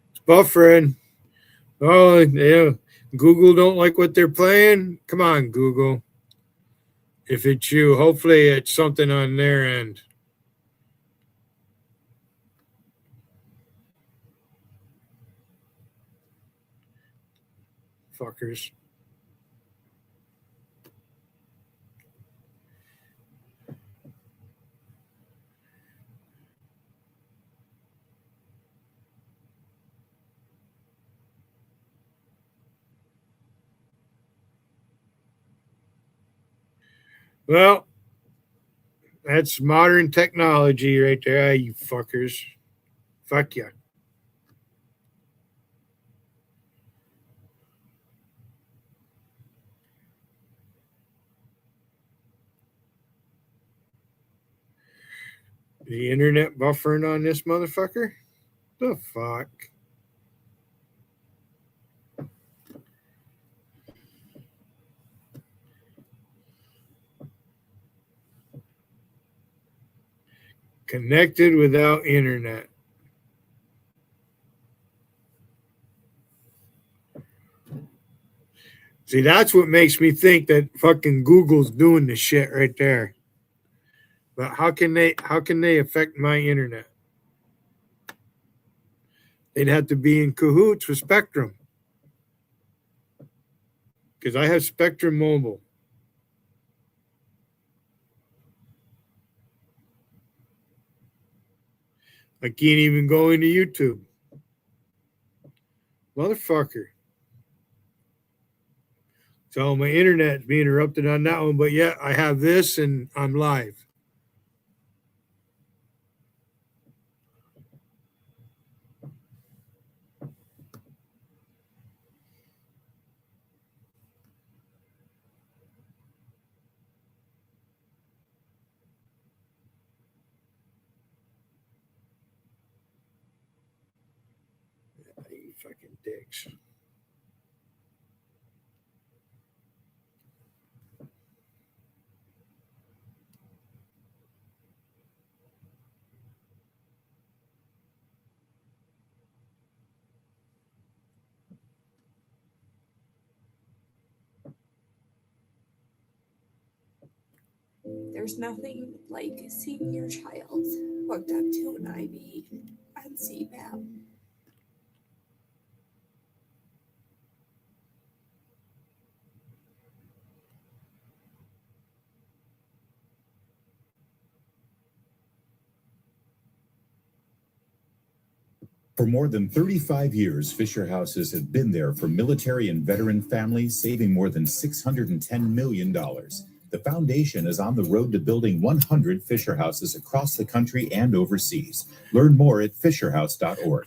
It's buffering. Oh, yeah. Google don't like what they're playing? Come on, Google. If it's you, hopefully it's something on their end. Fuckers. Well, that's modern technology right there, you fuckers. Fuck ya. The internet buffering on this motherfucker? The fuck? Connected without internet. See, that's what makes me think that fucking Google's doing the shit right there. But how can they affect my internet? They'd have to be in cahoots with Spectrum. Because I have Spectrum Mobile. I can't even go into YouTube. Motherfucker. So my internet's being interrupted on that one, but yeah, I have this and I'm live. He fucking dicks. There's nothing like seeing your child hooked up to an IV and CPAP. For more than 35 years, Fisher Houses have been there for military and veteran families, saving more than $610 million. The foundation is on the road to building 100 Fisher Houses across the country and overseas. Learn more at fisherhouse.org.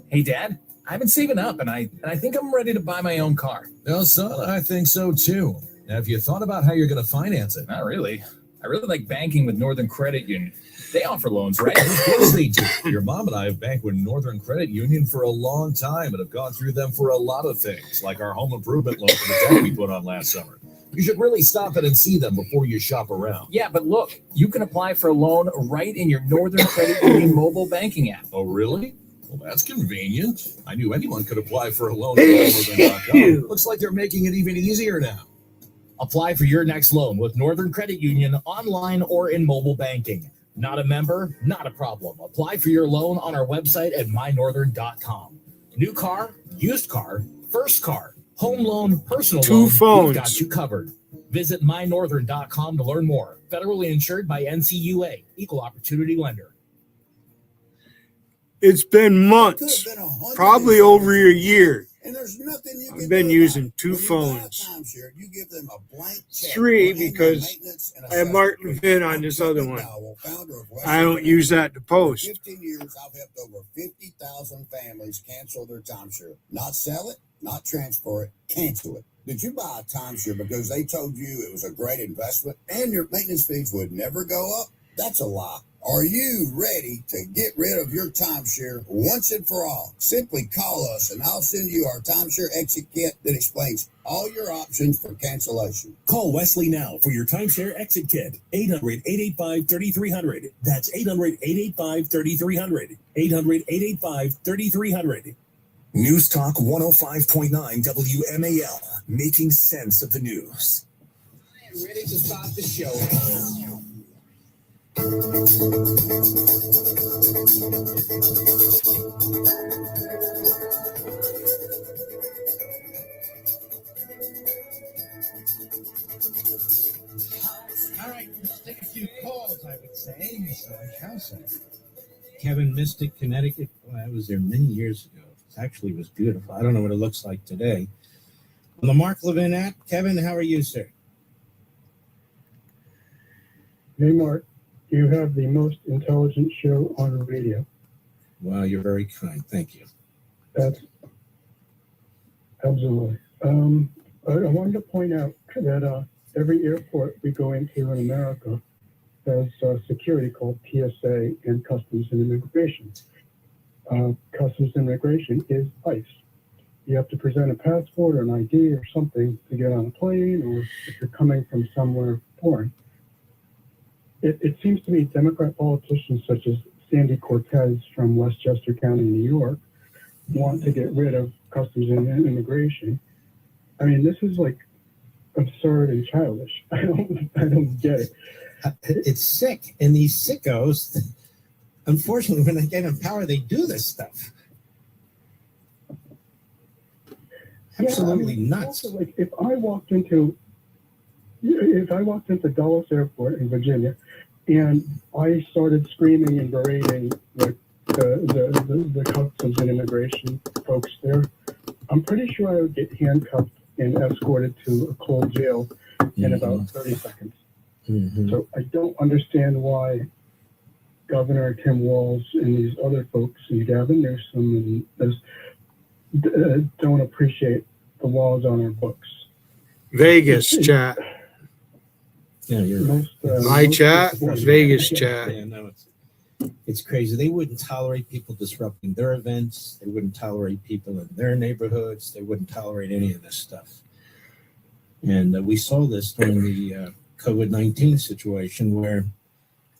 Hey, Dad, I've been saving up, and I think I'm ready to buy my own car. No, son, I think so too. Now, have you thought about how you're going to finance it? Not really. I really like banking with Northern Credit Union. They offer loans, right? Of course they do. Your mom and I have banked with Northern Credit Union for a long time and have gone through them for a lot of things, like our home improvement loan for the deck we put on last summer. You should really stop in and see them before you shop around. Yeah, but look, you can apply for a loan right in your Northern Credit Union mobile banking app. Oh, really? Well, that's convenient. I knew anyone could apply for a loan at Northern.com. Looks like they're making it even easier now. Apply for your next loan with Northern Credit Union online or in mobile banking. Not a member? Not a problem. Apply for your loan on our website at mynorthern.com. New car, used car, first car, home loan, personal loan. phones. We've got you covered. Visit mynorthern.com to learn more. Federally insured by NCUA, Equal Opportunity Lender. It's been months, probably over a year. And there's nothing you can I've been do using about it. two When you buy a phones. timeshare, you give them a blank check 3 for annual because maintenance and I have Mark Levin on this other one. I don't use that to For post. 15 years, I've helped over 50,000 families cancel their timeshare. Not sell it, not transfer it, cancel it. Did you buy a timeshare because they told you it was a great investment and your maintenance fees would never go up? That's a lie. Are you ready to get rid of your timeshare once and for all? Simply call us and I'll send you our timeshare exit kit that explains all your options for cancellation. Call Wesley now for your timeshare exit kit. 800-885-3300. That's 800-885-3300. 800-885-3300. News Talk 105.9 WMAL. Making sense of the news. Ready to start the show. All right, let's take a few calls, I would say. So I shall say. Kevin, Mystic, Connecticut. Well, I was there many years ago. It actually was beautiful. I don't know what it looks like today. On the Mark Levin app, Kevin, how are you, sir? Hey, Mark, you have the most intelligent show on the radio. Wow, you're very kind. Thank you. That's absolutely. I wanted to point out that every airport we go into in America has security called TSA and Customs and Immigration. Customs and Immigration is ICE. You have to present a passport or an ID or something to get on a plane, or if you're coming from somewhere foreign. It seems to me Democrat politicians such as Sandy Cortez from Westchester County, New York, want to get rid of Customs and Immigration. I mean, this is like absurd and childish. I don't get it. It's sick. And these sickos, unfortunately, when they get in power, they do this stuff. Absolutely nuts. Also, like, if I walked into Dulles Airport in Virginia and I started screaming and berating like the Customs and Immigration folks there, I'm pretty sure I would get handcuffed and escorted to a cold jail in about 30 seconds. Mm-hmm. So I don't understand why Governor Tim Walz and these other folks and Gavin Newsom and don't appreciate the laws on our books. Vegas chat. Yeah, you're most, My chat, Vegas chat. Yeah, no, It's crazy. They wouldn't tolerate people disrupting their events. They wouldn't tolerate people in their neighborhoods. They wouldn't tolerate any of this stuff. And we saw this during the COVID-19 situation where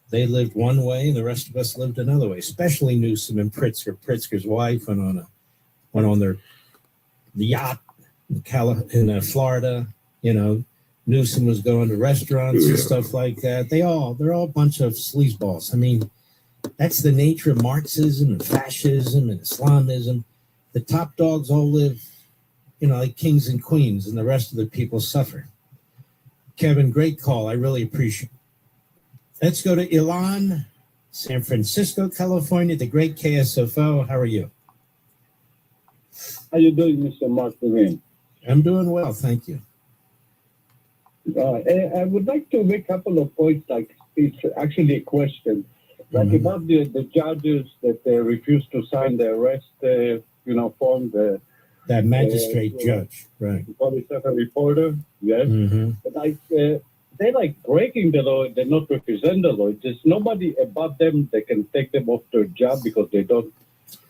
they lived one way and the rest of us lived another way, especially Newsom and Pritzker. Pritzker's wife went on the yacht in Florida. You know, Newsom was going to restaurants and stuff like that. They're all a bunch of sleazeballs. I mean, that's the nature of Marxism and fascism and Islamism. The top dogs all live, you know, like kings and queens, and the rest of the people suffer. Kevin, great call. I really appreciate it. Let's go to Ilan, San Francisco, California, the great KSFO. How are you? How you doing, Mr. Mark Levine? I'm doing well, thank you. I would like to make a couple of points, like it's actually a question. Like about the judges that refused to sign the arrest, form. That magistrate judge, right? Police reporter, yes. But they're like breaking the law. They're not represent the law. There's nobody above them that can take them off their job because they don't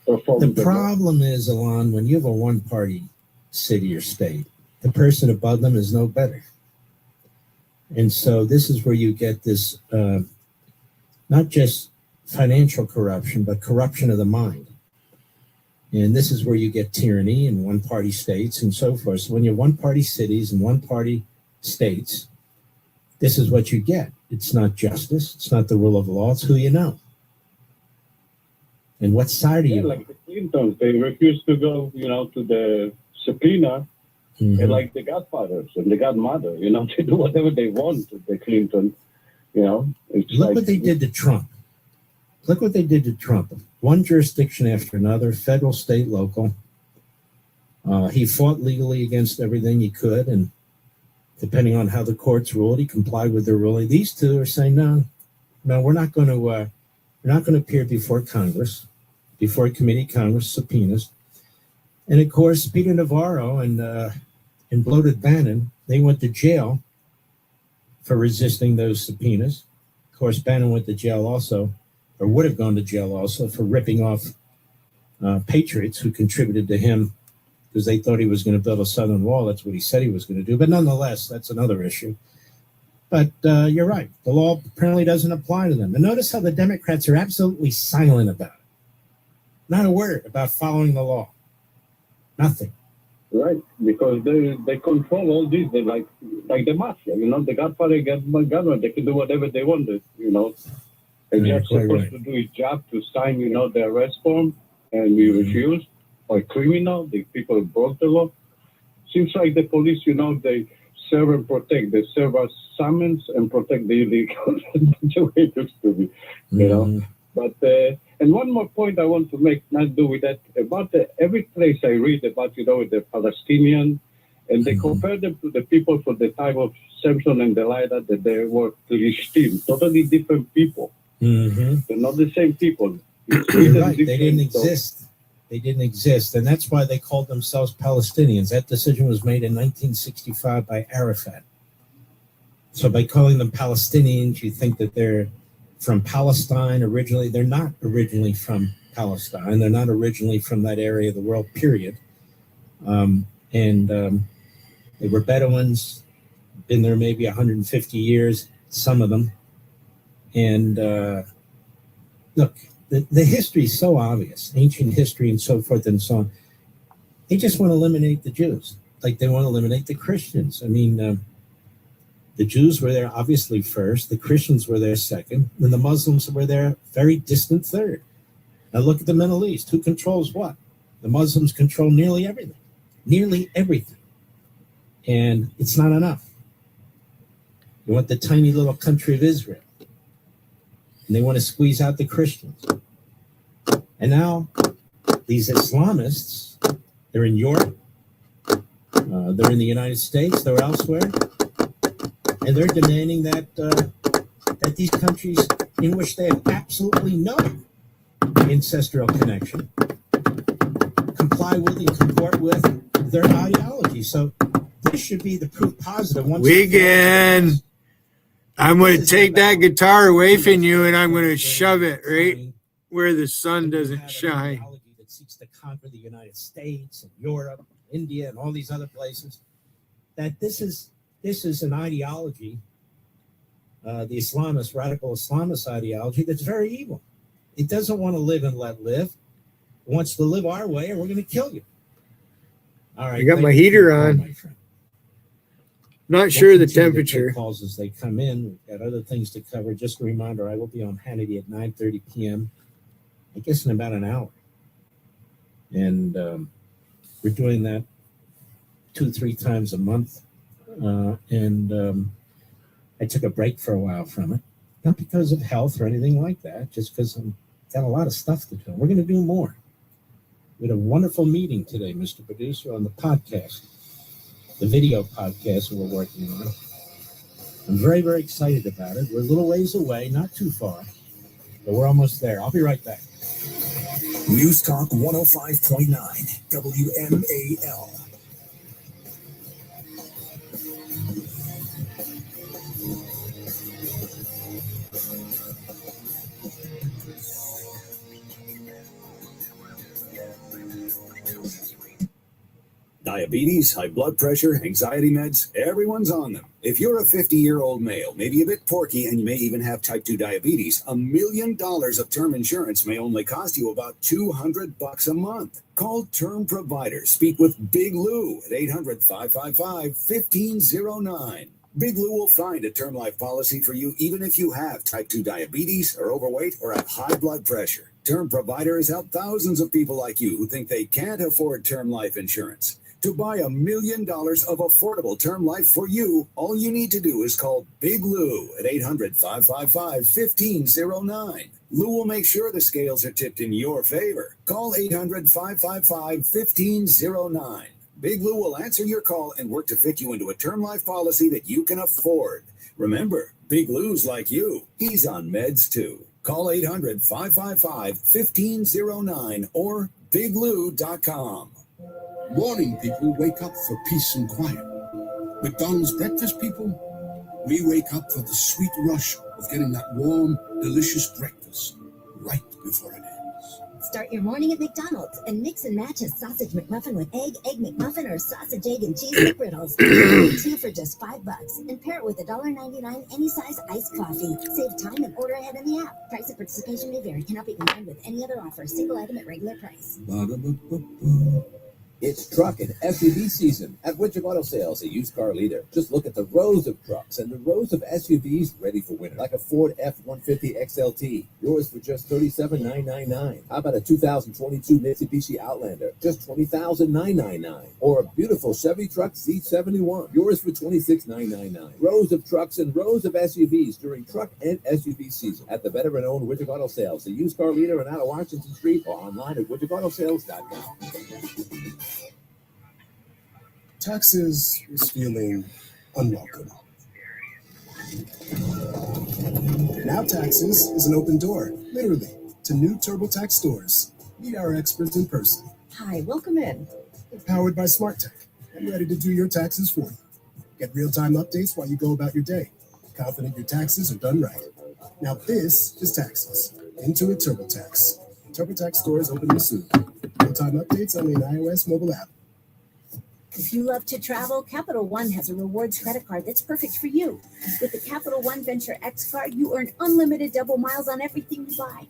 perform. The problem is, Alon, when you have a one-party city or state, the person above them is no better. And so this is where you get this, not just financial corruption, but corruption of the mind. And this is where you get tyranny in one-party states and so forth. So when you have one-party cities and one-party states, this is what you get. It's not justice. It's not the rule of law. It's who you know. And what side are you on? Like the Clintons, they refused to go, to the subpoena. And like the godfathers and the godmother, they do whatever they want with the Clintons, Look what they did to Trump. Look what they did to Trump. One jurisdiction after another, federal, state, local. He fought legally against everything he could, and depending on how the courts ruled, he complied with their ruling. These two are saying, no, we're not going to appear before Congress, before a committee of Congress subpoenas. And of course, Peter Navarro and Bloated Bannon, they went to jail for resisting those subpoenas. Of course, Bannon went to jail also, or would have gone to jail also, for ripping off patriots who contributed to him because they thought he was going to build a southern wall. That's what he said he was going to do. But nonetheless, that's another issue. But you're right. The law apparently doesn't apply to them. And notice how the Democrats are absolutely silent about it. Not a word about following the law. Nothing. Right, because they control all this. They like the mafia, the Godfather, government. They can do whatever they wanted, And you're supposed to do his job to sign, the arrest form, and we refuse. Or criminal, the people who broke the law. Seems like the police, they serve and protect. They serve as summons and protect the illegal. That's the way it looks to me, But and one more point I want to make, not do with that, about every place I read about, the Palestinian, and they compare them to the people from the time of Samson and Delilah, that they were Philistine, totally different people. They're not the same people. You're right. They didn't exist. They didn't exist. And that's why they called themselves Palestinians. That decision was made in 1965 by Arafat. So by calling them Palestinians, you think that they're from Palestine originally. They're not originally from Palestine. They're not originally from that area of the world, period. They were Bedouins, been there maybe 150 years, some of them. And look, the history is so obvious, ancient history and so forth and so on. They just want to eliminate the Jews, like they want to eliminate the Christians. I mean, the Jews were there obviously first, the Christians were there second, and the Muslims were there very distant third. Now look at the Middle East. Who controls what? The Muslims control nearly everything. And it's not enough. You want the tiny little country of Israel. And they want to squeeze out the Christians. And now these Islamists, they're in Europe, they're in the United States, they're elsewhere, and they're demanding that these countries in which they have absolutely no ancestral connection comply with and comport with their ideology. So this should be the proof positive. I'm going to take that guitar away from you and I'm going to shove it right where the sun doesn't shine. That seeks to conquer the United States and Europe, India, and all these other places. That this is an ideology, the Islamist, radical Islamist ideology that's very evil. It doesn't want to live and let live. It wants to live our way, or we're going to kill you. All right. I got my heater on. Not sure the temperature. Calls as they come in. We've got other things to cover. Just a reminder, I will be on Hannity at 9:30 p.m. I guess in about an hour. And we're doing that 2-3 times a month. I took a break for a while from it. Not because of health or anything like that, just because I've got a lot of stuff to do. We're going to do more. We had a wonderful meeting today, Mr. Producer, on the podcast, the video podcast that we're working on. I'm very, very excited about it. We're a little ways away, not too far, but we're almost there. I'll be right back. News Talk 105.9 WMAL. Diabetes, high blood pressure, anxiety meds, everyone's on them. If you're a 50-year-old male, maybe a bit porky, and you may even have type 2 diabetes, $1 million of term insurance may only cost you about $200 a month. Call Term Provider. Speak with Big Lou at 800-555-1509. Big Lou will find a term life policy for you even if you have type 2 diabetes, are overweight, or have high blood pressure. Term Provider has helped thousands of people like you who think they can't afford term life insurance. To buy $1 million of affordable term life for you, all you need to do is call Big Lou at 800-555-1509. Lou will make sure the scales are tipped in your favor. Call 800-555-1509. Big Lou will answer your call and work to fit you into a term life policy that you can afford. Remember, Big Lou's like you. He's on meds too. Call 800-555-1509 or biglou.com. Morning people wake up for peace and quiet. McDonald's breakfast people, we wake up for the sweet rush of getting that warm, delicious breakfast right before it ends. Start your morning at McDonald's and mix and match a sausage McMuffin with egg McMuffin, or sausage, egg, and cheese McGriddles. Get 2 for just $5 and pair it with $1.99 any size iced coffee. Save time and order ahead in the app. Price and participation may vary. Cannot be combined with any other offer. Single item at regular price. It's truck and SUV season at Winter Auto Sales, a used car leader. Just look at the rows of trucks and the rows of SUVs ready for winter, like a Ford F-150 XLT, yours for just $37,999. How about a 2022 Mitsubishi Outlander, just $20,999? Or a beautiful Chevy truck Z71, yours for $26,999. Rows of trucks and rows of SUVs during truck and SUV season at the veteran-owned Winter Auto Sales, a used car leader in out of Washington Street, or online at winterauto.com. Taxes is feeling unwelcome. Now Taxes is an open door, literally, to new TurboTax stores. Meet our experts in person. Hi, welcome in. Powered by Smart Tech. I'm ready to do your taxes for you. Get real-time updates while you go about your day. Confident your taxes are done right. Now this is Taxes. Intuit TurboTax. TurboTax stores opening soon. Real-time updates only in iOS mobile app. If you love to travel, Capital One has a rewards credit card that's perfect for you. With the Capital One Venture X card, you earn unlimited double miles on everything you buy.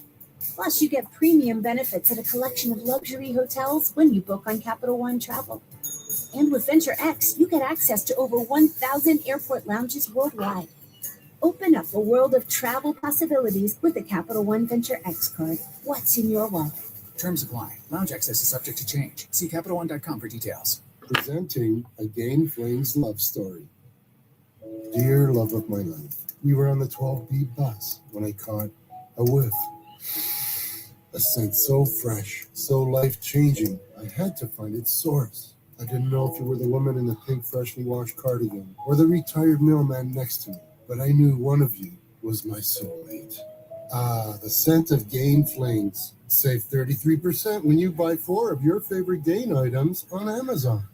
Plus, you get premium benefits at a collection of luxury hotels when you book on Capital One Travel. And with Venture X, you get access to over 1,000 airport lounges worldwide. Open up a world of travel possibilities with the Capital One Venture X card. What's in your wallet? Terms apply. Lounge access is subject to change. See CapitalOne.com for details. Presenting a Gain Flames love story. Dear love of my life, we were on the 12B bus when I caught a whiff. A scent so fresh, so life-changing, I had to find its source. I didn't know if you were the woman in the pink freshly washed cardigan or the retired mailman next to me, but I knew one of you was my soulmate. Ah, the scent of Gain Flames. Save 33% when you buy 4 of your favorite Gain items on Amazon.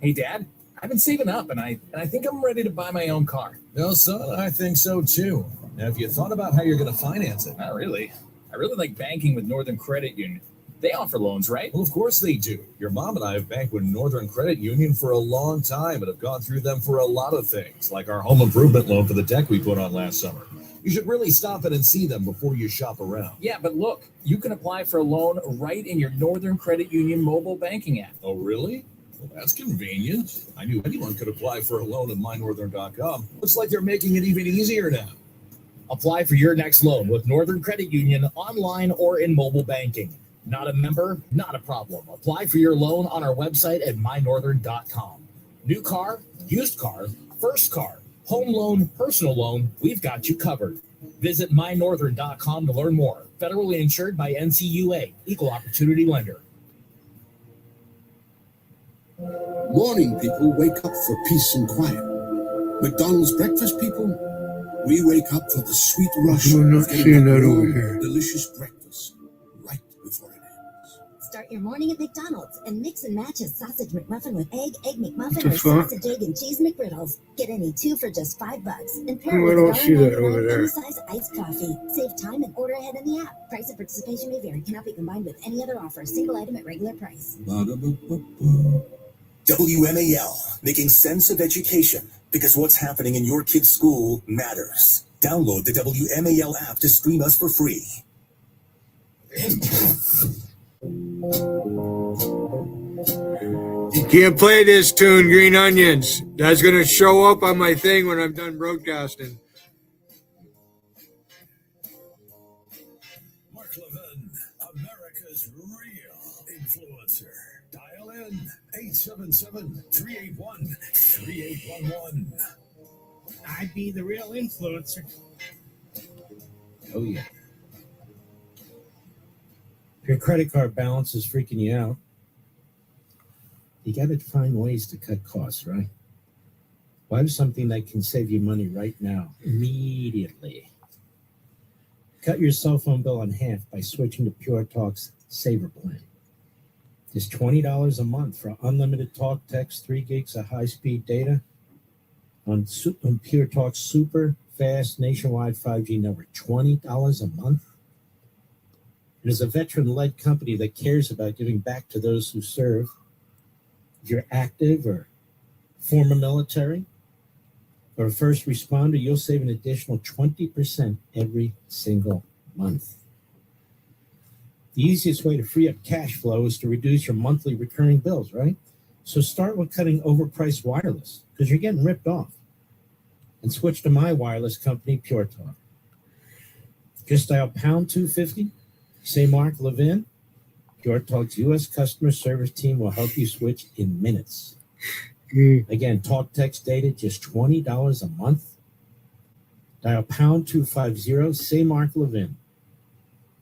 Hey, Dad, I've been saving up, and I think I'm ready to buy my own car. No, son, I think so too. Now, have you thought about how you're going to finance it? Not really. I really like banking with Northern Credit Union. They offer loans, right? Well, of course they do. Your mom and I have banked with Northern Credit Union for a long time and have gone through them for a lot of things, like our home improvement loan for the deck we put on last summer. You should really stop in and see them before you shop around. Yeah, but look, you can apply for a loan right in your Northern Credit Union mobile banking app. Oh, really? Well, that's convenient. I knew anyone could apply for a loan at mynorthern.com. Looks like they're making it even easier now. Apply for your next loan with Northern Credit Union online or in mobile banking. Not a member? Not a problem. Apply for your loan on our website at mynorthern.com. New car, used car, first car, home loan, personal loan, we've got you covered. Visit mynorthern.com to learn more. Federally insured by NCUA, Equal Opportunity Lender. Morning people wake up for peace and quiet. McDonald's breakfast people, we wake up for the sweet rush I'm not of getting seeing that that over warm, here. delicious breakfast right before it ends. Start your morning at McDonald's and mix and match a sausage McMuffin with egg McMuffin, The or fuck? sausage, egg, and cheese McGriddles. Get any two for just $5 and pair Oh, it I with don't see that over $1.99 there. any size iced coffee. Save time and order ahead in the app. Price and participation may vary. Cannot be combined with any other offer. Single item at regular price. WMAL, making sense of education, because what's happening in your kid's school matters. Download the WMAL app to stream us for free. You can't play this tune, Green Onions. That's going to show up on my thing when I'm done broadcasting. Mark Levin, America's real influencer. Dial in 877-381-3811. I'd be the real influencer. Oh, yeah. If your credit card balance is freaking you out, you got to find ways to cut costs, right? Why do something that can save you money right now, immediately? Cut your cell phone bill in half by switching to Pure Talk's Saver Plan. It's $20 a month for unlimited talk, text, 3 gigs of high-speed data on Pure Talk's super fast nationwide 5G network. $20 a month? It is a veteran-led company that cares about giving back to those who serve. If you're active or former military or a first responder, you'll save an additional 20% every single month. The easiest way to free up cash flow is to reduce your monthly recurring bills, right? So start with cutting overpriced wireless, because you're getting ripped off. And switch to my wireless company, Pure Talk. Just dial pound 250, say Mark Levin. Pure Talk's U.S. customer service team will help you switch in minutes. Again, talk, text, data, just $20 a month. Dial pound 250, say Mark Levin,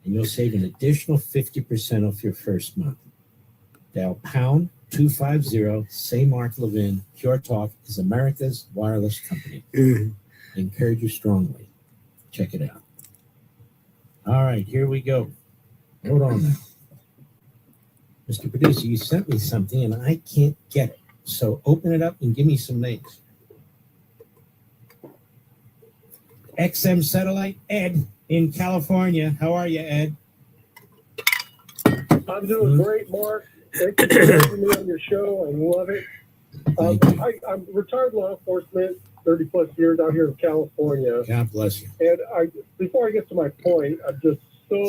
and you'll save an additional 50% off your first month. Dial pound 250, say Mark Levin. Pure Talk is America's wireless company. I encourage you strongly. Check it out. All right, here we go. Hold on now. Mr. Producer, you sent me something and I can't get it. So open it up and give me some names. XM Satellite, Ed in California. How are you, Ed? I'm doing great, Mark. Thank you for having me on your show. I love it. I'm retired law enforcement, 30 plus years out here in California. God bless you. And before I get to my point, I'm just so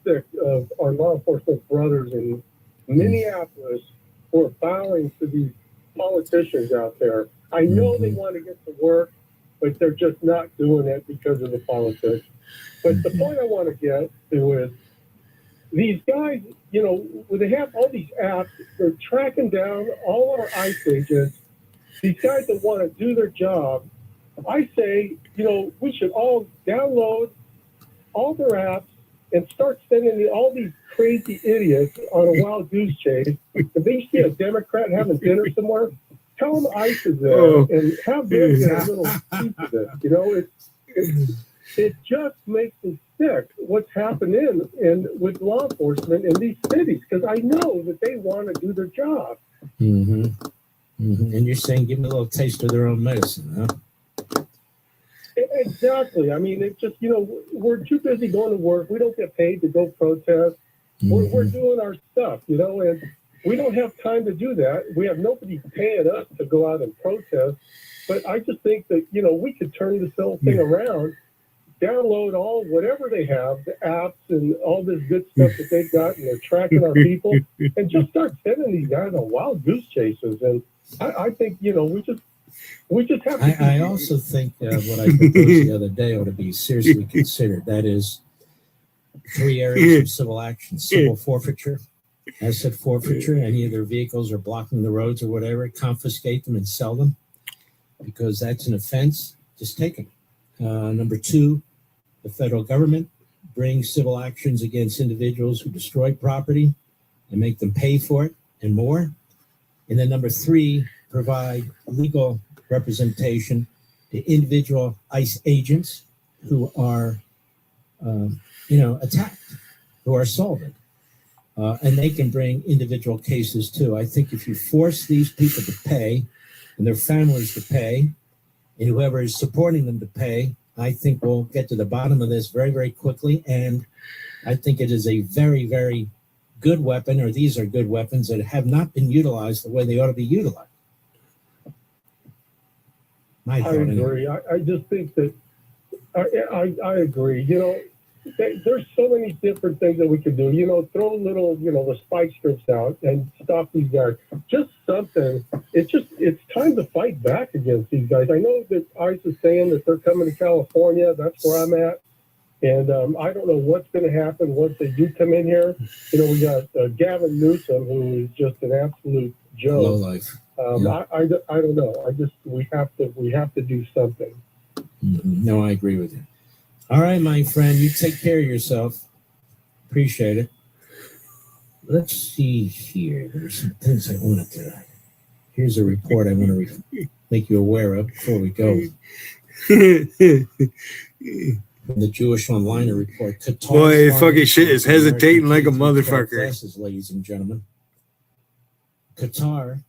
sick of our law enforcement brothers in Minneapolis who are bowing to these politicians out there. I know they want to get to work, but they're just not doing it because of the politics. But the point I want to get to is these guys, you know, when they have all these apps, they're tracking down all our ICE agents, these guys that want to do their job. I say, you know, we should all download all their apps and start sending all these crazy idiots on a wild goose chase. If they see a Democrat having dinner somewhere, tell them ICE is there and have them get a little piece of it. You know, it just makes me sick what's happening with law enforcement in these cities, because I know that they want to do their job. Mm-hmm. And you're saying give them a little taste of their own medicine, huh? Exactly. I mean, it's just, we're too busy going to work. We don't get paid to go protest. We're doing our stuff, and we don't have time to do that. We have nobody paying us to go out and protest. But I just think that, we could turn this whole thing around, download whatever they have, the apps and all this good stuff that they've got, and they're tracking our people, and just start sending these guys on wild goose chases. And I think, we just have to. I also think what I proposed the other day ought to be seriously considered. That is 3 areas of civil action: civil forfeiture, asset forfeiture, any of their vehicles are blocking the roads or whatever, confiscate them and sell them because that's an offense. Just take them. Number 2, the federal government brings civil actions against individuals who destroy property and make them pay for it and more. And then number 3, provide legal representation to individual ICE agents who are, attacked, who are assaulted. And they can bring individual cases too. I think if you force these people to pay and their families to pay and whoever is supporting them to pay, I think we'll get to the bottom of this very, very quickly. And I think it is a very, very good weapon, or these are good weapons that have not been utilized the way they ought to be utilized. I agree. I just think that I agree. There's so many different things that we could do. Throw little, the spike strips out and stop these guys. Just something. It's time to fight back against these guys. I know that ICE is saying that they're coming to California. That's where I'm at. And I don't know what's going to happen once they do come in here. We got Gavin Newsom, who is just an absolute joke. Low life. I don't know. We have to do something. No, I agree with you. All right, my friend, you take care of yourself. Appreciate it. Let's see here. There's some things I wanted to. Here's a report I want to make you aware of before we go. From the Jewish Onliner report. Qatar's Boy, fucking shit is hesitating like a motherfucker. Classes, ladies and gentlemen. Qatar,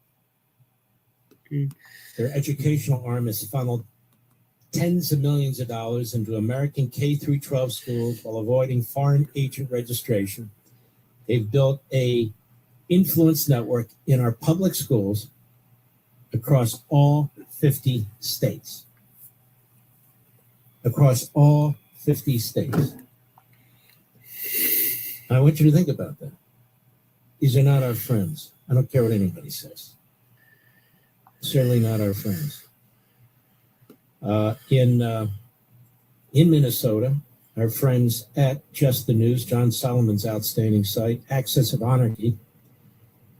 their educational arm has funneled tens of millions of dollars into American K through 12 schools while avoiding foreign agent registration. They've built a influence network in our public schools across all 50 states. Across all 50 states. I want you to think about that. These are not our friends. I don't care what anybody says. Certainly not our friends. In Minnesota, our friends at Just the News, John Solomon's outstanding site, Axis of Anarchy,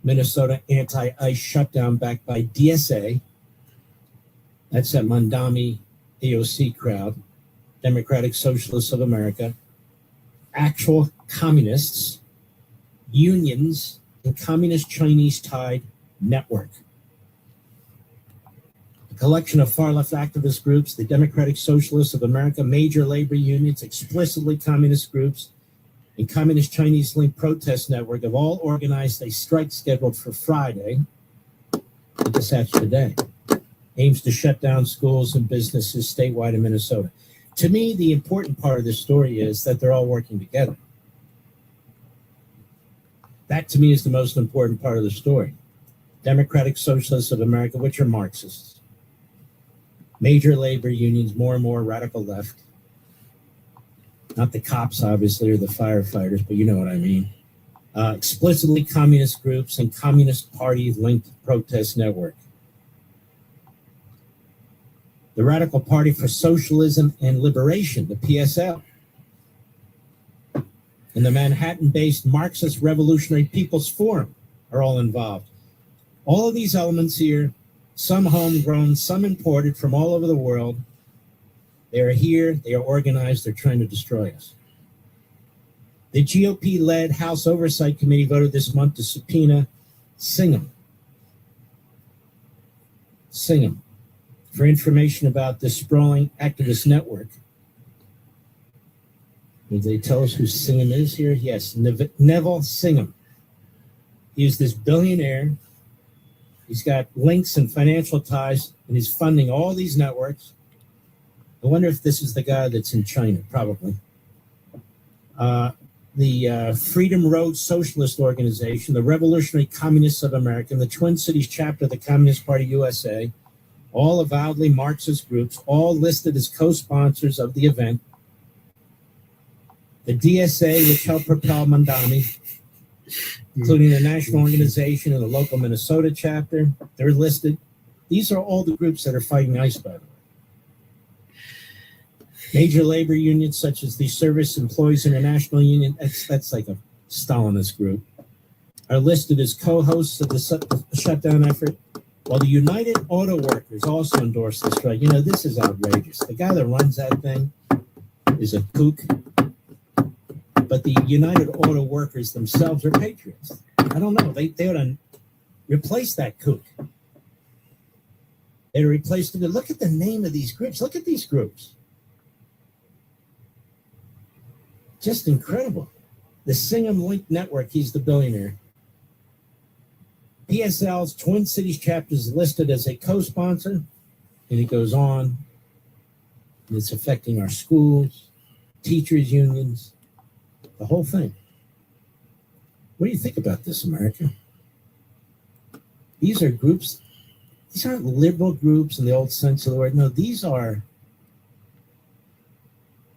Minnesota anti-ICE shutdown backed by DSA. That's that Mandami AOC crowd, Democratic Socialists of America, actual communists, unions, and Communist Chinese-tied network. A collection of far-left activist groups, the Democratic Socialists of America, major labor unions, explicitly communist groups, and Communist Chinese-linked protest network have all organized a strike scheduled for Friday, this hatch today, aims to shut down schools and businesses statewide in Minnesota. To me, the important part of this story is that they're all working together. That, to me, is the most important part of the story. Democratic Socialists of America, which are Marxists. Major labor unions, more and more radical left. Not the cops, obviously, or the firefighters, but you know what I mean. Explicitly communist groups and Communist Party-linked protest network. The Radical Party for Socialism and Liberation, the PSL. And the Manhattan-based Marxist Revolutionary People's Forum are all involved. All of these elements here, some homegrown, some imported from all over the world, they are here, they are organized, they're trying to destroy us. The GOP-led House Oversight Committee voted this month to subpoena Singham for information about this sprawling activist network. Did they tell us who Singham is here? Yes, Neville Singham. He is this billionaire He's got links and financial ties, and he's funding all these networks. I wonder if this is the guy that's in China, probably. The Freedom Road Socialist Organization, the Revolutionary Communists of America, and the Twin Cities chapter of the Communist Party USA, all avowedly Marxist groups, all listed as co-sponsors of the event. The DSA, which helped propel Mandami, including the National Organization and the local Minnesota chapter, they're listed. These are all the groups that are fighting ICE, by the way. Major labor unions such as the Service Employees International Union, that's like a Stalinist group, are listed as co-hosts of the shutdown effort, while the United Auto Workers also endorsed the strike. You know, this is outrageous. The guy that runs that thing is a kook, but the United Auto Workers themselves are patriots. I don't know. They ought to replace that kook. They replaced it. Look at the name of these groups. Look at these groups. Just incredible. The Singham Link Network, he's the billionaire. PSL's Twin Cities chapter is listed as a co-sponsor, and it goes on. And it's affecting our schools, teachers' unions, the whole thing. What do you think about this, America? These are groups, these aren't liberal groups in the old sense of the word. No, these are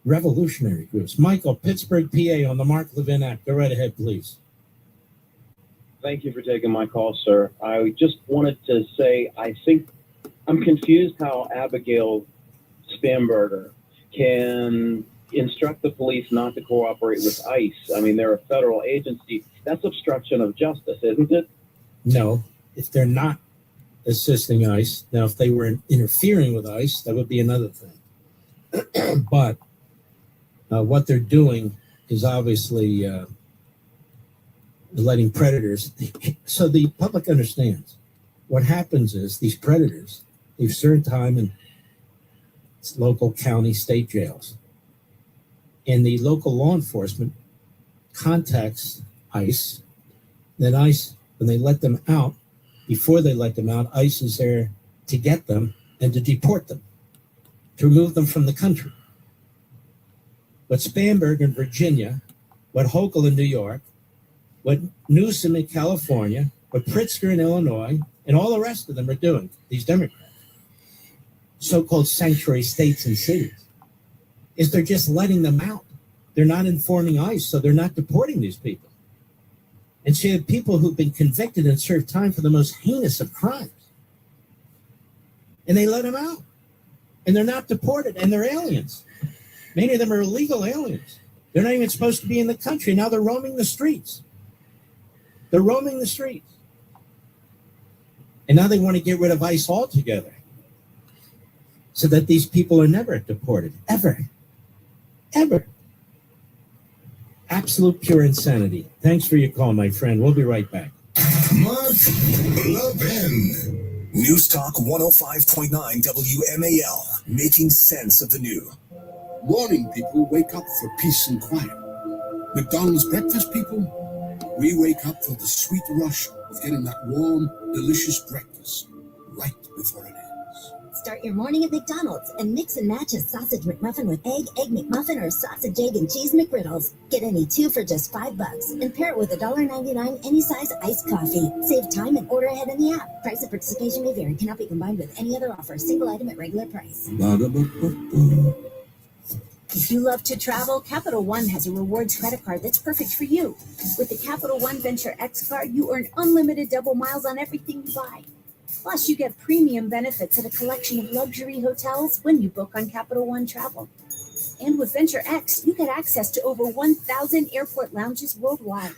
revolutionary groups. Michael, Pittsburgh, PA, on the Mark Levin app. Go right ahead, please. Thank you for taking my call, sir. I just wanted to say I think I'm confused how Abigail Spamberger can instruct the police not to cooperate with ICE. I mean, they're a federal agency. That's obstruction of justice, isn't it? No, if they're not assisting ICE. Now, if they were interfering with ICE, that would be another thing. But what they're doing is obviously letting predators. So the public understands what happens is these predators, they've served time in local, county, state jails. And the local law enforcement contacts ICE. Then ICE, when they let them out, before they let them out, ICE is there to get them and to deport them, to remove them from the country. What Spamberg in Virginia, what Hochul in New York, what Newsom in California, what Pritzker in Illinois, and all the rest of them are doing, these Democrats, so-called sanctuary states and cities, is they're just letting them out. They're not informing ICE, so they're not deporting these people. And so you have people who've been convicted and served time for the most heinous of crimes. And they let them out. And they're not deported, and they're aliens. Many of them are illegal aliens. They're not even supposed to be in the country. Now they're roaming the streets. They're roaming the streets. And now they want to get rid of ICE altogether so that these people are never deported, ever. Ever. Absolute pure insanity. Thanks for your call, my friend. We'll be right back. Mark Levin. News Talk 105.9 WMAL. Making sense of the new. Morning people wake up for peace and quiet. McDonald's breakfast people, we wake up for the sweet rush of getting that warm, delicious breakfast right before it ends. Start your morning at McDonald's and mix and match a sausage McMuffin with egg McMuffin, or sausage, egg, and cheese McGriddles. Get any two for just $5 and pair it with $1.99 any size iced coffee. Save time and order ahead in the app. Price and participation may vary. Cannot be combined with any other offer. Single item at regular price. If you love to travel, Capital One has a rewards credit card that's perfect for you. With the Capital One Venture X card, you earn unlimited double miles on everything you buy. Plus, you get premium benefits at a collection of luxury hotels when you book on Capital One Travel. And with Venture X, you get access to over 1,000 airport lounges worldwide.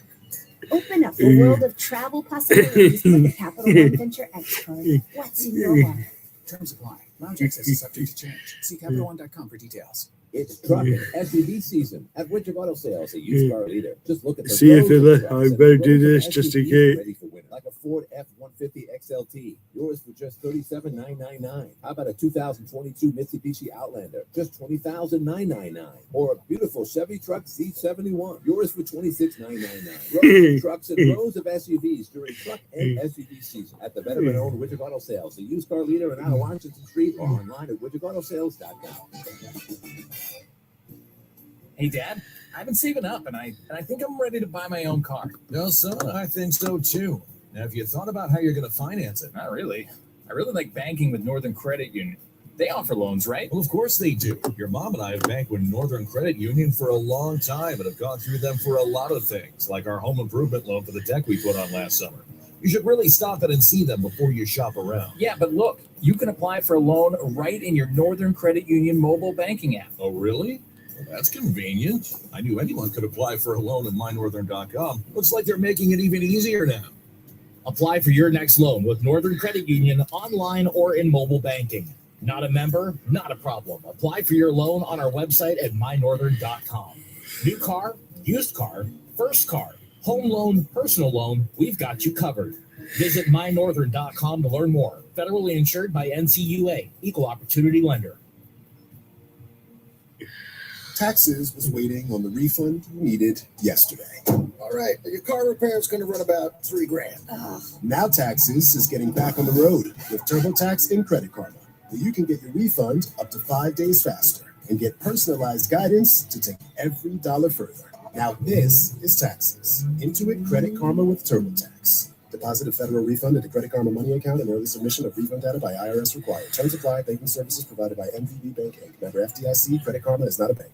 Open up the world of travel possibilities with the Capital One Venture X card. What's in your wallet? Terms apply. Lounge access is subject to change. See CapitalOne.com for details. It's truck and SUV season at Winter Auto Sales, a used car leader. Just look at the See if rows it of let. trucks I and better the do rows of this just in SUVs case. ready for winter, like a Ford F-150 XLT, yours for just $37,999. How about a 2022 Mitsubishi Outlander, just $20,999? Or a beautiful Chevy truck Z71, yours for $26,999. Rows of trucks and rows of SUVs during truck and SUV season at the veteran-owned Widget Auto Sales, the used car leader in out of Washington Street, or online at widgetautosales.com. Hey, Dad, I've been saving up, and I think I'm ready to buy my own car. No, son, I think so too. Now, have you thought about how you're going to finance it? Not really. I really like banking with Northern Credit Union. They offer loans, right? Well, of course they do. Your mom and I have banked with Northern Credit Union for a long time and have gone through them for a lot of things, like our home improvement loan for the deck we put on last summer. You should really stop in and see them before you shop around. Yeah, but look, you can apply for a loan right in your Northern Credit Union mobile banking app. Oh, really? Well, that's convenient. I knew anyone could apply for a loan at mynorthern.com. Looks like they're making it even easier now. Apply for your next loan with Northern Credit Union online or in mobile banking. Not a member? Not a problem. Apply for your loan on our website at mynorthern.com. New car, used car, first car, home loan, personal loan, we've got you covered. Visit mynorthern.com to learn more. Federally insured by NCUA, Equal Opportunity Lender. Taxes was waiting on the refund you needed yesterday. All right, your car repair is going to run about $3,000. Now Taxes is getting back on the road with TurboTax and Credit Karma, where you can get your refund up to 5 days faster and get personalized guidance to take every dollar further. Now this is Taxes. Intuit Credit Karma with TurboTax. Deposit a federal refund into Credit Karma Money account and early submission of refund data by IRS required. Terms apply. Banking services provided by MVB Bank Inc. Member FDIC. Credit Karma is not a bank.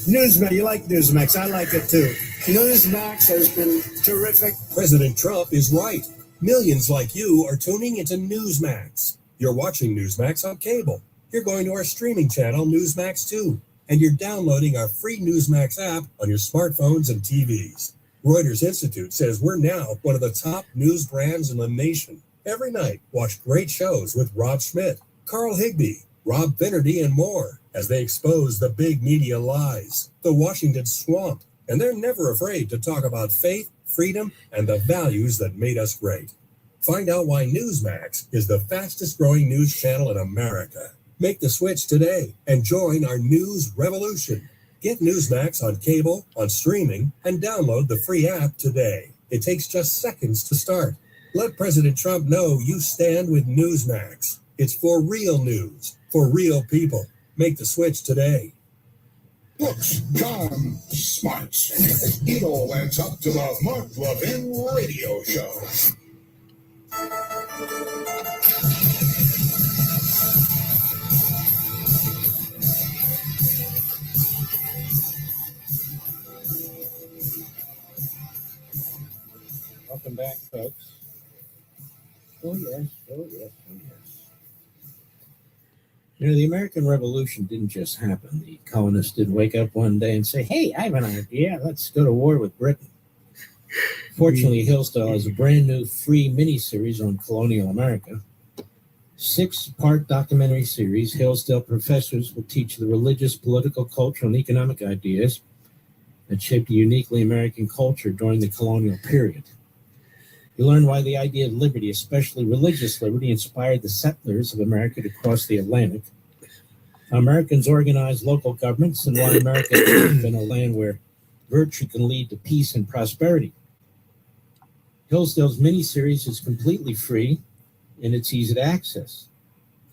Newsmax, you like Newsmax. I like it too. Newsmax has been terrific. President Trump is right. Millions like you are tuning into Newsmax. You're watching Newsmax on cable. You're going to our streaming channel, Newsmax 2. And you're downloading our free Newsmax app on your smartphones and TVs. Reuters Institute says we're now one of the top news brands in the nation. Every night, watch great shows with Rob Schmidt, Carl Higbie, Rob Finnerty, and more as they expose the big media lies, the Washington swamp, and they're never afraid to talk about faith, freedom, and the values that made us great. Find out why Newsmax is the fastest growing news channel in America. Make the switch today and join our news revolution. Get Newsmax on cable, on streaming, and download the free app today. It takes just seconds to start. Let President Trump know you stand with Newsmax. It's for real news, for real people. Make the switch today. Books, charm, smarts. It all adds up to the Mark Levin Radio Show. Welcome back, folks. Oh, yes. Oh, yes. Oh, yes. You know, the American Revolution didn't just happen. The colonists didn't wake up one day and say, hey, I have an idea. Let's go to war with Britain. Fortunately, Hillsdale has a brand new free miniseries on colonial America. 6-part documentary series. Hillsdale professors will teach the religious, political, cultural, and economic ideas that shaped a uniquely American culture during the colonial period. You learn why the idea of liberty, especially religious liberty, inspired the settlers of America to cross the Atlantic. How Americans organized local governments and why America has been a land where virtue can lead to peace and prosperity. Hillsdale's miniseries is completely free and it's easy to access.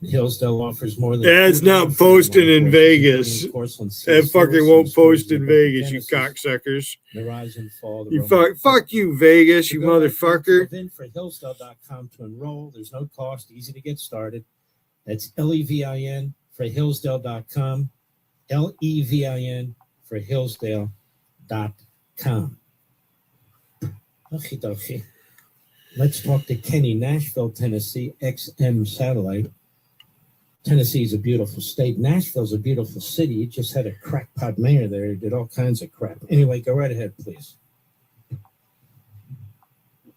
Hillsdale offers more than... That's not posting in Vegas. That fucking won't post in Vegas, you cocksuckers. The rise and fall. You fuck you, Vegas, you motherfucker. Levin for Hillsdale.com to enroll. There's no cost. Easy to get started. That's Levin for Hillsdale.com. Levin for Hillsdale.com. Okie dokie. Let's talk to Kenny, Nashville, Tennessee, XM Satellite. Tennessee is a beautiful state. Nashville's a beautiful city. It just had a crackpot mayor there who did all kinds of crap. Anyway, go right ahead, please.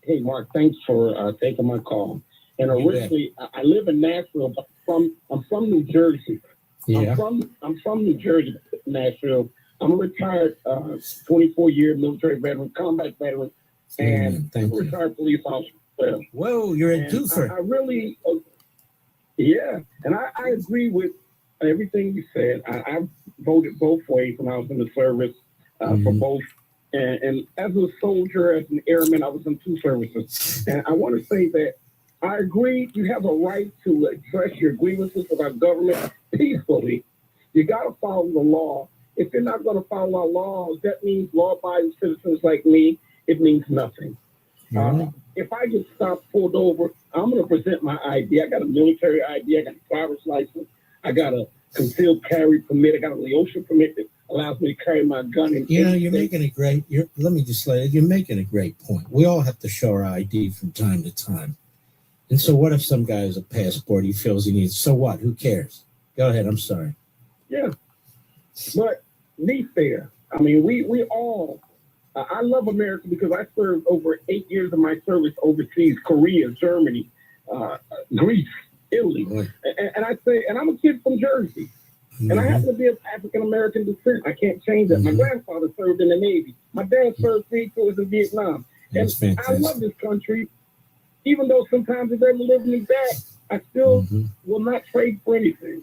Hey, Mark, thanks for taking my call. And originally, I live in Nashville, but I'm from New Jersey. Yeah. I'm from New Jersey, Nashville. I'm a retired 24-year military veteran, combat veteran, and Thank a you. retired police officer. Whoa, you're a And doofer. I really, yeah, and I agree with everything you said. I voted both ways when I was in the service for both. And as a soldier, as an airman, I was in 2 services. And I want to say that I agree you have a right to express your grievances with our government peacefully. You got to follow the law. If you're not going to follow our laws, that means law-abiding citizens like me, it means nothing. If I get stopped, pulled over, I'm going to present my ID. I got a military ID. I got a driver's license. I got a concealed carry permit. I got a Leosha permit that allows me to carry my gun. You're making a great. Let me just say, you're making a great point. We all have to show our ID from time to time. And so, what if some guy has a passport he feels he needs? So what? Who cares? Go ahead. I'm sorry. Yeah, but be fair. I mean, we all. I love America because I served over 8 years of my service overseas: Korea, Germany, Greece, Italy, and I say, and I'm a kid from Jersey. And I happen to be of African American descent. I can't change that. My grandfather served in the Navy. My dad served 3 tours in Vietnam. That's and fantastic. I love this country. Even though sometimes it doesn't live me back, I still will not trade for anything.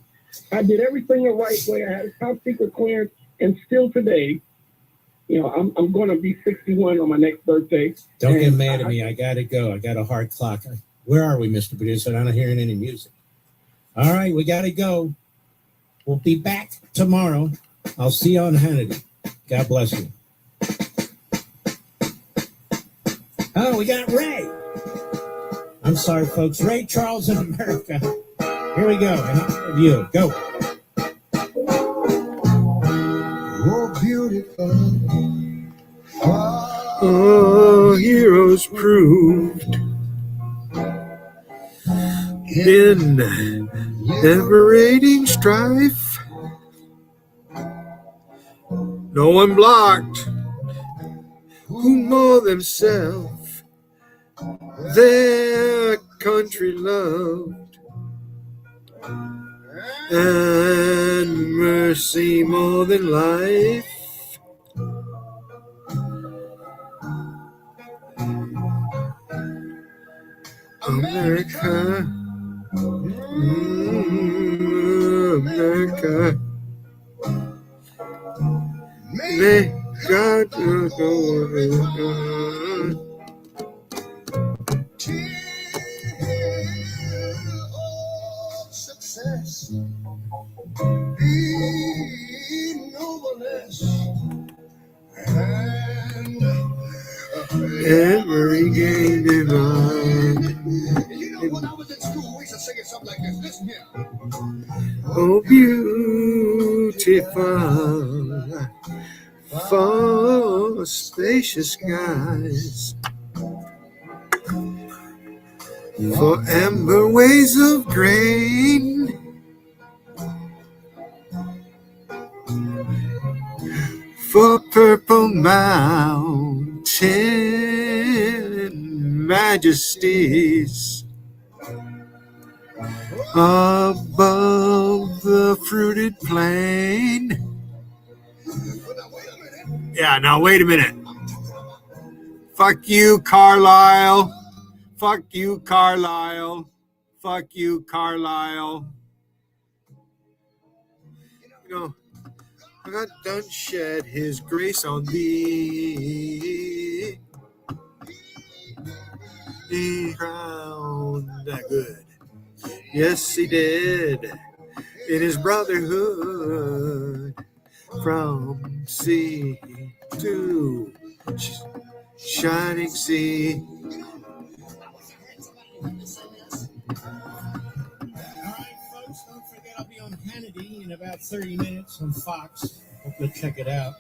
I did everything the right way. I had a top secret clearance, and still today, I'm going to be 61 on my next birthday. Don't get mad at me. I got to go. I got a hard clock. Where are we, Mr. Producer? I'm not hearing any music. All right, we got to go. We'll be back tomorrow. I'll see you on Hannity. God bless you. Oh, we got Ray. I'm sorry, folks. Ray Charles in America. Here we go. In honor of you. Go. Oh, beautiful. Oh, heroes proved in liberating strife. No one blocked who more than self their country loved, and mercy more than life. America, America, may God success be nobleness and every gain divine. When I was in school, we used to sing it something like this. Listen here. Oh, beautiful, for spacious skies, for amber ways of grain, for purple mountain majesties, above the fruited plain. Yeah, now wait a minute. Fuck you, Carlisle. Fuck you, Carlisle. Fuck you, Carlisle. God done shed his grace on thee. He crowned that good. Yes, he did. In his brotherhood. From sea to shining sea. I'll be on Hannity in about 30 minutes on Fox. Hope you'll check it out.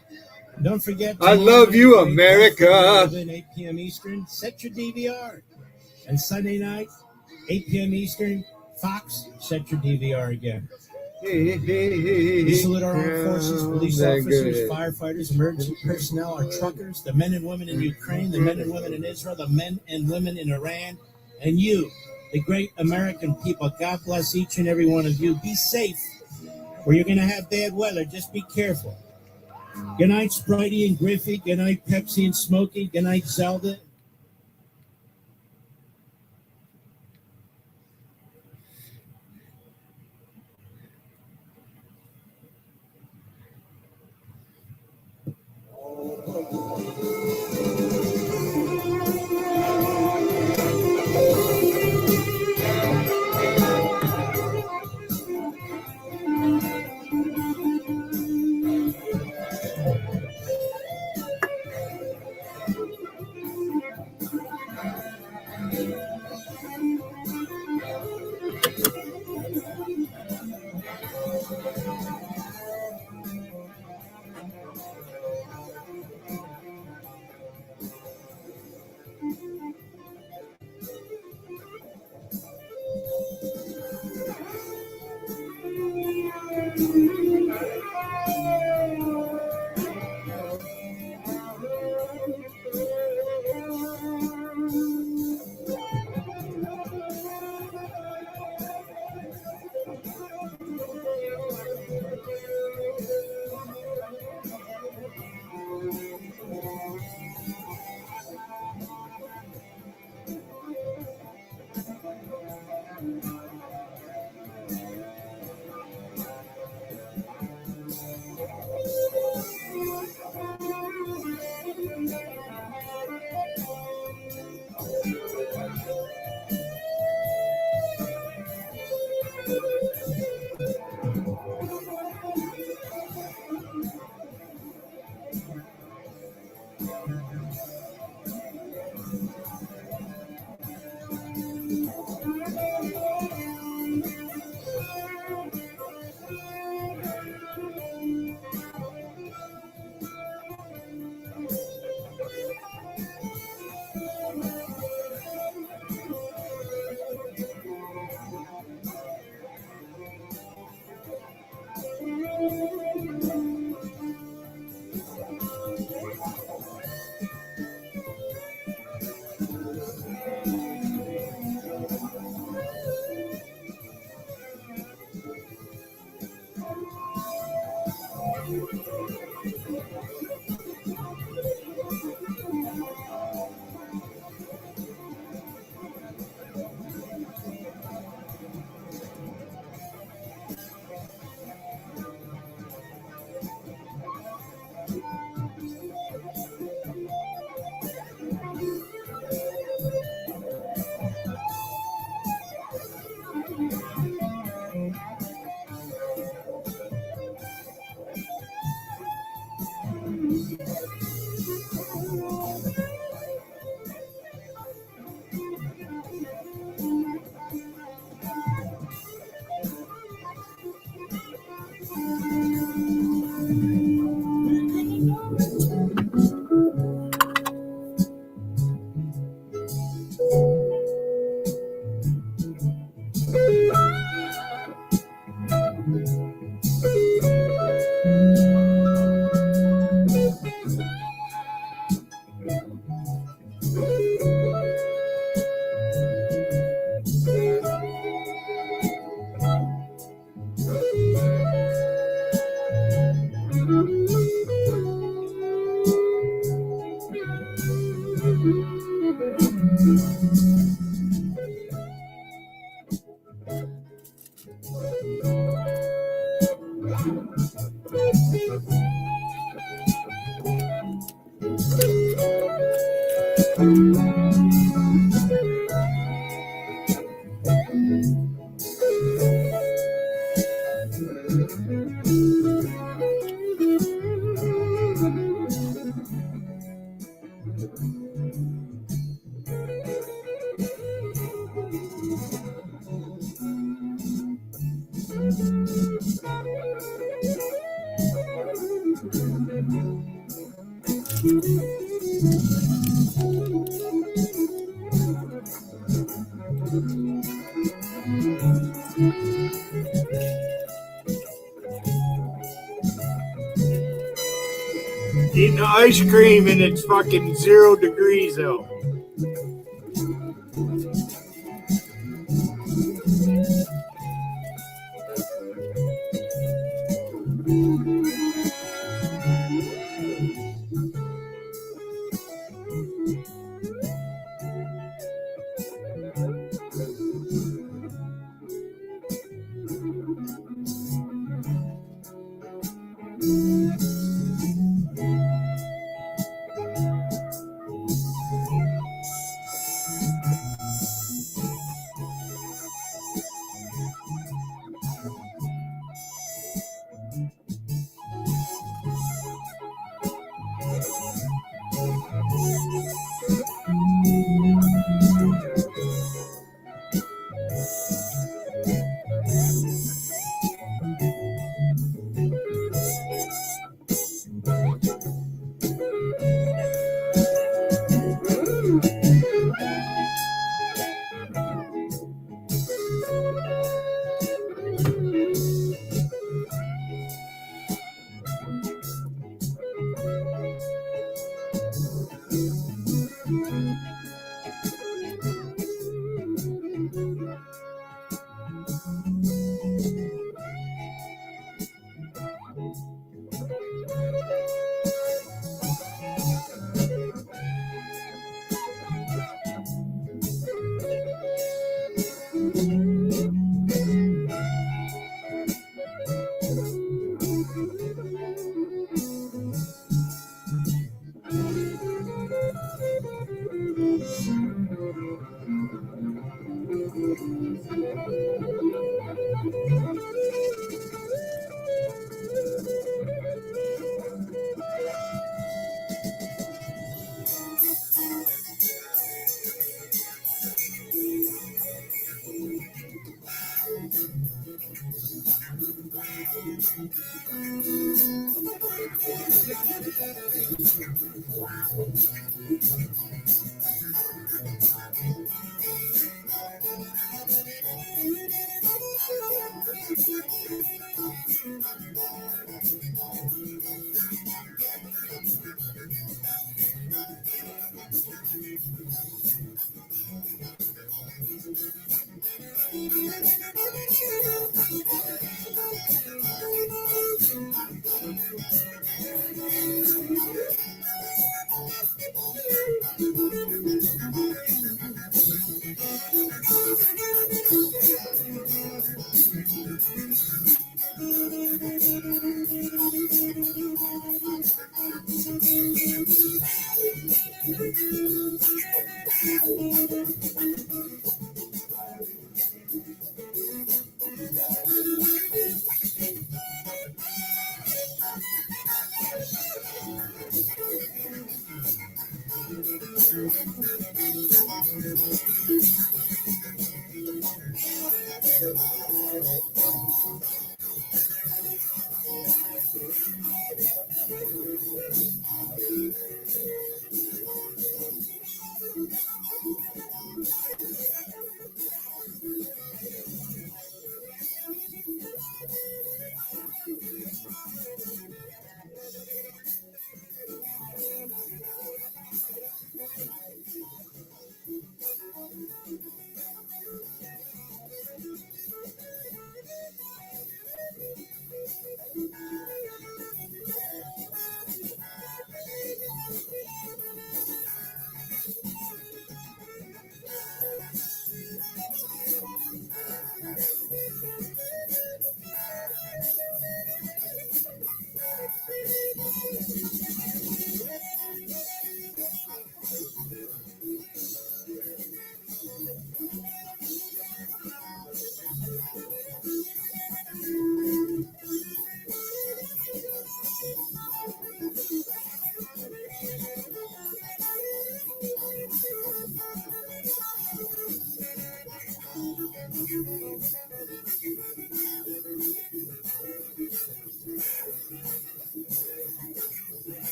And don't forget, I love you, America. 8 p.m. Eastern, set your DVR. And Sunday night, 8 p.m. Eastern, Fox, set your DVR again. We salute our armed forces, police officers, firefighters, emergency personnel, our truckers, the men and women in Ukraine, the men and women in Israel, the men and women in Iran, and you, the great American people. God bless each and every one of you. Be safe, or you're going to have bad weather. Just be careful. Good night, Spritey and Griffey. Good night, Pepsi and Smokey. Good night, Zelda. Eating ice cream and it's fucking 0 degrees though.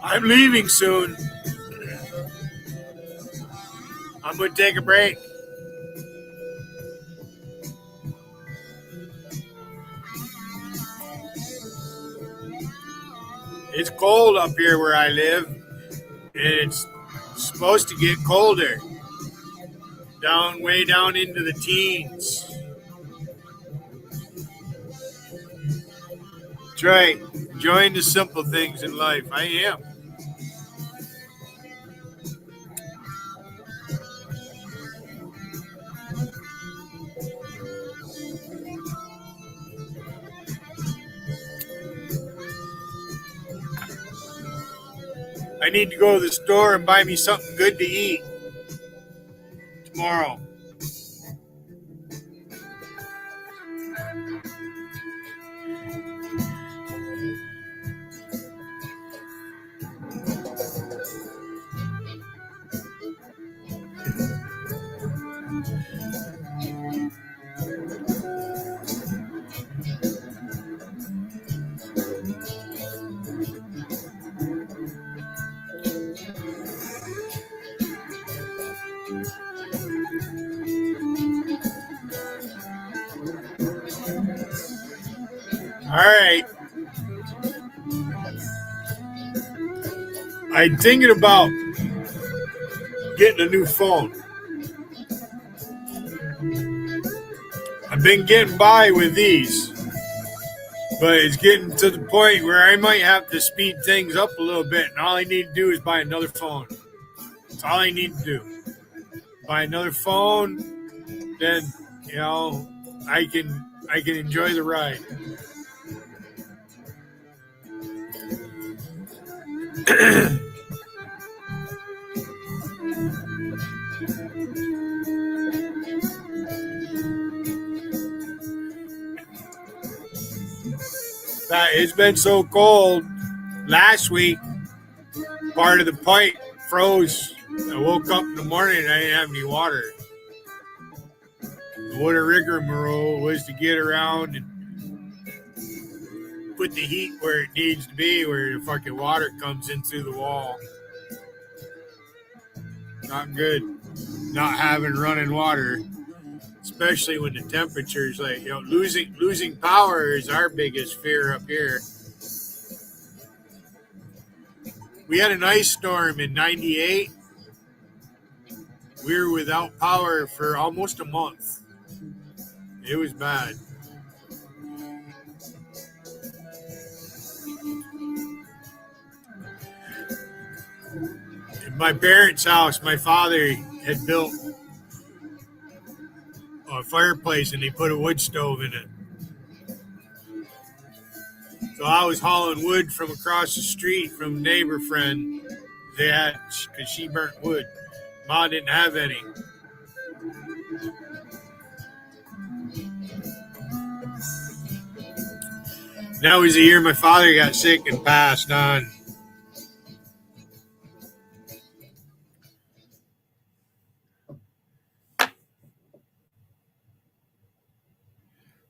I'm leaving soon. I'm going to take a break. It's cold up here where I live, and it's supposed to get colder. Way down into the teens. That's right. Enjoying the simple things in life. I am. I need to go to the store and buy me something good to eat tomorrow. All right. I'm thinking about getting a new phone. I've been getting by with these, but it's getting to the point where I might have to speed things up a little bit, and all I need to do is buy another phone. That's all I need to do. Buy another phone, then I can enjoy the ride. It's been so cold. Last week, part of the pipe froze. I woke up in the morning and I didn't have any water. What a rigmarole was to get around and put the heat where it needs to be, where the fucking water comes in through the wall. Not good. Not having running water, especially when the temperature's like, losing power is our biggest fear up here. We had an ice storm in 98. We were without power for almost a month. It was bad. In my parents' house, my father had built a fireplace and they put a wood stove in it. So I was hauling wood from across the street from a neighbor friend they had, because she burnt wood. Ma didn't have any. That was the year my father got sick and passed on.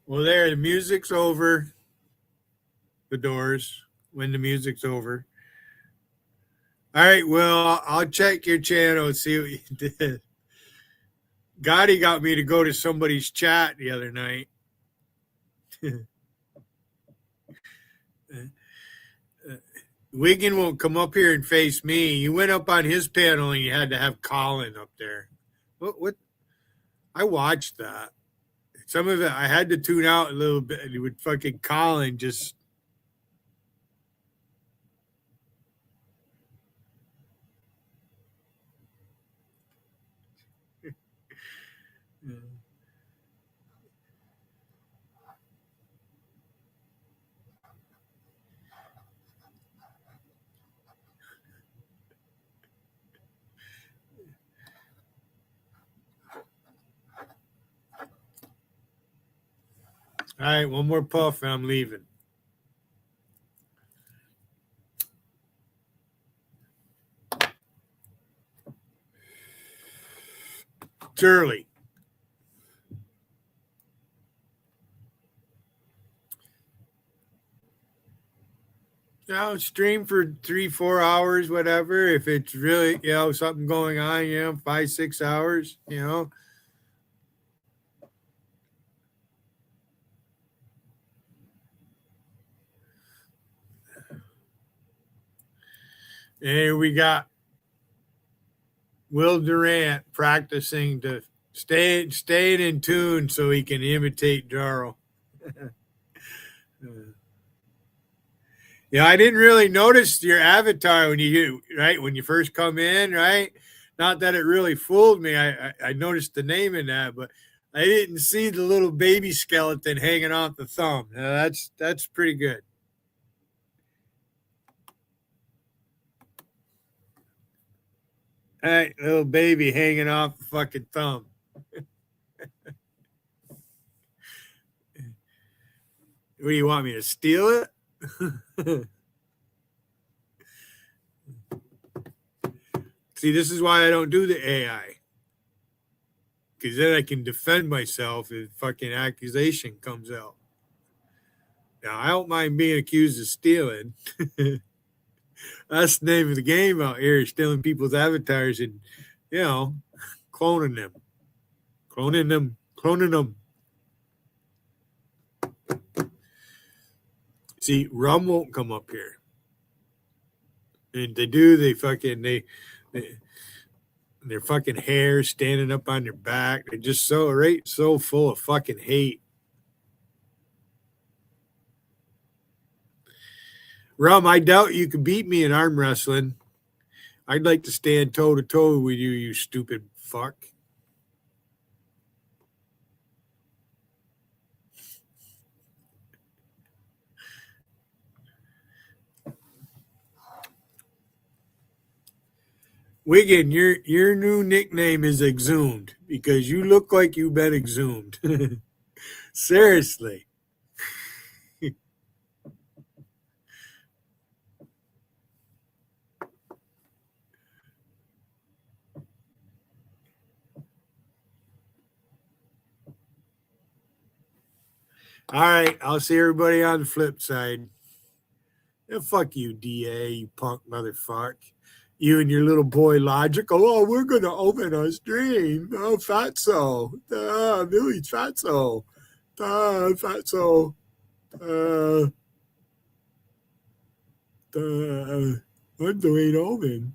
Well, there, the music's over. The Doors, when the music's over. All right, well, I'll check your channel and see what you did. Gotti got me to go to somebody's chat the other night. Wiggin won't come up here and face me. You went up on his panel and you had to have Colin up there. What? I watched that. Some of it I had to tune out a little bit. With fucking Colin just. All right, one more puff and I'm leaving. It's early. Stream for 3-4 hours, whatever. If it's really, something going on, 5-6 hours, And we got Will Durant practicing to stay in tune so he can imitate Darryl. I didn't really notice your avatar when you first come in, right? Not that it really fooled me. I noticed the name in that, but I didn't see the little baby skeleton hanging off the thumb. That's pretty good. Hey, little baby hanging off the fucking thumb. What do you want me to steal it? See, this is why I don't do the AI. Because then I can defend myself if fucking accusation comes out. Now, I don't mind being accused of stealing. That's the name of the game out here, stealing people's avatars and, cloning them. Cloning them. See, rum won't come up here. And they do, their fucking hair standing up on their back. They're just so full of fucking hate. Rum, I doubt you can beat me in arm wrestling. I'd like to stand toe to toe with you, you stupid fuck. Wiggin, your new nickname is Exhumed because you look like you've been exhumed. Seriously. All right, I'll see everybody on the flip side. Yeah, fuck you, DA, you punk motherfucker. You and your little boy logic. Oh, we're going to open our stream. Oh, fatso. Billy fatso. Fatso. I'm Dwayne Owen.